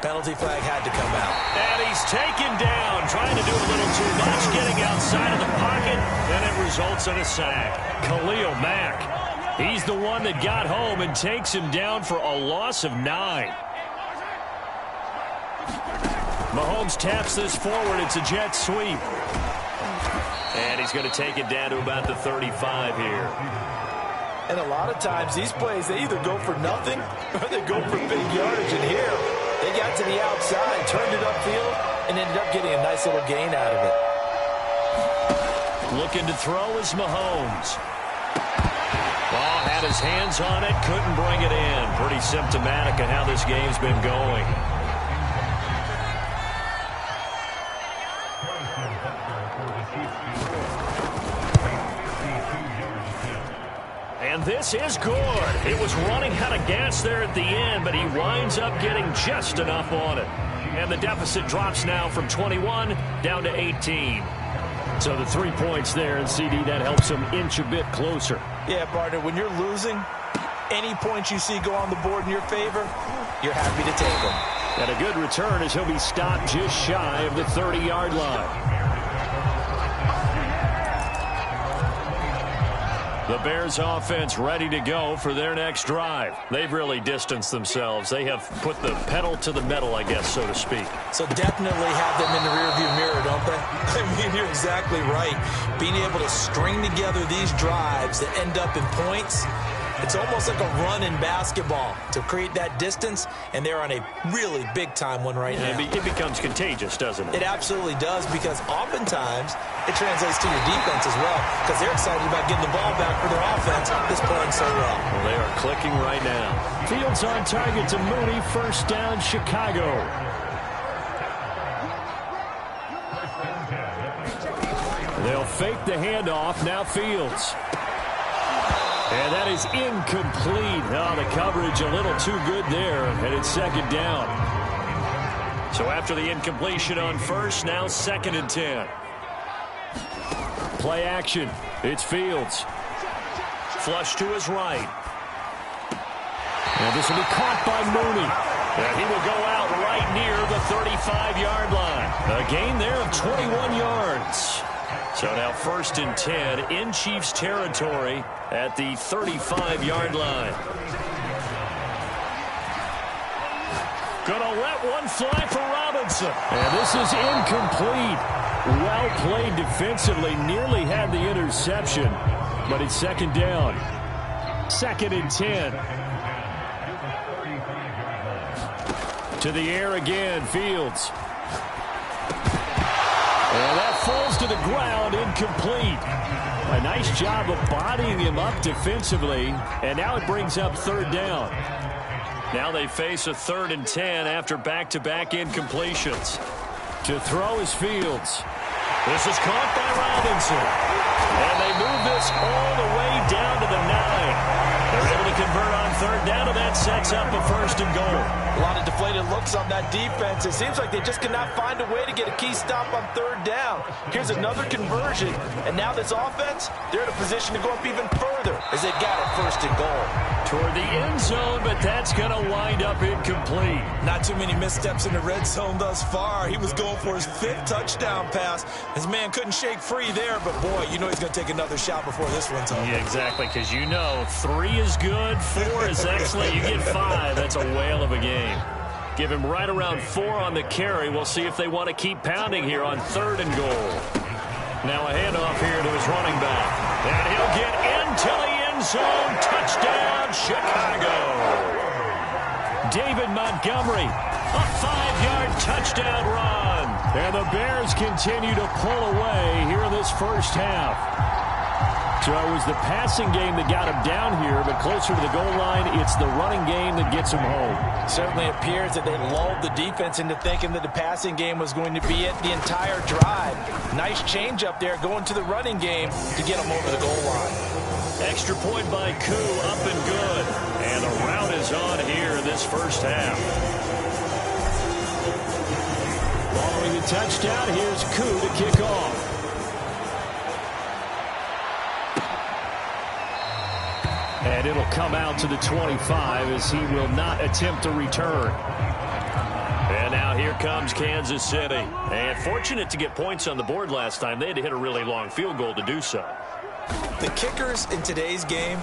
Penalty flag had to come out. And he's taken down, trying to do a little too much, getting outside of the pocket, and it results in a sack. Khalil Mack, he's the one that got home and takes him down for a loss of 9. Mahomes taps this forward. It's a jet sweep. And he's going to take it down to about the 35 here. And a lot of times these plays, they either go for nothing or they go for big yardage. And here, they got to the outside, turned it upfield, and ended up getting a nice little gain out of it. Looking to throw is Mahomes. Ball had his hands on it, couldn't bring it in. Pretty symptomatic of how this game's been going. And this is good. It was running out of gas there at the end, but he winds up getting just enough on it. And the deficit drops now from 21 down to 18. So the 3 points there, and CD, that helps him inch a bit closer. Yeah, partner, when you're losing, any points you see go on the board in your favor, you're happy to take them. And a good return as he'll be stopped just shy of the 30-yard line. The Bears offense ready to go for their next drive. They've really distanced themselves. They have put the pedal to the metal, I guess, so to speak. So definitely have them in the rearview mirror, don't they? I mean, you're exactly right. Being able to string together these drives that end up in points, it's almost like a run in basketball to create that distance, and they're on a really big-time one right now. It becomes contagious, doesn't it? It absolutely does, because oftentimes it translates to your defense as well, because they're excited about getting the ball back for their offense that's playing so well. Well, they are clicking right now. Fields on target to Mooney. First down, Chicago. They'll fake the handoff. Now Fields. And that is incomplete. Oh, the coverage a little too good there, and it's second down. So after the incompletion on first, now 2nd and 10. Play action. It's Fields. Flush to his right. And this will be caught by Mooney. And he will go out right near the 35-yard line. A gain there of 21 yards. So now 1st and 10 in Chiefs territory at the 35-yard line. Gonna let one fly for Robinson. And this is incomplete. Well played defensively. Nearly had the interception. But it's 2nd down. 2nd and 10. To the air again, Fields. And that falls to the ground, incomplete. A nice job of bodying him up defensively, and now it brings up 3rd down. Now they face a 3rd and 10 after back-to-back incompletions. To throw is Fields. This is caught by Robinson. And they move this all the way down to the 9. They're able to convert on 3rd down, and that sets up a 1st and goal. A lot of deflated looks on that defense. It seems like they just cannot find a way to get a key stop on 3rd down. Here's another conversion, and now this offense, they're in a position to go up even further as they've got a 1st and goal. Toward the end zone, but that's going to wind up incomplete. Not too many missteps in the red zone thus far. He was going for his 5th touchdown pass. His man couldn't shake free there, but boy, you know he's going to take another shot before this one's over. Yeah, exactly, because you know 3 is good, 4 is excellent. You get 5, that's a whale of a game. Give him right around 4 on the carry. We'll see if they want to keep pounding here on 3rd and goal. Now a handoff here to his running back. And he'll get into the end zone. Touchdown, Chicago. David Montgomery, a 5-yard touchdown run. And the Bears continue to pull away here in this first half. So it was the passing game that got him down here, but closer to the goal line, it's the running game that gets him home. Certainly appears that they lulled the defense into thinking that the passing game was going to be it the entire drive. Nice change up there going to the running game to get him over the goal line. Extra point by Koo, up and good. And the route is on here in this first half. Following the touchdown, here's Koo to kick off. And it'll come out to the 25 as he will not attempt a return. And now here comes Kansas City. And fortunate to get points on the board last time. They had to hit a really long field goal to do so. The kickers in today's game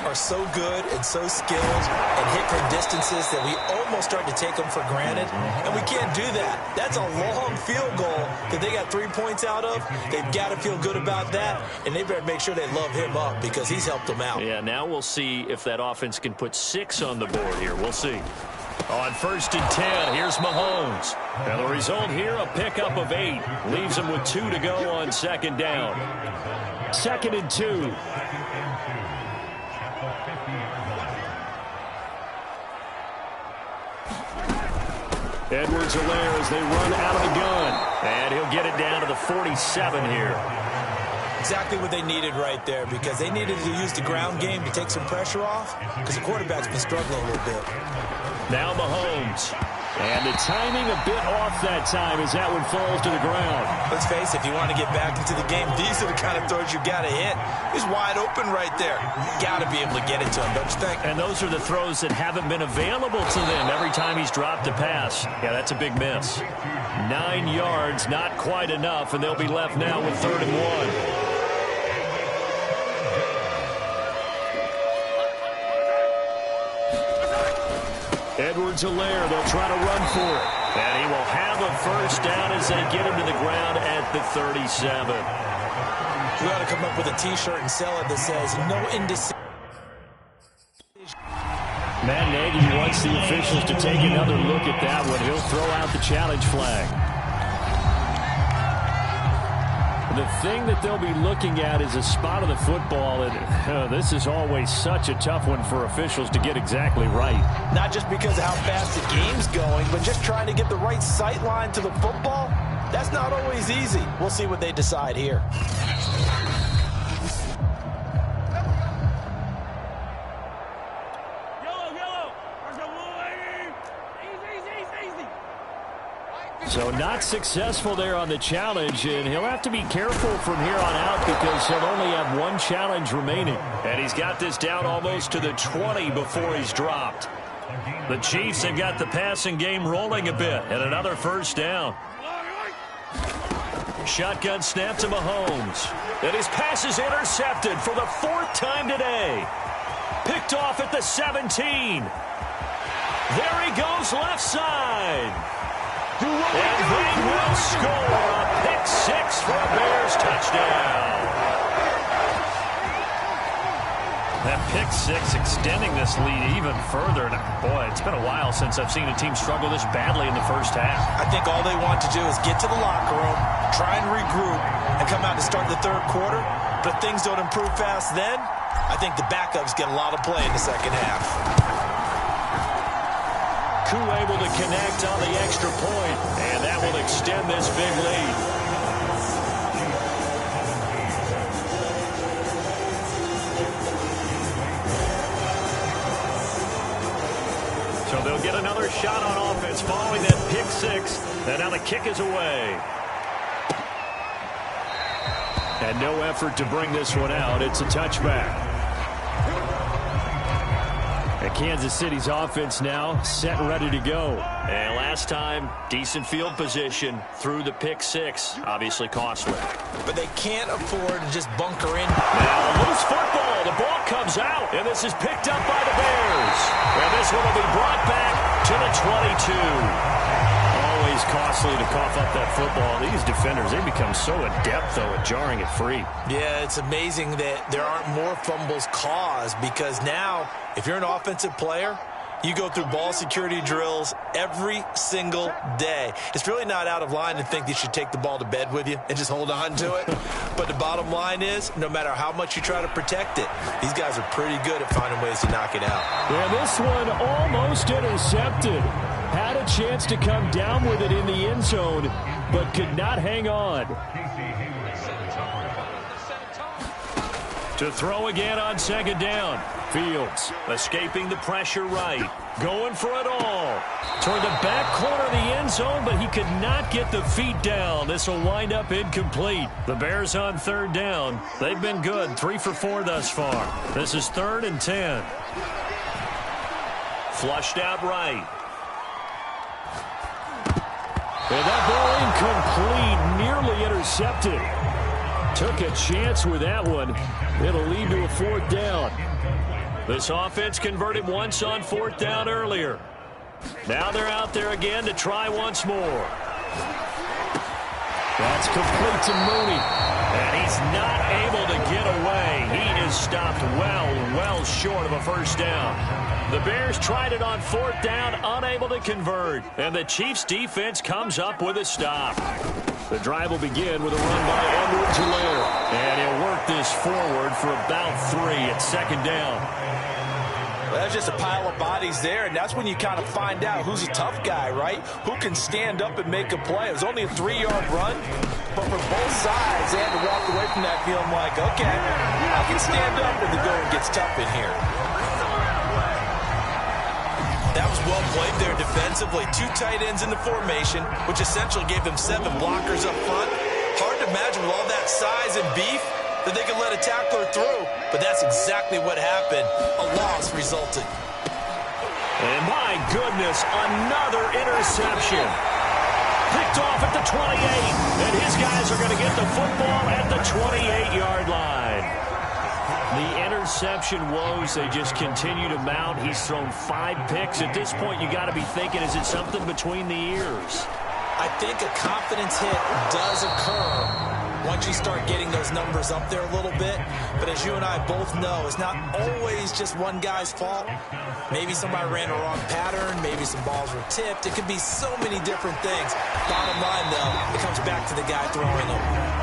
are so good and so skilled and hit from distances that we almost start to take them for granted, and we can't do that. That's a long field goal that they got 3 points out of. They've got to feel good about that, and they better make sure they love him up because he's helped them out. Yeah, now we'll see if that offense can put 6 on the board here. We'll see. On 1st and 10, here's Mahomes. And the result here, a pickup of 8. Leaves him with 2 to go on 2nd down. 2nd and 2. Edwards-Helaire as they run out of the gun. And he'll get it down to the 47 here. Exactly what they needed right there, because they needed to use the ground game to take some pressure off, because the quarterback's been struggling a little bit. Now Mahomes. And the timing a bit off that time as that one falls to the ground. Let's face it, if you want to get back into the game, these are the kind of throws you got to hit. He's wide open right there. Got to be able to get it to him, don't you think? And those are the throws that haven't been available to them every time he's dropped a pass. Yeah, that's a big miss. 9 yards, not quite enough, and they'll be left now with 3rd and 1. Edwards-Helaire, they'll try to run for it. And he will have a 1st down as they get him to the ground at the 37. We ought to come up with a T-shirt and sell it that says, no indecision. Matt Nagy wants the officials to take another look at that one. He'll throw out the challenge flag. The thing that they'll be looking at is a spot of the football, and this is always such a tough one for officials to get exactly right. Not just because of how fast the game's going, but just trying to get the right sight line to the football. That's not always easy. We'll see what they decide here. So not successful there on the challenge, and he'll have to be careful from here on out because he'll only have 1 challenge remaining. And he's got this down almost to the 20 before he's dropped. The Chiefs have got the passing game rolling a bit, and another 1st down. Shotgun snap to Mahomes. And his pass is intercepted for the 4th time today. Picked off at the 17. There he goes left side. And they will score a pick-6 for a Bears touchdown. That pick-6 extending this lead even further. And boy, it's been a while since I've seen a team struggle this badly in the 1st half. I think all they want to do is get to the locker room, try and regroup, and come out to start the 3rd quarter. But if things don't improve fast then, I think the backups get a lot of play in the 2nd half. Koo able to connect on the extra point, and that will extend this big lead. So they'll get another shot on offense following that pick-6, and now the kick is away. And no effort to bring this one out. It's a touchback. Kansas City's offense now set and ready to go. And last time, decent field position through the pick-6. Obviously costly. But they can't afford to just bunker in. Now, loose football. The ball comes out, and this is picked up by the Bears. And this one will be brought back to the 22. Always costly to cough up that football. These defenders, they become so adept, though, at jarring it free. Yeah, it's amazing that there aren't more fumbles caused, because now, if you're an offensive player, you go through ball security drills every single day. It's really not out of line to think you should take the ball to bed with you and just hold on to it. But the bottom line is, no matter how much you try to protect it, these guys are pretty good at finding ways to knock it out. Yeah, this one almost intercepted. Had a chance to come down with it in the end zone, but could not hang on. To throw again on 2nd down. Fields escaping the pressure right. Going for it all. Toward the back corner of the end zone, but he could not get the feet down. This will wind up incomplete. The Bears on 3rd down. They've been good. 3 for 4 thus far. This is 3rd and 10. Flushed out right. And that ball incomplete, nearly intercepted. Took a chance with that one. It'll lead to a 4th down. This offense converted once on 4th down earlier. Now they're out there again to try once more. That's complete to Mooney. And he's not able to get away. He is stopped well short of a first down. The Bears tried it on 4th down, unable to convert. And the Chiefs defense comes up with a stop. The drive will begin with a run by Edwards-Helaire. And he'll work this forward for about 3 at 2nd down. Well, that's just a pile of bodies there, and that's when you kind of find out who's a tough guy, right? Who can stand up and make a play. It was only a 3-yard run, but for both sides, they had to walk away from that feeling like, okay, I can stand up when the going gets tough in here. That was well played there defensively. 2 tight ends in the formation, which essentially gave them 7 blockers up front. Hard to imagine with all that size and beef that they could let a tackler through, but that's exactly what happened. A loss resulted. And my goodness, another interception. Picked off at the 28, and his guys are going to get the football at the 28-yard line. The interception woes, they just continue to mount. He's thrown 5 picks. At this point, you got to be thinking, is it something between the ears? I think a confidence hit does occur once you start getting those numbers up there a little bit. But as you and I both know, it's not always just one guy's fault. Maybe somebody ran a wrong pattern. Maybe some balls were tipped. It could be so many different things. Bottom line, though, it comes back to the guy throwing them.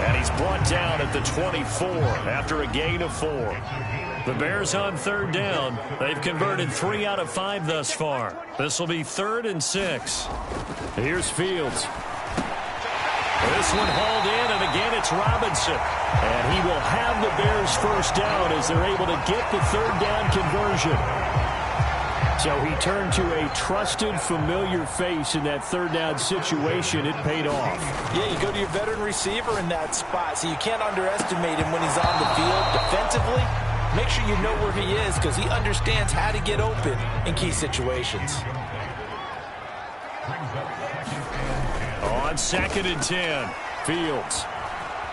And he's brought down at the 24 after a gain of 4. The Bears on 3rd down. They've converted 3 out of 5 thus far. This will be 3rd and 6. Here's Fields. This one hauled in, and again it's Robinson. And he will have the Bears first down as they're able to get the 3rd down conversion. So he turned to a trusted, familiar face in that 3rd down situation. It paid off. Yeah, you go to your veteran receiver in that spot, so you can't underestimate him when he's on the field defensively. Make sure you know where he is because he understands how to get open in key situations. On 2nd and 10, Fields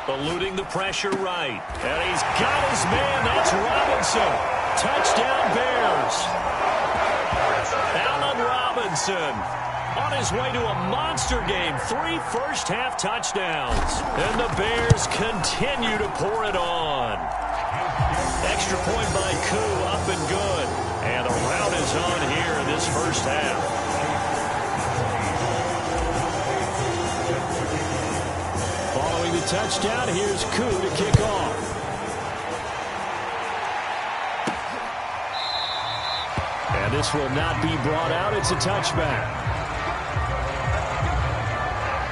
eluding the pressure right. And he's got his man. That's Robinson. Touchdown Bears. Allen Robinson on his way to a monster game. 3 first-half touchdowns. And the Bears continue to pour it on. Extra point by Koo, up and good. And the rout is on here in this first half. Following the touchdown, here's Koo to kick off. And this will not be brought out. It's a touchback.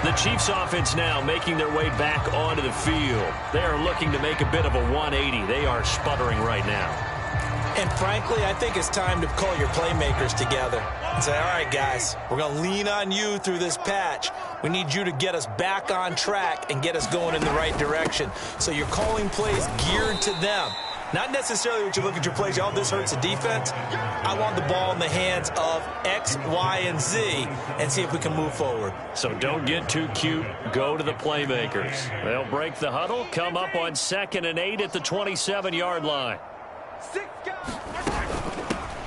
The Chiefs offense now making their way back onto the field. They are looking to make a bit of a 180. They are sputtering right now. And frankly, I think it's time to call your playmakers together and say, all right, guys, we're going to lean on you through this patch. We need you to get us back on track and get us going in the right direction. So you're calling plays geared to them. Not necessarily when you look at your plays, oh, this hurts the defense. I want the ball in the hands of X, Y, and Z and see if we can move forward. So don't get too cute. Go to the playmakers. They'll break the huddle, come up on 2nd and 8 at the 27-yard line.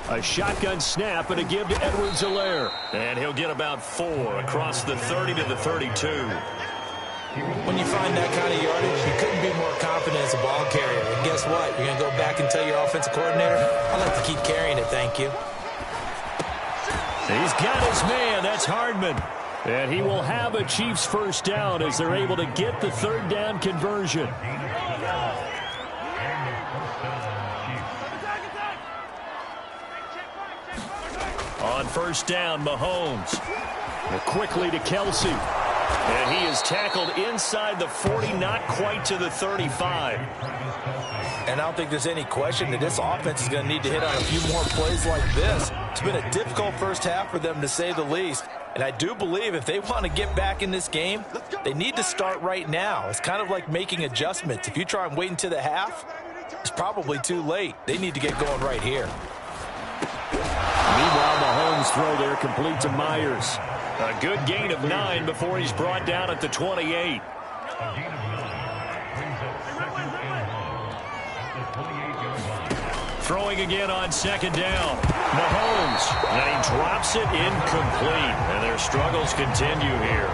A shotgun snap and a give to Edwards-Helaire. And he'll get about 4 across the 30 to the 32. When you find that kind of yardage, you couldn't be more confident as a ball carrier. And guess what? You're going to go back and tell your offensive coordinator, I'd like to keep carrying it, thank you. He's got his man. That's Hardman. And he will have a Chiefs first down as they're able to get the 3rd down conversion. On 1st down, Mahomes. Quickly to Kelsey. And he is tackled inside the 40, not quite to the 35. And I don't think there's any question that this offense is going to need to hit on a few more plays like this. It's been a difficult first half for them, to say the least. And I do believe if they want to get back in this game, they need to start right now. It's kind of like making adjustments. If you try and wait until the half, it's probably too late. They need to get going right here. Meanwhile, Mahomes throw there complete to Myers. A good gain of 9 before he's brought down at the 28. Throwing again on second down. Mahomes. And he drops it incomplete. And their struggles continue here.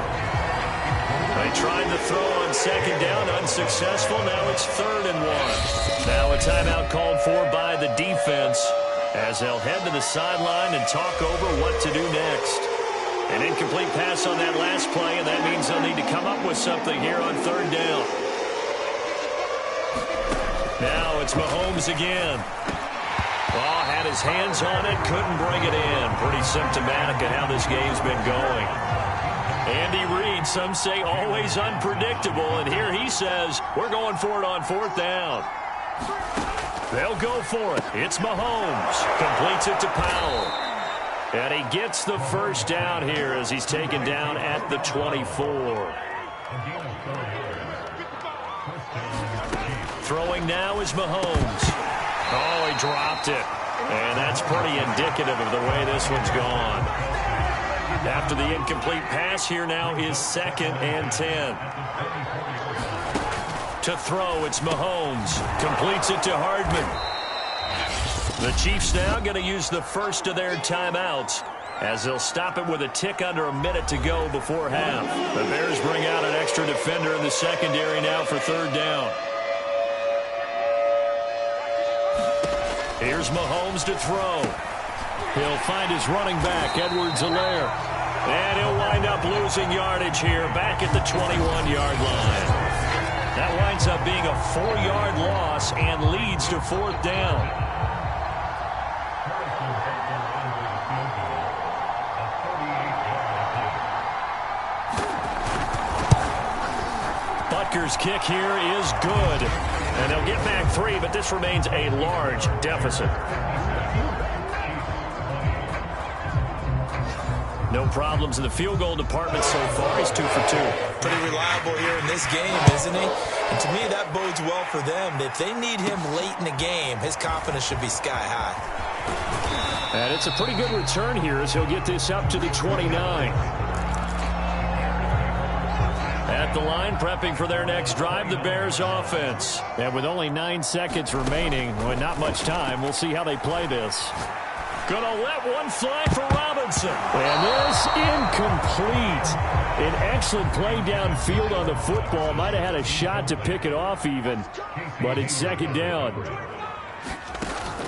They tried to throw on second down, unsuccessful. Now it's 3rd and 1. Now a timeout called for by the defense as they'll head to the sideline and talk over what to do next. An incomplete pass on that last play, and that means they'll need to come up with something here on 3rd down. Now it's Mahomes again. Oh, had his hands on it, couldn't bring it in. Pretty symptomatic of how this game's been going. Andy Reid, some say always unpredictable, and here he says, we're going for it on 4th down. They'll go for it. It's Mahomes. Completes it to Powell. And he gets the 1st down here as he's taken down at the 24. Throwing now is Mahomes. Oh, he dropped it. And that's pretty indicative of the way this one's gone. After the incomplete pass, here now is 2nd and 10. To throw, it's Mahomes. Completes it to Hardman. The Chiefs now going to use the first of their timeouts as they'll stop it with a tick under a minute to go before half. The Bears bring out an extra defender in the secondary now for 3rd down. Here's Mahomes to throw. He'll find his running back, Edwards-Helaire. And he'll wind up losing yardage here back at the 21-yard line. That winds up being a 4-yard loss and leads to 4th down. Butker's kick here is good. And they'll get back 3, but this remains a large deficit. No problems in the field goal department so far. He's 2 for 2. Pretty reliable here in this game, isn't he? And to me, that bodes well for them. If they need him late in the game, his confidence should be sky high. And it's a pretty good return here as he'll get this up to the 29. At the line, prepping for their next drive, the Bears offense. And with only 9 seconds remaining, well, not much time, we'll see how they play this. Gonna let one fly for Robinson. And this incomplete. An excellent play downfield on the football. Might have had a shot to pick it off even, but it's 2nd down.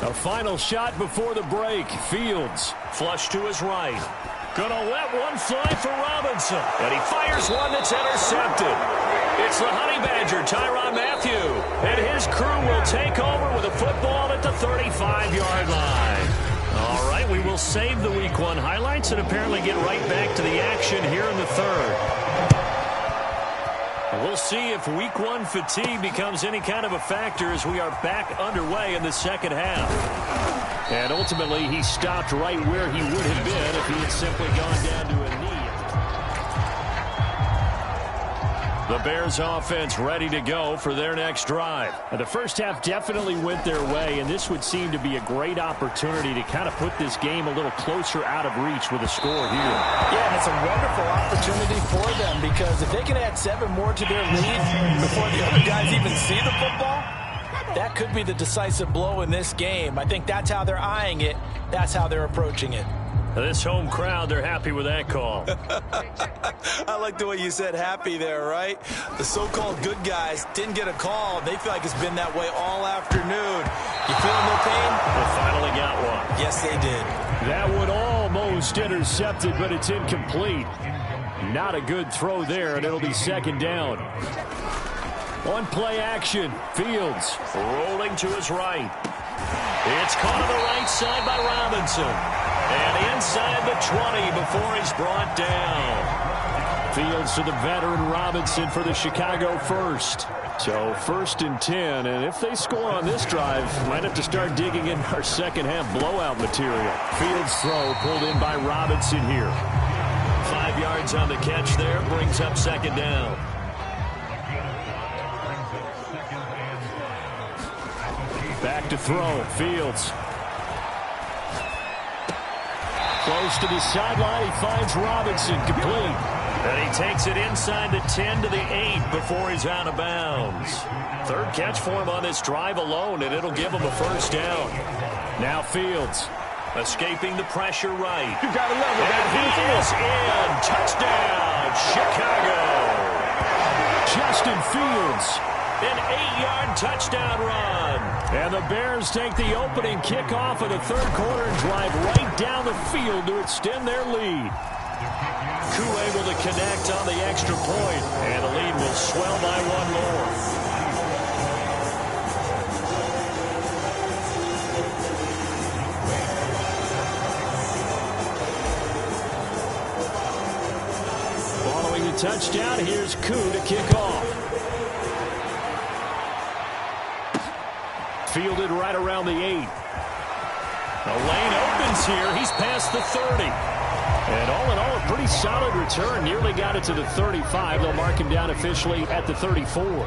A final shot before the break. Fields flush to his right. Gonna let one fly for Robinson. And he fires one that's intercepted. It's the Honey Badger, Tyrann Mathieu. And his crew will take over with a football at the 35-yard line. All right, we will save the Week 1 highlights and apparently get right back to the action here in the 3rd. We'll see if Week 1 fatigue becomes any kind of a factor as we are back underway in the 2nd half. And ultimately, he stopped right where he would have been if he had simply gone down to a knee. The Bears offense ready to go for their next drive. The first half definitely went their way, and this would seem to be a great opportunity to kind of put this game a little closer out of reach with a score here. Yeah, and it's a wonderful opportunity for them because if they can add 7 more to their lead before the other guys even see the football, that could be the decisive blow in this game. I think that's how they're eyeing it. That's how they're approaching it. This home crowd, they're happy with that call. I like the way you said happy there, right? The so-called good guys didn't get a call. They feel like it's been that way all afternoon. You feeling no pain? They finally got one. Yes, they did. That one almost intercepted, but it's incomplete. Not a good throw there, and it'll be 2nd down. On play action, Fields rolling to his right. It's caught on the right side by Robinson. And inside the 20 before he's brought down. Fields to the veteran Robinson for the Chicago first. So 1st and 10, and if they score on this drive, might have to start digging in our 2nd half blowout material. Fields throw pulled in by Robinson here. 5 yards on the catch there, brings up 2nd down. Back to throw, Fields. Close to the sideline, he finds Robinson complete. And he takes it inside the 10 to the 8 before he's out of bounds. Third catch for him on this drive alone, and it'll give him a first down. Now Fields escaping the pressure right. You gotta love it. And he is in. Touchdown, Chicago. Justin Fields. An 8-yard touchdown run. And the Bears take the opening kickoff of the third quarter and drive right down the field to extend their lead. Koo able to connect on the extra point, and the lead will swell by one more. Following the touchdown, here's Koo to kick off. Fielded right around the 8. The lane opens here. He's past the 30. And all in all, a pretty solid return. Nearly got it to the 35. They'll mark him down officially at the 34.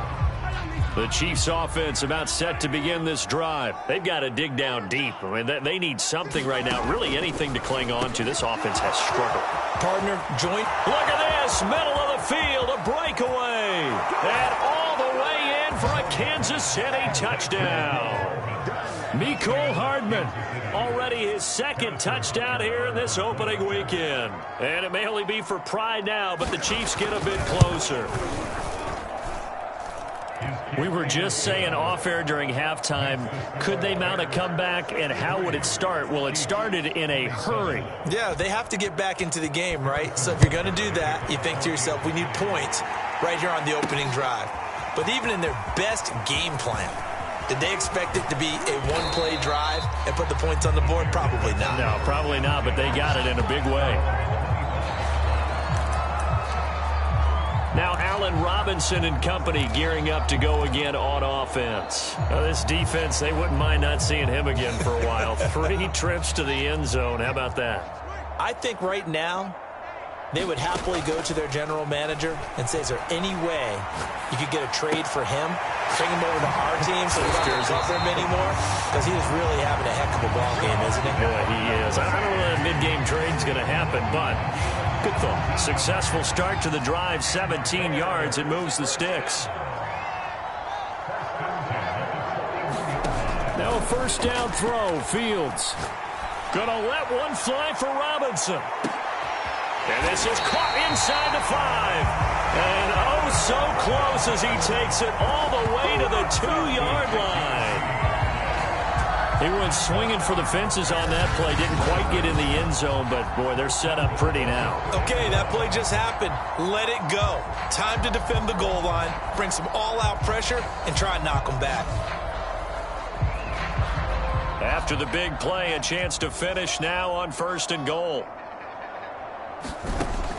The Chiefs offense about set to begin this drive. They've got to dig down deep. I mean, they need something right now, really anything to cling on to. This offense has struggled. Partner, joint. Look at this, middle of the field, a breakaway. And all the way in for a Kansas City touchdown. Mecole Hardman, already his second touchdown here in this opening weekend. And it may only be for pride now, but the Chiefs get a bit closer. We were just saying off-air during halftime, could they mount a comeback, and how would it start? Well, it started in a hurry. Yeah, they have to get back into the game, right? So if you're going to do that, you think to yourself, we need points right here on the opening drive. But even in their best game plan, did they expect it to be a one-play drive and put the points on the board? Probably not. No, probably not, but they got it in a big way. Now Allen Robinson and company gearing up to go again on offense. Now, this defense, they wouldn't mind not seeing him again for a while. 3 trips to the end zone. How about that? I think right now they would happily go to their general manager and say, is there any way you could get a trade for him? Bring him over to our team so we don't cover him anymore? Because he is really having a heck of a ball game, isn't he? Yeah, he is. I don't know when that mid-game trade's going to happen, but good thought. Successful start to the drive, 17 yards. It moves the sticks. Now a first down throw, Fields. Gonna let one fly for Robinson. And this is caught inside the 5. And oh, so close as he takes it all the way to the 2-yard line. He went swinging for the fences on that play. Didn't quite get in the end zone, but, boy, they're set up pretty now. Okay, that play just happened. Let it go. Time to defend the goal line, bring some all-out pressure, and try and knock them back. After the big play, a chance to finish now on 1st and goal.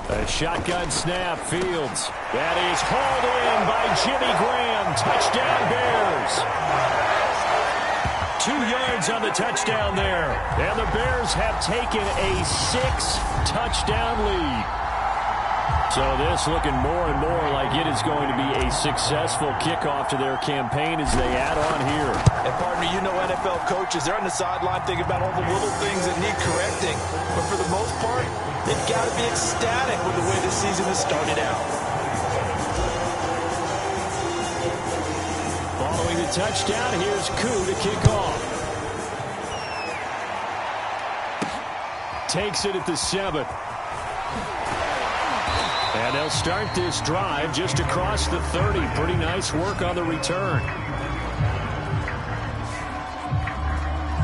A shotgun snap, Fields. That is hauled in by Jimmy Graham. Touchdown, Bears. 2 yards on the touchdown there. And the Bears have taken a 6-touchdown lead. So this looking more and more like it is going to be a successful kickoff to their campaign as they add on here. And partner, you know NFL coaches, they're on the sideline thinking about all the little things that need correcting. But for the most part, they've got to be ecstatic with the way this season has started out. Following the touchdown, here's Koo to kick off. Takes it at the 7. And they'll start this drive just across the 30. Pretty nice work on the return.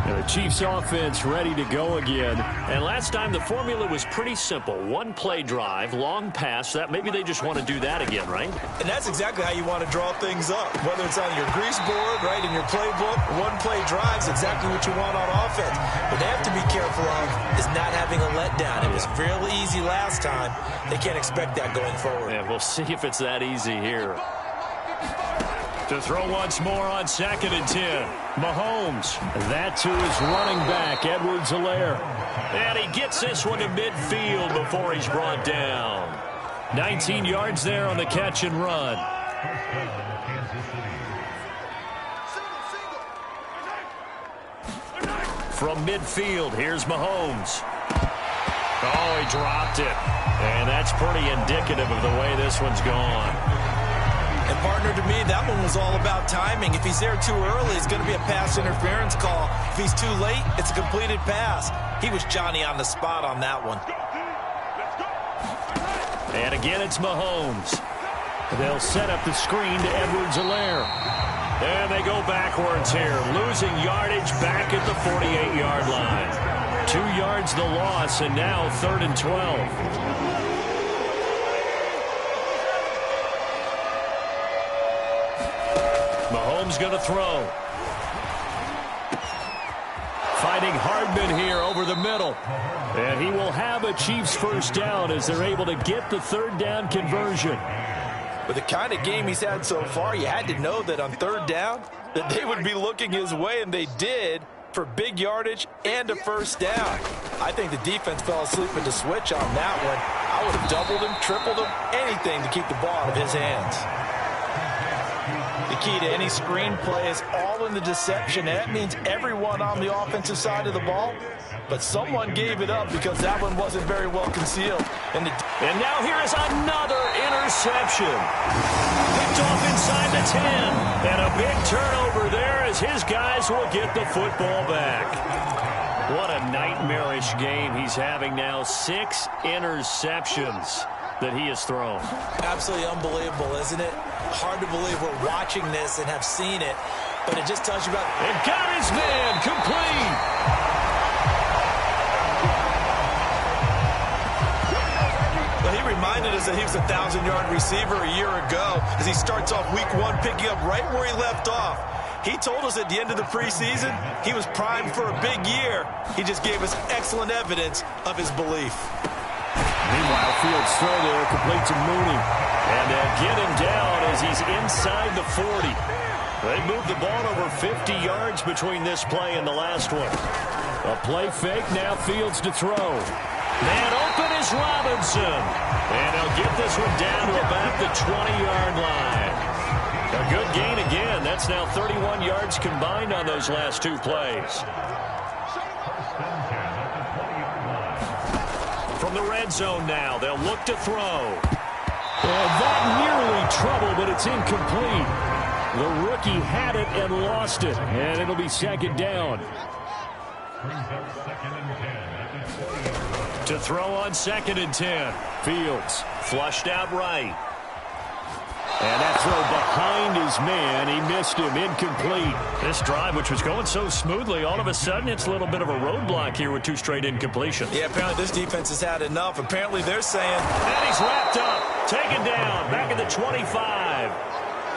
And the Chiefs offense ready to go again. And last time the formula was pretty simple. 1-play drive, long pass. That maybe they just want to do that again, right? And that's exactly how you want to draw things up. Whether it's on your grease board, right, in your playbook, 1-play drives, exactly what you want on offense. What they have to be careful of is not having a letdown. It was real easy last time. They can't expect that going forward. Yeah, we'll see if it's that easy here. To throw once more on 2nd and 10. Mahomes. That to his running back, Edwards-Helaire. And he gets this one to midfield before he's brought down. 19 yards there on the catch and run. From midfield, here's Mahomes. Oh, he dropped it. And that's pretty indicative of the way this one's gone. And partner, to me, that one was all about timing. If he's there too early, it's going to be a pass interference call. If he's too late, it's a completed pass. He was Johnny on the spot on that one. And again, it's Mahomes. They'll set up the screen to Edwards-Helaire. And they go backwards here, losing yardage back at the 48-yard line. 2 yards the loss, and now 3rd and 12. Mahomes going to throw. Fighting Hardman here over the middle. And he will have a Chiefs first down as they're able to get the 3rd down conversion. With the kind of game he's had so far, you had to know that on 3rd down that they would be looking his way, and they did, for big yardage and a first down. I think the defense fell asleep at the switch on that one. I would have doubled him, tripled him, anything to keep the ball out of his hands. The key to any screen play is all in the deception. That means everyone on the offensive side of the ball, but someone gave it up because that one wasn't very well concealed. And now here is another interception. Picked off inside the 10. And a big turnover there as his guys will get the football back. What a nightmarish game he's having now. 6 interceptions that he has thrown. Absolutely unbelievable, isn't it? Hard to believe we're watching this and have seen it, but it just tells you about... And got his man complete. But he reminded us that he was a 1,000-yard receiver a year ago as he starts off week 1 picking up right where he left off. He told us at the end of the preseason he was primed for a big year. He just gave us excellent evidence of his belief. Meanwhile, Fields throw there, complete to Mooney. And they'll get him down as he's inside the 40. They moved the ball over 50 yards between this play and the last one. A play fake, now Fields to throw. Man open is Robinson. And he'll get this one down to about the 20-yard line. A good gain again. That's now 31 yards combined on those last 2 plays. From the red zone now, they'll look to throw. And that nearly trouble, but it's incomplete. The rookie had it and lost it, and it'll be 2nd down. To throw on 2nd and 10. Fields flushed out right. And that throw behind his man, he missed him, incomplete. This drive, which was going so smoothly, all of a sudden it's a little bit of a roadblock here with 2 straight incompletions. Yeah, apparently this defense has had enough. Apparently they're saying... And he's wrapped up, taken down, back at the 25.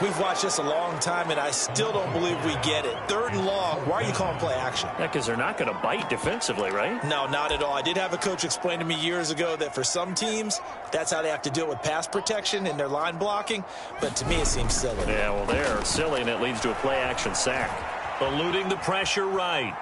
We've watched this a long time, and I still don't believe we get it. 3rd and long, why are you calling play action? Yeah, because they're not going to bite defensively, right? No, not at all. I did have a coach explain to me years ago that for some teams, that's how they have to deal with pass protection and their line blocking, but to me it seems silly. Yeah, well, they're silly, and it leads to a play action sack. Eluding the pressure right.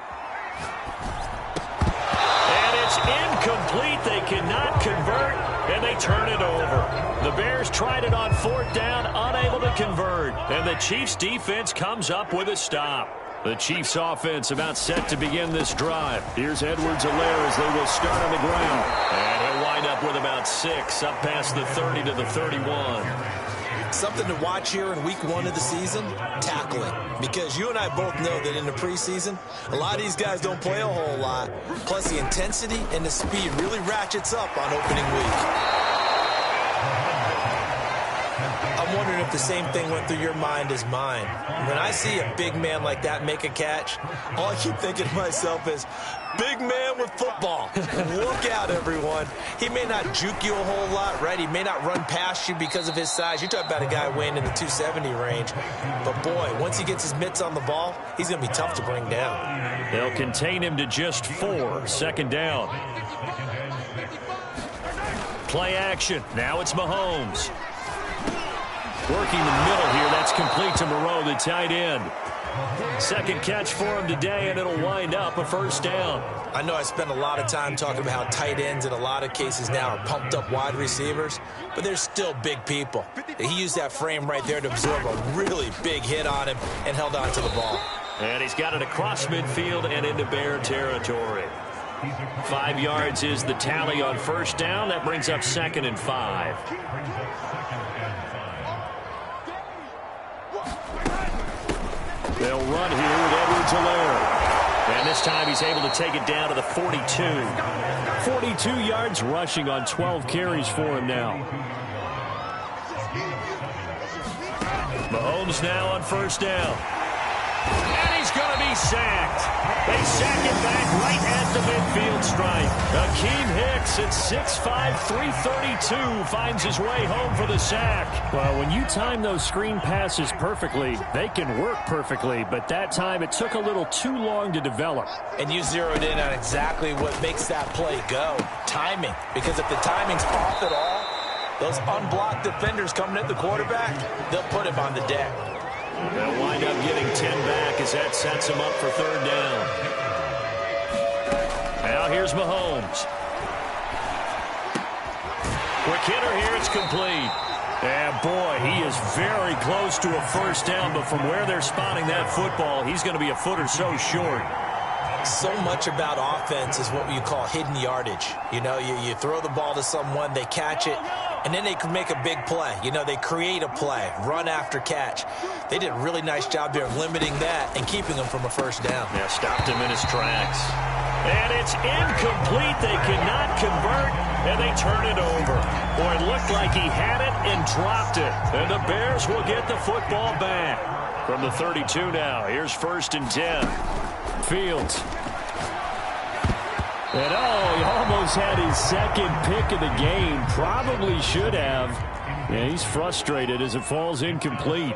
And it's incomplete. They cannot convert, and they turn it over. The Bears tried it on 4th down, unable to convert. And the Chiefs defense comes up with a stop. The Chiefs offense about set to begin this drive. Here's Edwards-Helaire as they will start on the ground. And he'll wind up with about 6 up past the 30 to the 31. Something to watch here in week 1 of the season, tackling. Because you and I both know that in the preseason, a lot of these guys don't play a whole lot. Plus the intensity and the speed really ratchets up on opening week. I'm wondering if the same thing went through your mind as mine. When I see a big man like that make a catch, all I keep thinking to myself is, big man with football. Look out, everyone. He may not juke you a whole lot, right? He may not run past you because of his size. You're talking about a guy weighing in the 270 range. But, boy, once he gets his mitts on the ball, he's going to be tough to bring down. They'll contain him to just 4, 2nd down. Play action. Now it's Mahomes. Working the middle here. That's complete to Moreau, the tight end. 2nd catch for him today, and it'll wind up a 1st down. I know I spent a lot of time talking about how tight ends in a lot of cases now are pumped up wide receivers, but they're still big people. He used that frame right there to absorb a really big hit on him and held on to the ball. And he's got it across midfield and into Bear territory. 5 yards is the tally on first down. That brings up 2nd and 5. They'll run here with Edwards-Helaire. And this time he's able to take it down to the 42. 42 yards rushing on 12 carries for him now. Mahomes now on first down. And he's going to be sacked. They sack him back right at the midfield stripe. Akeem Hicks at 6'5", 332 finds his way home for the sack. Well, when you time those screen passes perfectly, they can work perfectly, but that time it took a little too long to develop. And you zeroed in on exactly what makes that play go. Timing. Because if the timing's off at all, those unblocked defenders coming at the quarterback, they'll put him on the deck. They'll wind up getting 10 back as that sets him up for third down. Now here's Mahomes. Quick hitter here, it's complete. And boy, he is very close to a first down, but from where they're spotting that football, he's going to be a foot or so short. So much about offense is what you call hidden yardage. You know, you throw the ball to someone, they catch it, and then they can make a big play. You know, they create a play, run after catch. They did a really nice job there of limiting that and keeping him from a first down. Yeah, stopped him in his tracks. And it's incomplete. They cannot convert, and they turn it over. Boy, it looked like he had it and dropped it. And the Bears will get the football back. From the 32 now, here's 1st and 10. Fields. And he almost had his second pick of the game. Probably should have. Yeah, he's frustrated as it falls incomplete.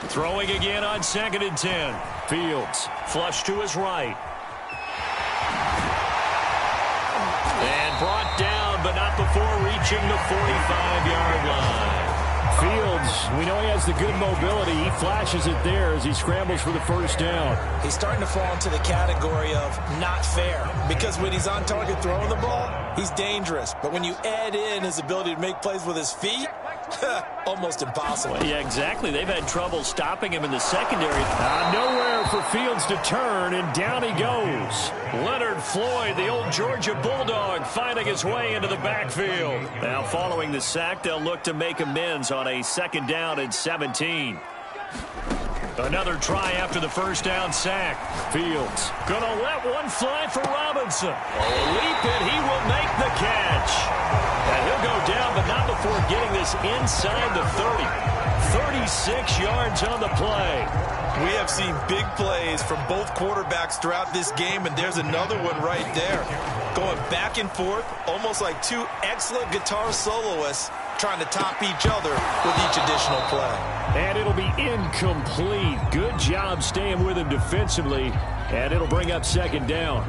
Throwing again on 2nd and 10. Fields, flush to his right. And brought down, but not before reaching the 45-yard line. Fields, we know he has the good mobility. He flashes it there as he scrambles for the first down. He's starting to fall into the category of not fair, because when he's on target throwing the ball, he's dangerous. But when you add in his ability to make plays with his feet, almost impossible. Well, yeah, exactly. They've had trouble stopping him in the secondary. Nowhere for Fields to turn, and down he goes. Leonard Floyd, the old Georgia Bulldog, finding his way into the backfield. Now, following the sack, they'll look to make amends on a 2nd down and 17. Another try after the first down sack. Fields gonna let one fly for Robinson. Leap it, he will make the catch. And he'll go down, but not before getting this inside the 30. 36 yards on the play. We have seen big plays from both quarterbacks throughout this game, and there's another one right there. Going back and forth, almost like two excellent guitar soloists trying to top each other with each additional play. And it'll be incomplete. Good job staying with him defensively, and it'll bring up 2nd down.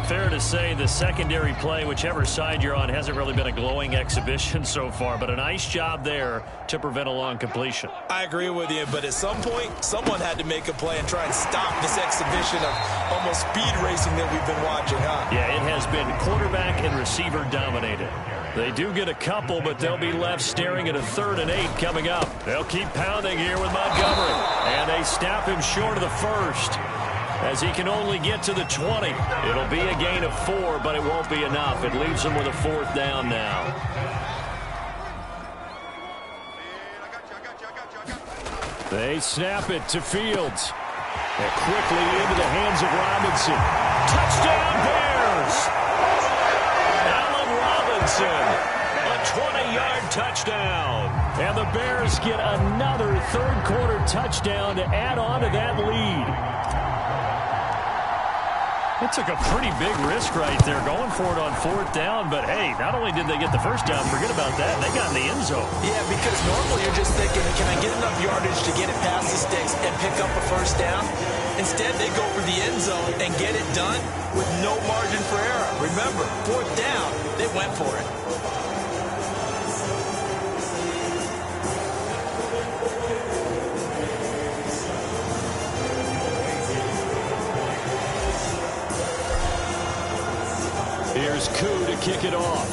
Fair to say the secondary play, whichever side you're on, hasn't really been a glowing exhibition so far, but a nice job there to prevent a long completion. I agree with you, but at some point, someone had to make a play and try and stop this exhibition of almost speed racing that we've been watching, huh? Yeah, it has been quarterback and receiver dominated. They do get a couple, but they'll be left staring at a 3rd and 8 coming up. They'll keep pounding here with Montgomery, and they snap him short of the first, as he can only get to the 20. It'll be a gain of 4, but it won't be enough. It leaves him with a 4th down now. They snap it to Fields. And quickly into the hands of Robinson. Touchdown, Bears! Allen Robinson, a 20-yard touchdown. And the Bears get another 3rd quarter touchdown to add on to that lead. It took a pretty big risk right there going for it on 4th down, but hey, not only did they get the first down, forget about that, they got in the end zone. Yeah, because normally you're just thinking, can I get enough yardage to get it past the sticks and pick up a first down? Instead, they go for the end zone and get it done with no margin for error. Remember, 4th down, they went for it. Here's Koo to kick it off.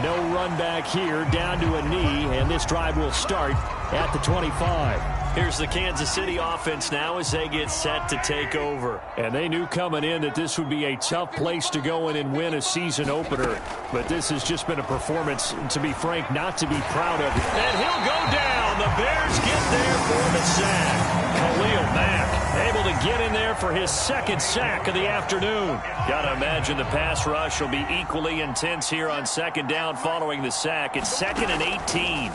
No run back here, down to a knee, and this drive will start at the 25. Here's the Kansas City offense now as they get set to take over. And they knew coming in that this would be a tough place to go in and win a season opener. But this has just been a performance, to be frank, not to be proud of. And he'll go down. The Bears get there for the sack. Khalil Mack able to get in there for his second sack of the afternoon. Got to imagine the pass rush will be equally intense here on second down following the sack. It's 2nd and 18.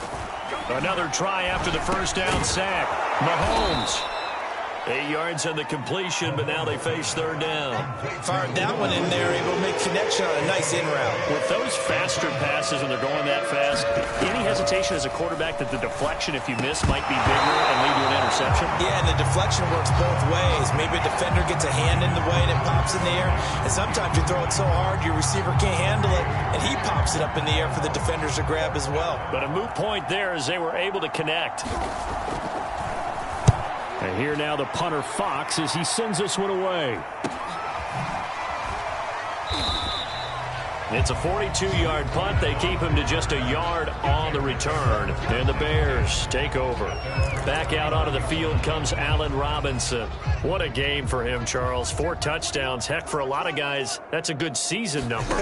Another try after the first down sack. Mahomes. 8 yards on the completion, but now they face third down. Fired that one in there, able to make connection on a nice in route. With those faster passes and they're going that fast, any hesitation as a quarterback that the deflection, if you miss, might be bigger and lead to an interception? Yeah, and the deflection works both ways. Maybe a defender gets a hand in the way and it pops in the air. And sometimes you throw it so hard your receiver can't handle it, and he pops it up in the air for the defenders to grab as well. But a moot point there as they were able to connect. And here now the punter Fox as he sends this one away. It's a 42-yard punt. They keep him to just a yard on the return. And the Bears take over. Back out onto the field comes Allen Robinson. What a game for him, Charles. 4 touchdowns. Heck, for a lot of guys, that's a good season number.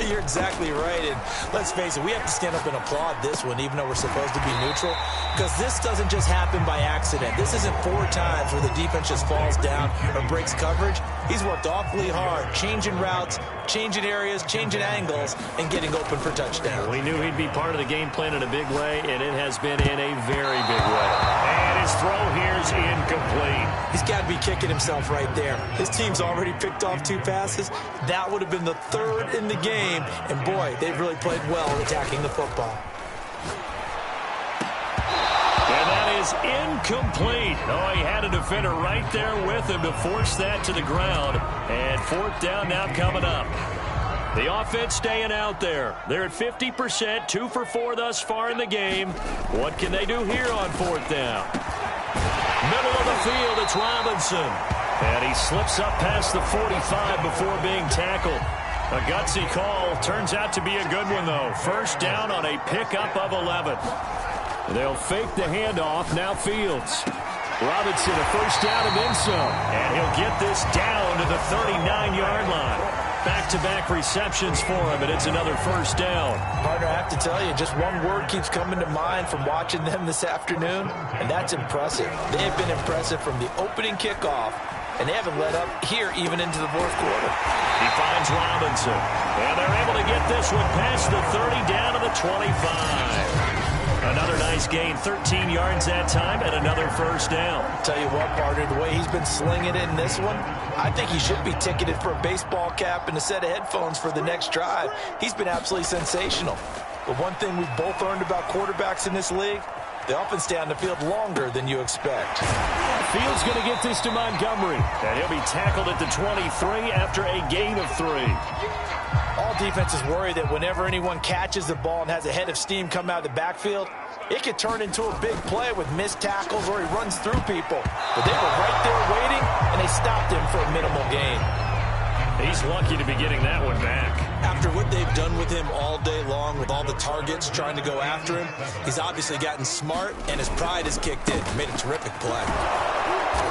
You're exactly right. And let's face it, we have to stand up and applaud this one, even though we're supposed to be neutral, because this doesn't just happen by accident. This isn't 4 times where the defense just falls down or breaks coverage. He's worked awfully hard, changing routes, changing areas, changing angles, and getting open for touchdown. We knew he'd be part of the game plan in a big way, and it has been in a very big way. And his throw here is incomplete. He's got to be kicking himself right there. His team's already picked off 2 passes. That would have been the 3rd in the game, and boy, they've really played well attacking the football. And that is incomplete. Oh, he had a defender right there with him to force that to the ground. And 4th down now coming up. The offense staying out there. They're at 50%, 2 for 4 thus far in the game. What can they do here on 4th down? Middle of the field, it's Robinson. And he slips up past the 45 before being tackled. A gutsy call. Turns out to be a good one, though. 1st down on a pickup of 11. They'll fake the handoff. Now Fields. Robinson, a 1st down and then some. And he'll get this down to the 39-yard line. Back-to-back receptions for him, and it's another 1st down. Partner, I have to tell you, just one word keeps coming to mind from watching them this afternoon, and that's impressive. They have been impressive from the opening kickoff, and they haven't let up here even into the 4th quarter. He finds Robinson, and they're able to get this one past the 30 down to the 25. Another nice gain, 13 yards that time, and another 1st down. Tell you what, partner, the way he's been slinging it in this one, I think he should be ticketed for a baseball cap and a set of headphones for the next drive. He's been absolutely sensational. But one thing we've both learned about quarterbacks in this league, they often stay on the field longer than you expect. Fields going to get this to Montgomery, and he'll be tackled at the 23 after a gain of 3. All defenses worry that whenever anyone catches the ball and has a head of steam come out of the backfield, it could turn into a big play with missed tackles or he runs through people. But they were right there waiting, and they stopped him for a minimal gain. He's lucky to be getting that one back. After what they've done with him all day long, with all the targets trying to go after him, he's obviously gotten smart, and his pride has kicked in. Made a terrific play.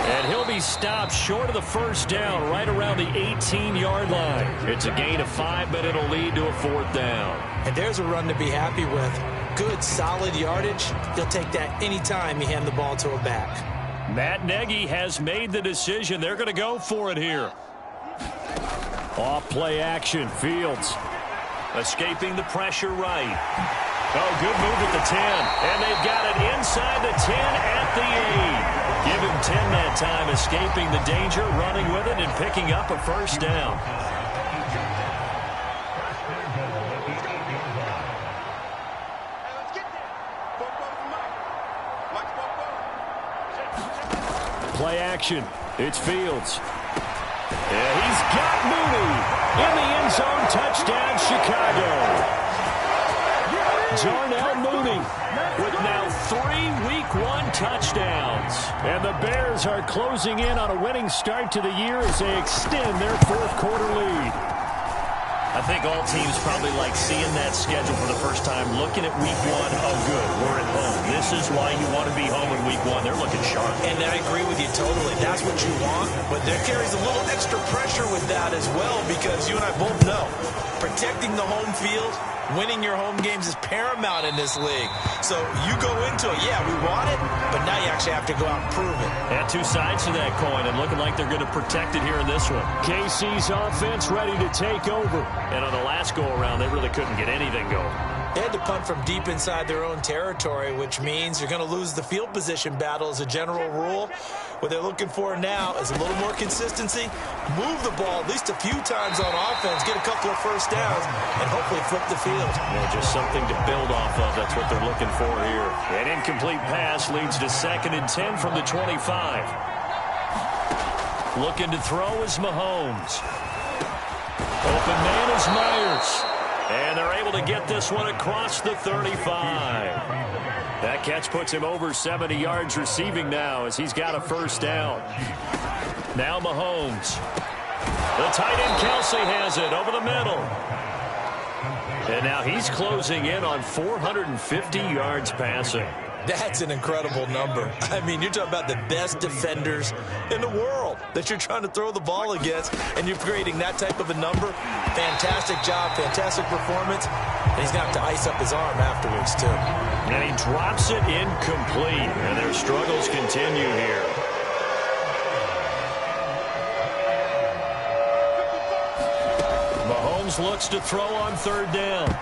And he'll be stopped short of the 1st down, right around the 18-yard line. It's a gain of 5, but it'll lead to a 4th down. And there's a run to be happy with. Good, solid yardage. He'll take that anytime you hand the ball to a back. Matt Nagy has made the decision. They're going to go for it here. Off play action. Fields escaping the pressure right. Oh, good move at the 10. And they've got it inside the 10 at the 8. Give him 10 that time, escaping the danger, running with it, and picking up a 1st down. Play action. It's Fields. Yeah, he's got Mooney in the end zone. Touchdown, Chicago. Darnell Mooney with now 3 Week 1 touchdowns. And the Bears are closing in on a winning start to the year as they extend their 4th quarter lead. I think all teams probably like seeing that schedule for the first time, looking at week one. Oh, good, we're at home. This is why you want to be home in week one. They're looking sharp. And I agree with you totally. That's what you want. But there carries a little extra pressure with that as well, because you and I both know protecting the home field, winning your home games is paramount in this league. So you go into it, yeah, we want it, but now you actually have to go out and prove it. Yeah, two sides to that coin, and looking like they're going to protect it here in this one. KC's offense ready to take over. And on the last go-around, they really couldn't get anything going. They had to punt from deep inside their own territory, which means you're going to lose the field position battle as a general rule. What they're looking for now is a little more consistency, move the ball at least a few times on offense, get a couple of first downs, and hopefully flip the field. Yeah, just something to build off of. That's what they're looking for here. An incomplete pass leads to 2nd and 10 from the 25. Looking to throw is Mahomes. Open man is Myers. And they're able to get this one across the 35. That catch puts him over 70 yards receiving now as he's got a first down. Now Mahomes. The tight end Kelce has it over the middle. And now he's closing in on 450 yards passing. That's an incredible number. I mean, you're talking about the best defenders in the world that you're trying to throw the ball against, and you're creating that type of a number. Fantastic job, fantastic performance. And he's going to have to ice up his arm afterwards, too. And he drops it incomplete, and their struggles continue here. Mahomes looks to throw on 3rd down.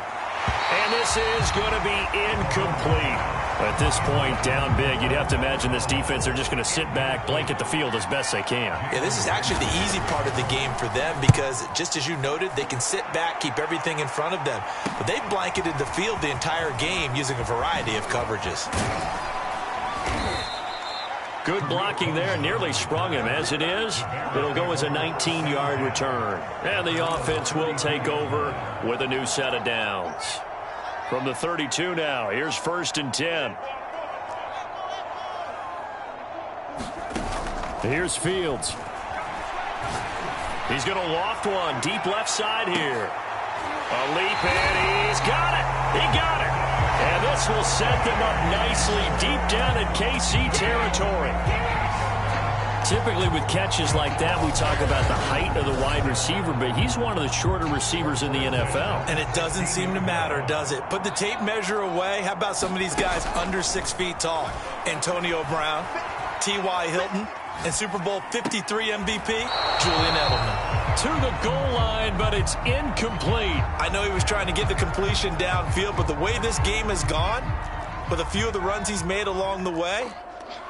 And this is going to be incomplete. At this point, down big, you'd have to imagine this defense, they're just going to sit back, blanket the field as best they can. Yeah, this is actually the easy part of the game for them because, just as you noted, they can sit back, keep everything in front of them. But they've blanketed the field the entire game using a variety of coverages. Good blocking there, nearly sprung him. As it is, it'll go as a 19-yard return. And the offense will take over with a new set of downs. From the 32 now, here's 1st and 10. Here's Fields. He's going to loft one, deep left side here. A leap, and he's got it. He got it. And this will set them up nicely deep down in KC territory. Typically with catches like that, we talk about the height of the wide receiver, but he's one of the shorter receivers in the NFL. And it doesn't seem to matter, does it? Put the tape measure away. How about some of these guys under 6 feet tall? Antonio Brown, T.Y. Hilton, and Super Bowl 53 MVP, Julian Edelman. To the goal line, but it's incomplete. I know he was trying to get the completion downfield, but the way this game has gone, with a few of the runs he's made along the way,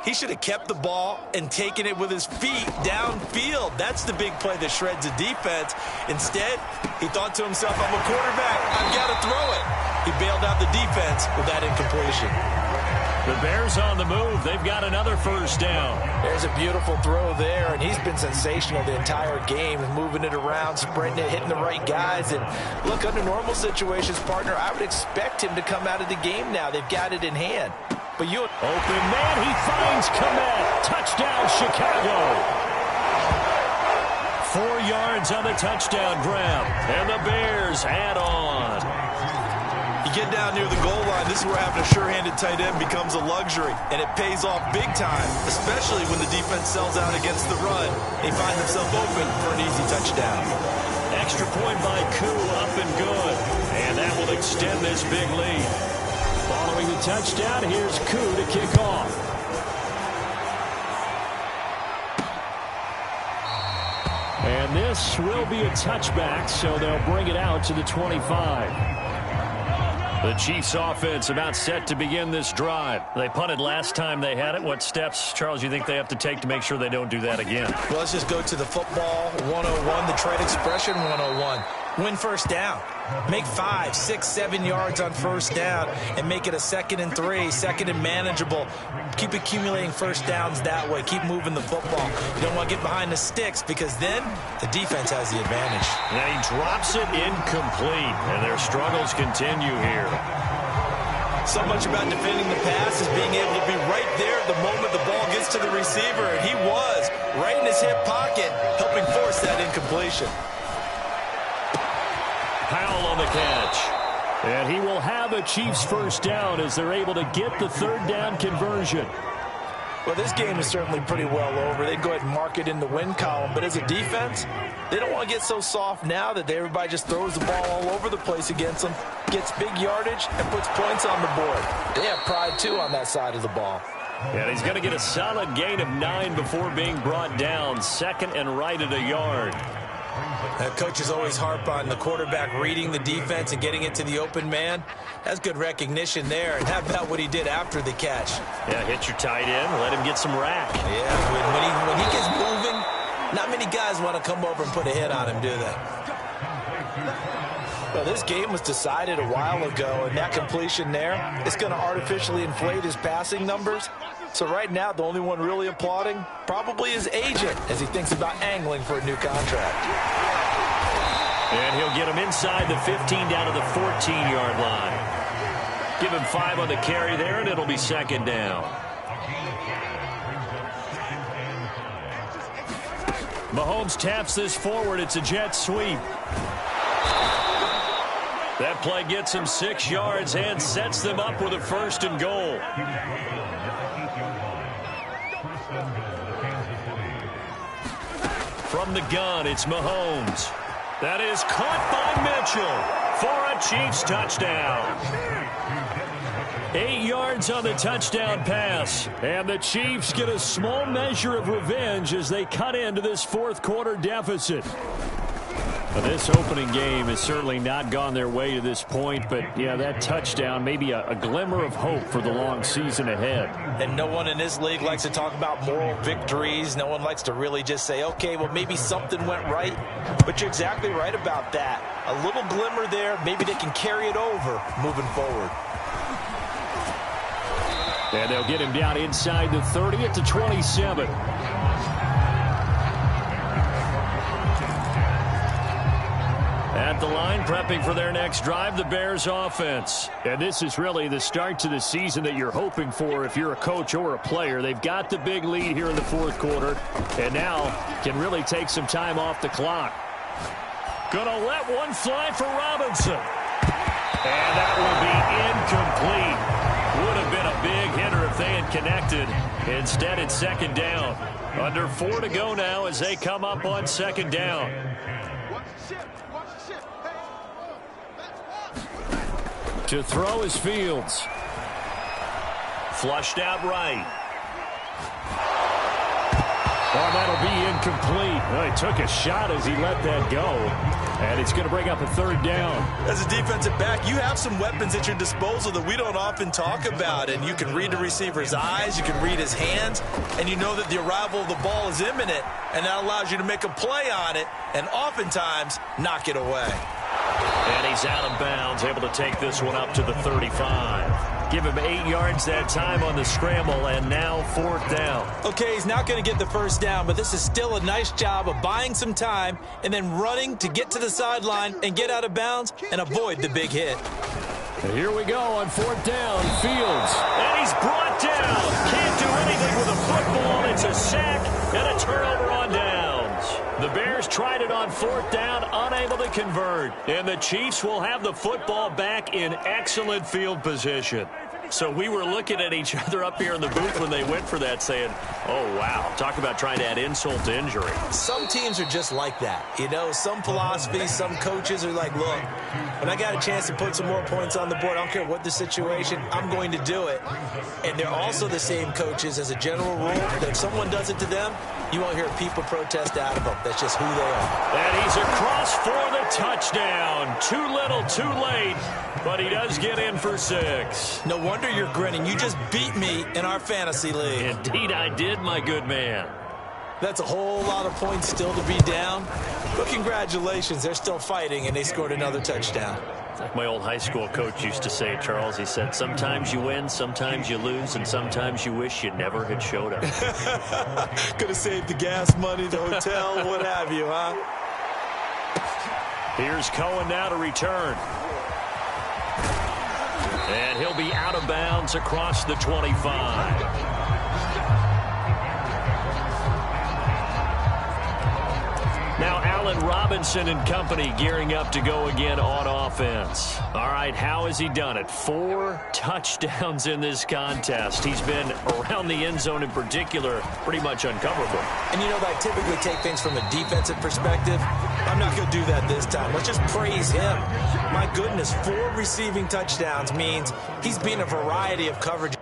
he should have kept the ball and taken it with his feet downfield. That's the big play that shreds the defense. Instead, he thought to himself, I'm a quarterback, I've got to throw it. He bailed out the defense with that incompletion. The Bears on the move. They've got another first down. There's a beautiful throw there, and he's been sensational the entire game, moving it around, spreading it, hitting the right guys. And look, under normal situations, partner, I would expect him to come out of the game now. They've got it in hand. But you open man, he finds Kmet. Touchdown, Chicago. 4 yards on the touchdown grab, and the Bears add on. You get down near the goal line, this is where having a sure-handed tight end becomes a luxury, and it pays off big time, especially when the defense sells out against the run. They find themselves open for an easy touchdown. Extra point by Koo, up and good, and that will extend this big lead. Following the touchdown, here's Koo to kick off. And this will be a touchback, so they'll bring it out to the 25. The Chiefs offense about set to begin this drive. They punted last time they had it. What steps, Charles, you think they have to take to make sure they don't do that again? Well, let's just go to the football 101, the trade expression 101. Win first down. Make 5, 6, 7 yards on first down and make it a 2nd and 3, 2nd and manageable. Keep accumulating first downs that way. Keep moving the football. You don't want to get behind the sticks because then the defense has the advantage. And he drops it incomplete, and their struggles continue here. So much about defending the pass is being able to be right there at the moment the ball gets to the receiver, and he was right in his hip pocket, helping force that incompletion. Powell on the catch. And he will have a Chiefs first down as they're able to get the third down conversion. Well, this game is certainly pretty well over. They go ahead and mark it in the win column. But as a defense, they don't want to get so soft now that everybody just throws the ball all over the place against them, gets big yardage, and puts points on the board. They have pride, too, on that side of the ball. And he's going to get a solid gain of 9 before being brought down. Second and right at a yard. Coaches always harp on the quarterback reading the defense and getting it to the open man. That's good recognition there. And how about what he did after the catch? Yeah, hit your tight end, let him get some rack. Yeah, when he gets moving, not many guys want to come over and put a hit on him, do they? Well, this game was decided a while ago, and that completion there is going to artificially inflate his passing numbers. So right now, the only one really applauding probably his agent as he thinks about angling for a new contract. And he'll get him inside the 15 down to the 14-yard line. Give him 5 on the carry there, and it'll be second down. Mahomes taps this forward. It's a jet sweep. That play gets him 6 yards and sets them up with a first and goal. From the gun, it's Mahomes. That is caught by Mitchell for a Chiefs touchdown. 8 yards on the touchdown pass. And the Chiefs get a small measure of revenge as they cut into this fourth quarter deficit. Now, this opening game has certainly not gone their way to this point, but, yeah, that touchdown may be a glimmer of hope for the long season ahead. And no one in this league likes to talk about moral victories. No one likes to really just say, okay, well, maybe something went right. But you're exactly right about that. A little glimmer there. Maybe they can carry it over moving forward. And they'll get him down inside the 30 at the 27. At the line, prepping for their next drive, the Bears offense. And this is really the start to the season that you're hoping for if you're a coach or a player. They've got the big lead here in the fourth quarter, and now can really take some time off the clock. Gonna let one fly for Robinson. And that will be incomplete. Would have been a big hitter if they had connected. Instead, it's second down. Under 4 to go now as they come up on second down. To throw is Fields. Flushed out right. Oh, that'll be incomplete. Well, he took a shot as he let that go. And it's going to bring up a third down. As a defensive back, you have some weapons at your disposal that we don't often talk about. And you can read the receiver's eyes, you can read his hands, and you know that the arrival of the ball is imminent. And that allows you to make a play on it and oftentimes knock it away. And he's out of bounds, able to take this one up to the 35. Give him 8 yards that time on the scramble, and now fourth down. Okay, he's not going to get the first down, but this is still a nice job of buying some time and then running to get to the sideline and get out of bounds and avoid the big hit. And here we go on fourth down, Fields. And he's brought down. Can't do anything with a football. It's a sack and a turnover on downs. The Bears tried it on fourth down, unable to convert. And the Chiefs will have the football back in excellent field position. So we were looking at each other up here in the booth when they went for that saying, oh, wow, talk about trying to add insult to injury. Some teams are just like that. You know, some philosophies, some coaches are like, look, when I got a chance to put some more points on the board, I don't care what the situation, I'm going to do it. And they're also the same coaches as a general rule that if someone does it to them, you won't hear people protest out of them. That's just who they are. And he's across for the touchdown. Too little, too late, but he does get in for 6. No wonder you're grinning. You just beat me in our fantasy league. Indeed I did, my good man. That's a whole lot of points still to be down. But congratulations, they're still fighting, and they scored another touchdown. Like my old high school coach used to say, Charles, he said, sometimes you win, sometimes you lose, and sometimes you wish you never had showed up. Could have saved the gas money, the hotel, what have you, huh? Here's Cohen now to return. And he'll be out of bounds across the 25. Now Allen Robinson and company gearing up to go again on offense. All right, how has he done it? 4 touchdowns in this contest. He's been around the end zone in particular, pretty much uncoverable. And you know, I typically take things from a defensive perspective. I'm not going to do that this time. Let's just praise him. My goodness, 4 receiving touchdowns means he's been a variety of coverage.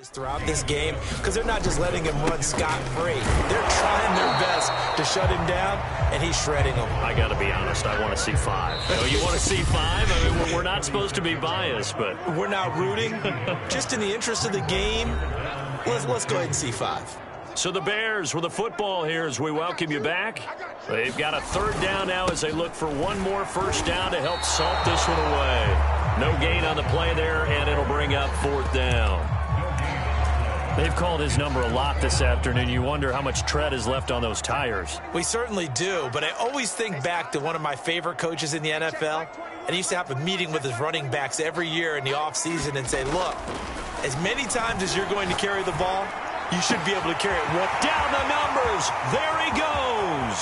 Throughout this game, because they're not just letting him run scot-free. They're trying their best to shut him down, and he's shredding them. I got to be honest, I want to see 5. Oh, you want to see 5? I mean, we're not supposed to be biased, but we're not rooting. Just in the interest of the game, let's go ahead and see 5. So the Bears with the football here as we welcome you back. They've got a 3rd down now as they look for one more first down to help salt this one away. No gain on the play there, and it'll bring up 4th down. They've called his number a lot this afternoon. You wonder how much tread is left on those tires. We certainly do, but I always think back to one of my favorite coaches in the NFL, and he used to have a meeting with his running backs every year in the offseason and say, look, as many times as you're going to carry the ball, you should be able to carry it. Down the numbers. There he goes.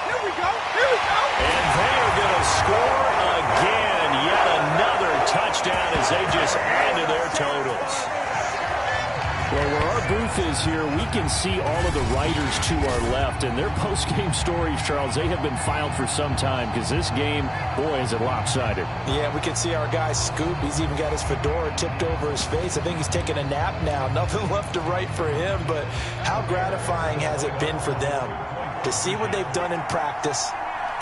Here we go. Here we go. And they are going to score again. Yet another touchdown as they just add to their totals. Well, where our booth is here, we can see all of the writers to our left. And their post-game stories, Charles, they have been filed for some time because this game, boy, is it lopsided. Yeah, we can see our guy Scoop. He's even got his fedora tipped over his face. I think he's taking a nap now. Nothing left to write for him, but how gratifying has it been for them to see what they've done in practice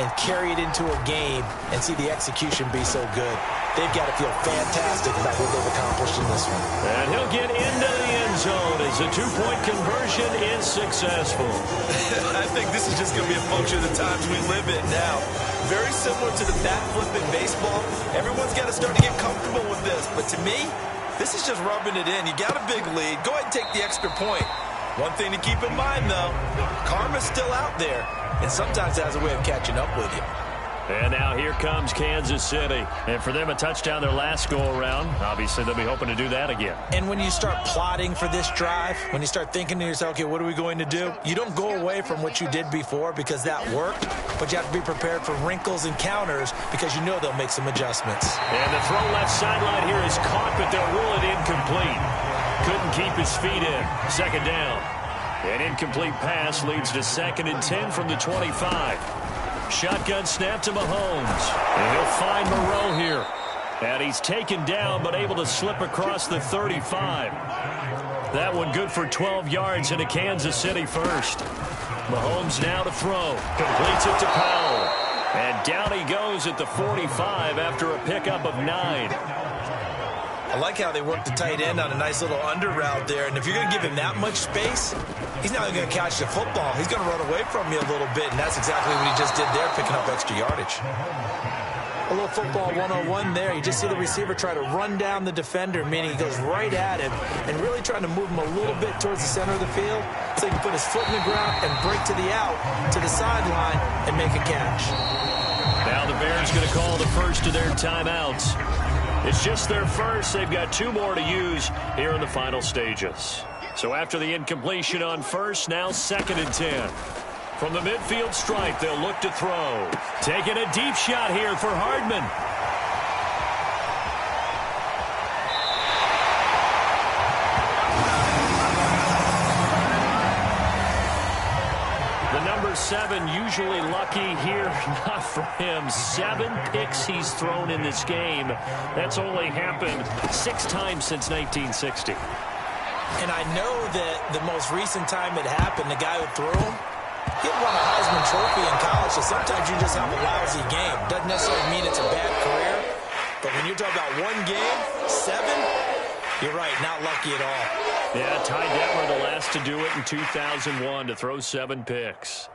and carry it into a game and see the execution be so good. They've got to feel fantastic about what they've accomplished in this one. And he'll get into the end zone as the 2-point conversion is successful. I think this is just going to be a function of the times we live in now. Very similar to the bat flip in baseball. Everyone's got to start to get comfortable with this. But to me, this is just rubbing it in. You got a big lead. Go ahead and take the extra point. One thing to keep in mind, though, karma's still out there. And sometimes it has a way of catching up with you. And now here comes Kansas City. And for them, a touchdown their last go-around. Obviously, they'll be hoping to do that again. And when you start plotting for this drive, when you start thinking to yourself, okay, what are we going to do? You don't go away from what you did before because that worked, but you have to be prepared for wrinkles and counters because you know they'll make some adjustments. And the throw left sideline here is caught, but they'll rule it incomplete. Couldn't keep his feet in. 2nd down. An incomplete pass leads to 2nd and 10 from the 25. Shotgun snap to Mahomes. And he'll find Moreau here. And he's taken down, but able to slip across the 35. That one good for 12 yards and a Kansas City first. Mahomes now to throw. Completes it to Powell. And down he goes at the 45 after a pickup of 9. I like how they work the tight end on a nice little under route there. And if you're going to give him that much space, he's not going to catch the football. He's going to run away from you a little bit, and that's exactly what he just did there, picking up extra yardage. A little football 101 there. You just see the receiver try to run down the defender, meaning he goes right at him and really trying to move him a little bit towards the center of the field so he can put his foot in the ground and break to the out, to the sideline, and make a catch. Now the Bears going to call the first of their timeouts. It's just their first. They've got 2 more to use here in the final stages. So after the incompletion on first, now 2nd and 10. From the midfield stripe, they'll look to throw. Taking a deep shot here for Hardman. The number 7 usually lucky here, not for him. 7 picks he's thrown in this game. That's only happened 6 times since 1960. And I know that the most recent time it happened, the guy who threw him, he had won a Heisman Trophy in college, so sometimes you just have a lousy game. Doesn't necessarily mean it's a bad career, but when you're talking about 1 game, 7, you're right, not lucky at all. Yeah, Ty Detmer the last to do it in 2001 to throw 7 picks.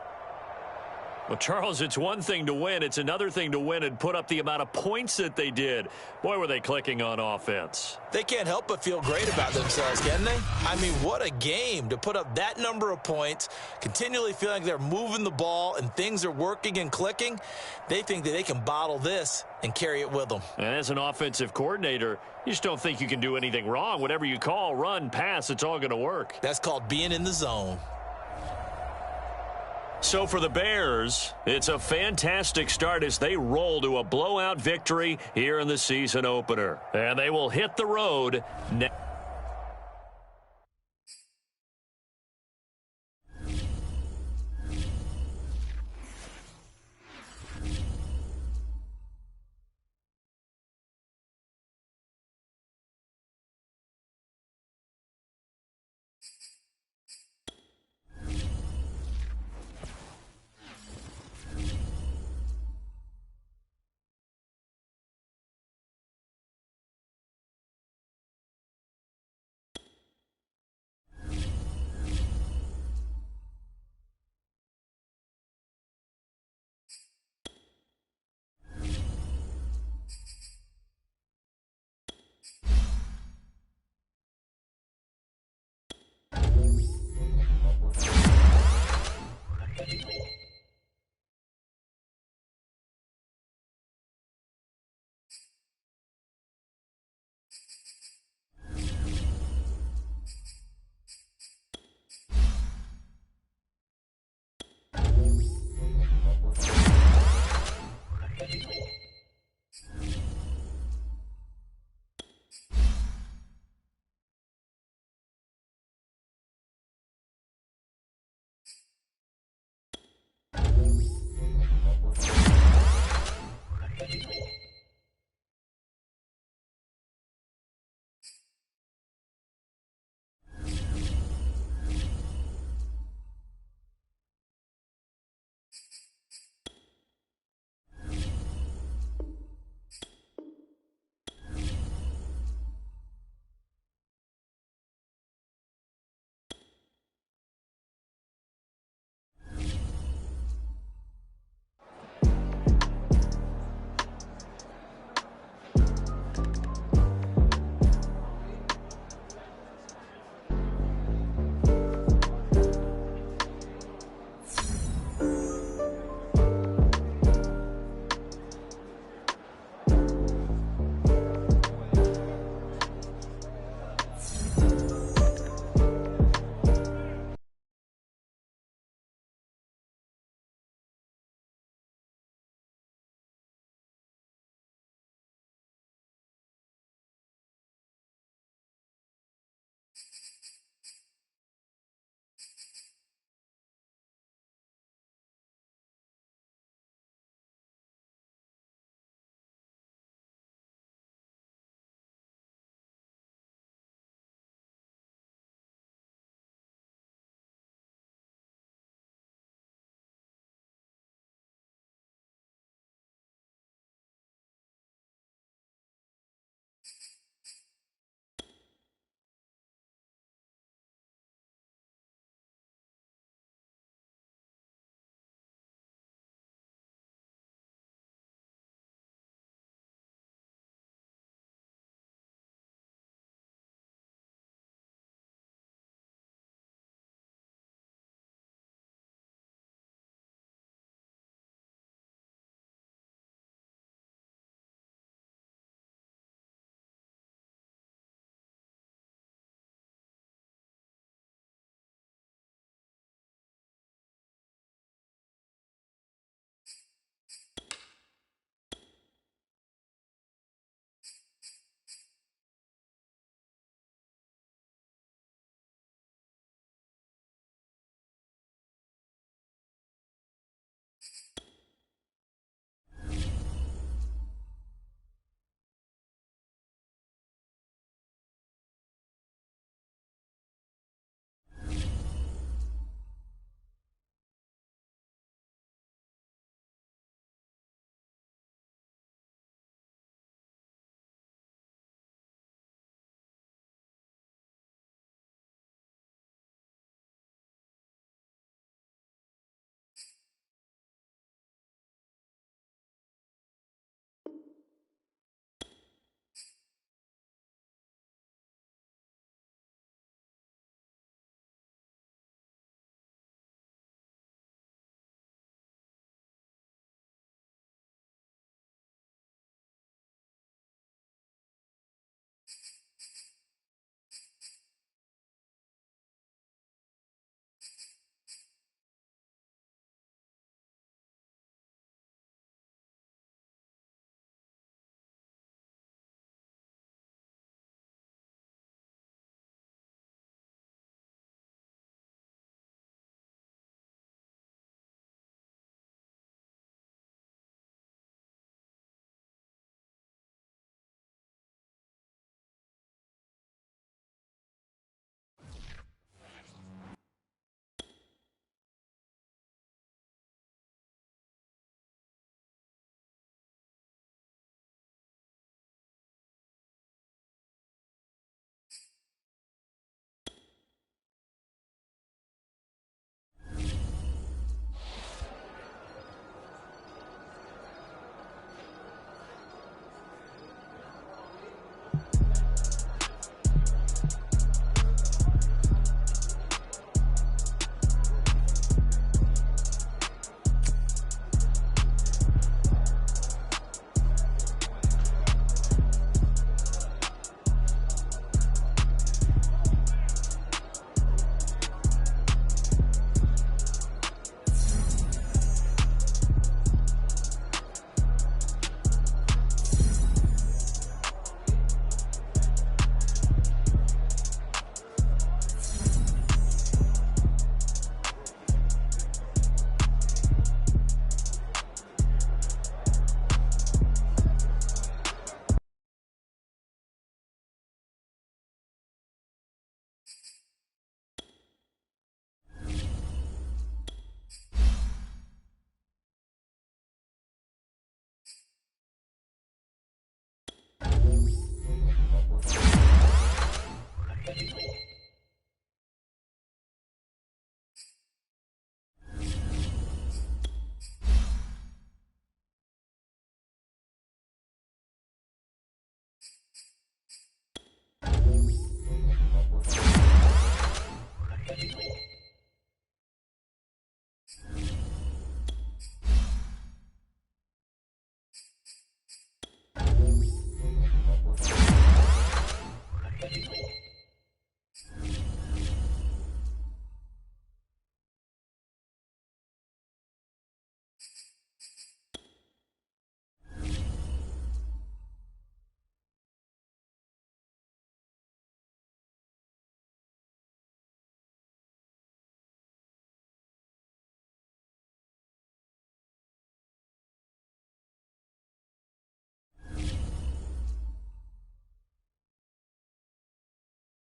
Well, Charles, it's one thing to win. It's another thing to win and put up the amount of points that they did. Boy, were they clicking on offense. They can't help but feel great about themselves, can they? I mean, what a game to put up that number of points, continually feeling like they're moving the ball and things are working and clicking. They think that they can bottle this and carry it with them. And as an offensive coordinator, you just don't think you can do anything wrong. Whatever you call, run, pass, it's all going to work. That's called being in the zone. So for the Bears, it's a fantastic start as they roll to a blowout victory here in the season opener. And they will hit the road next.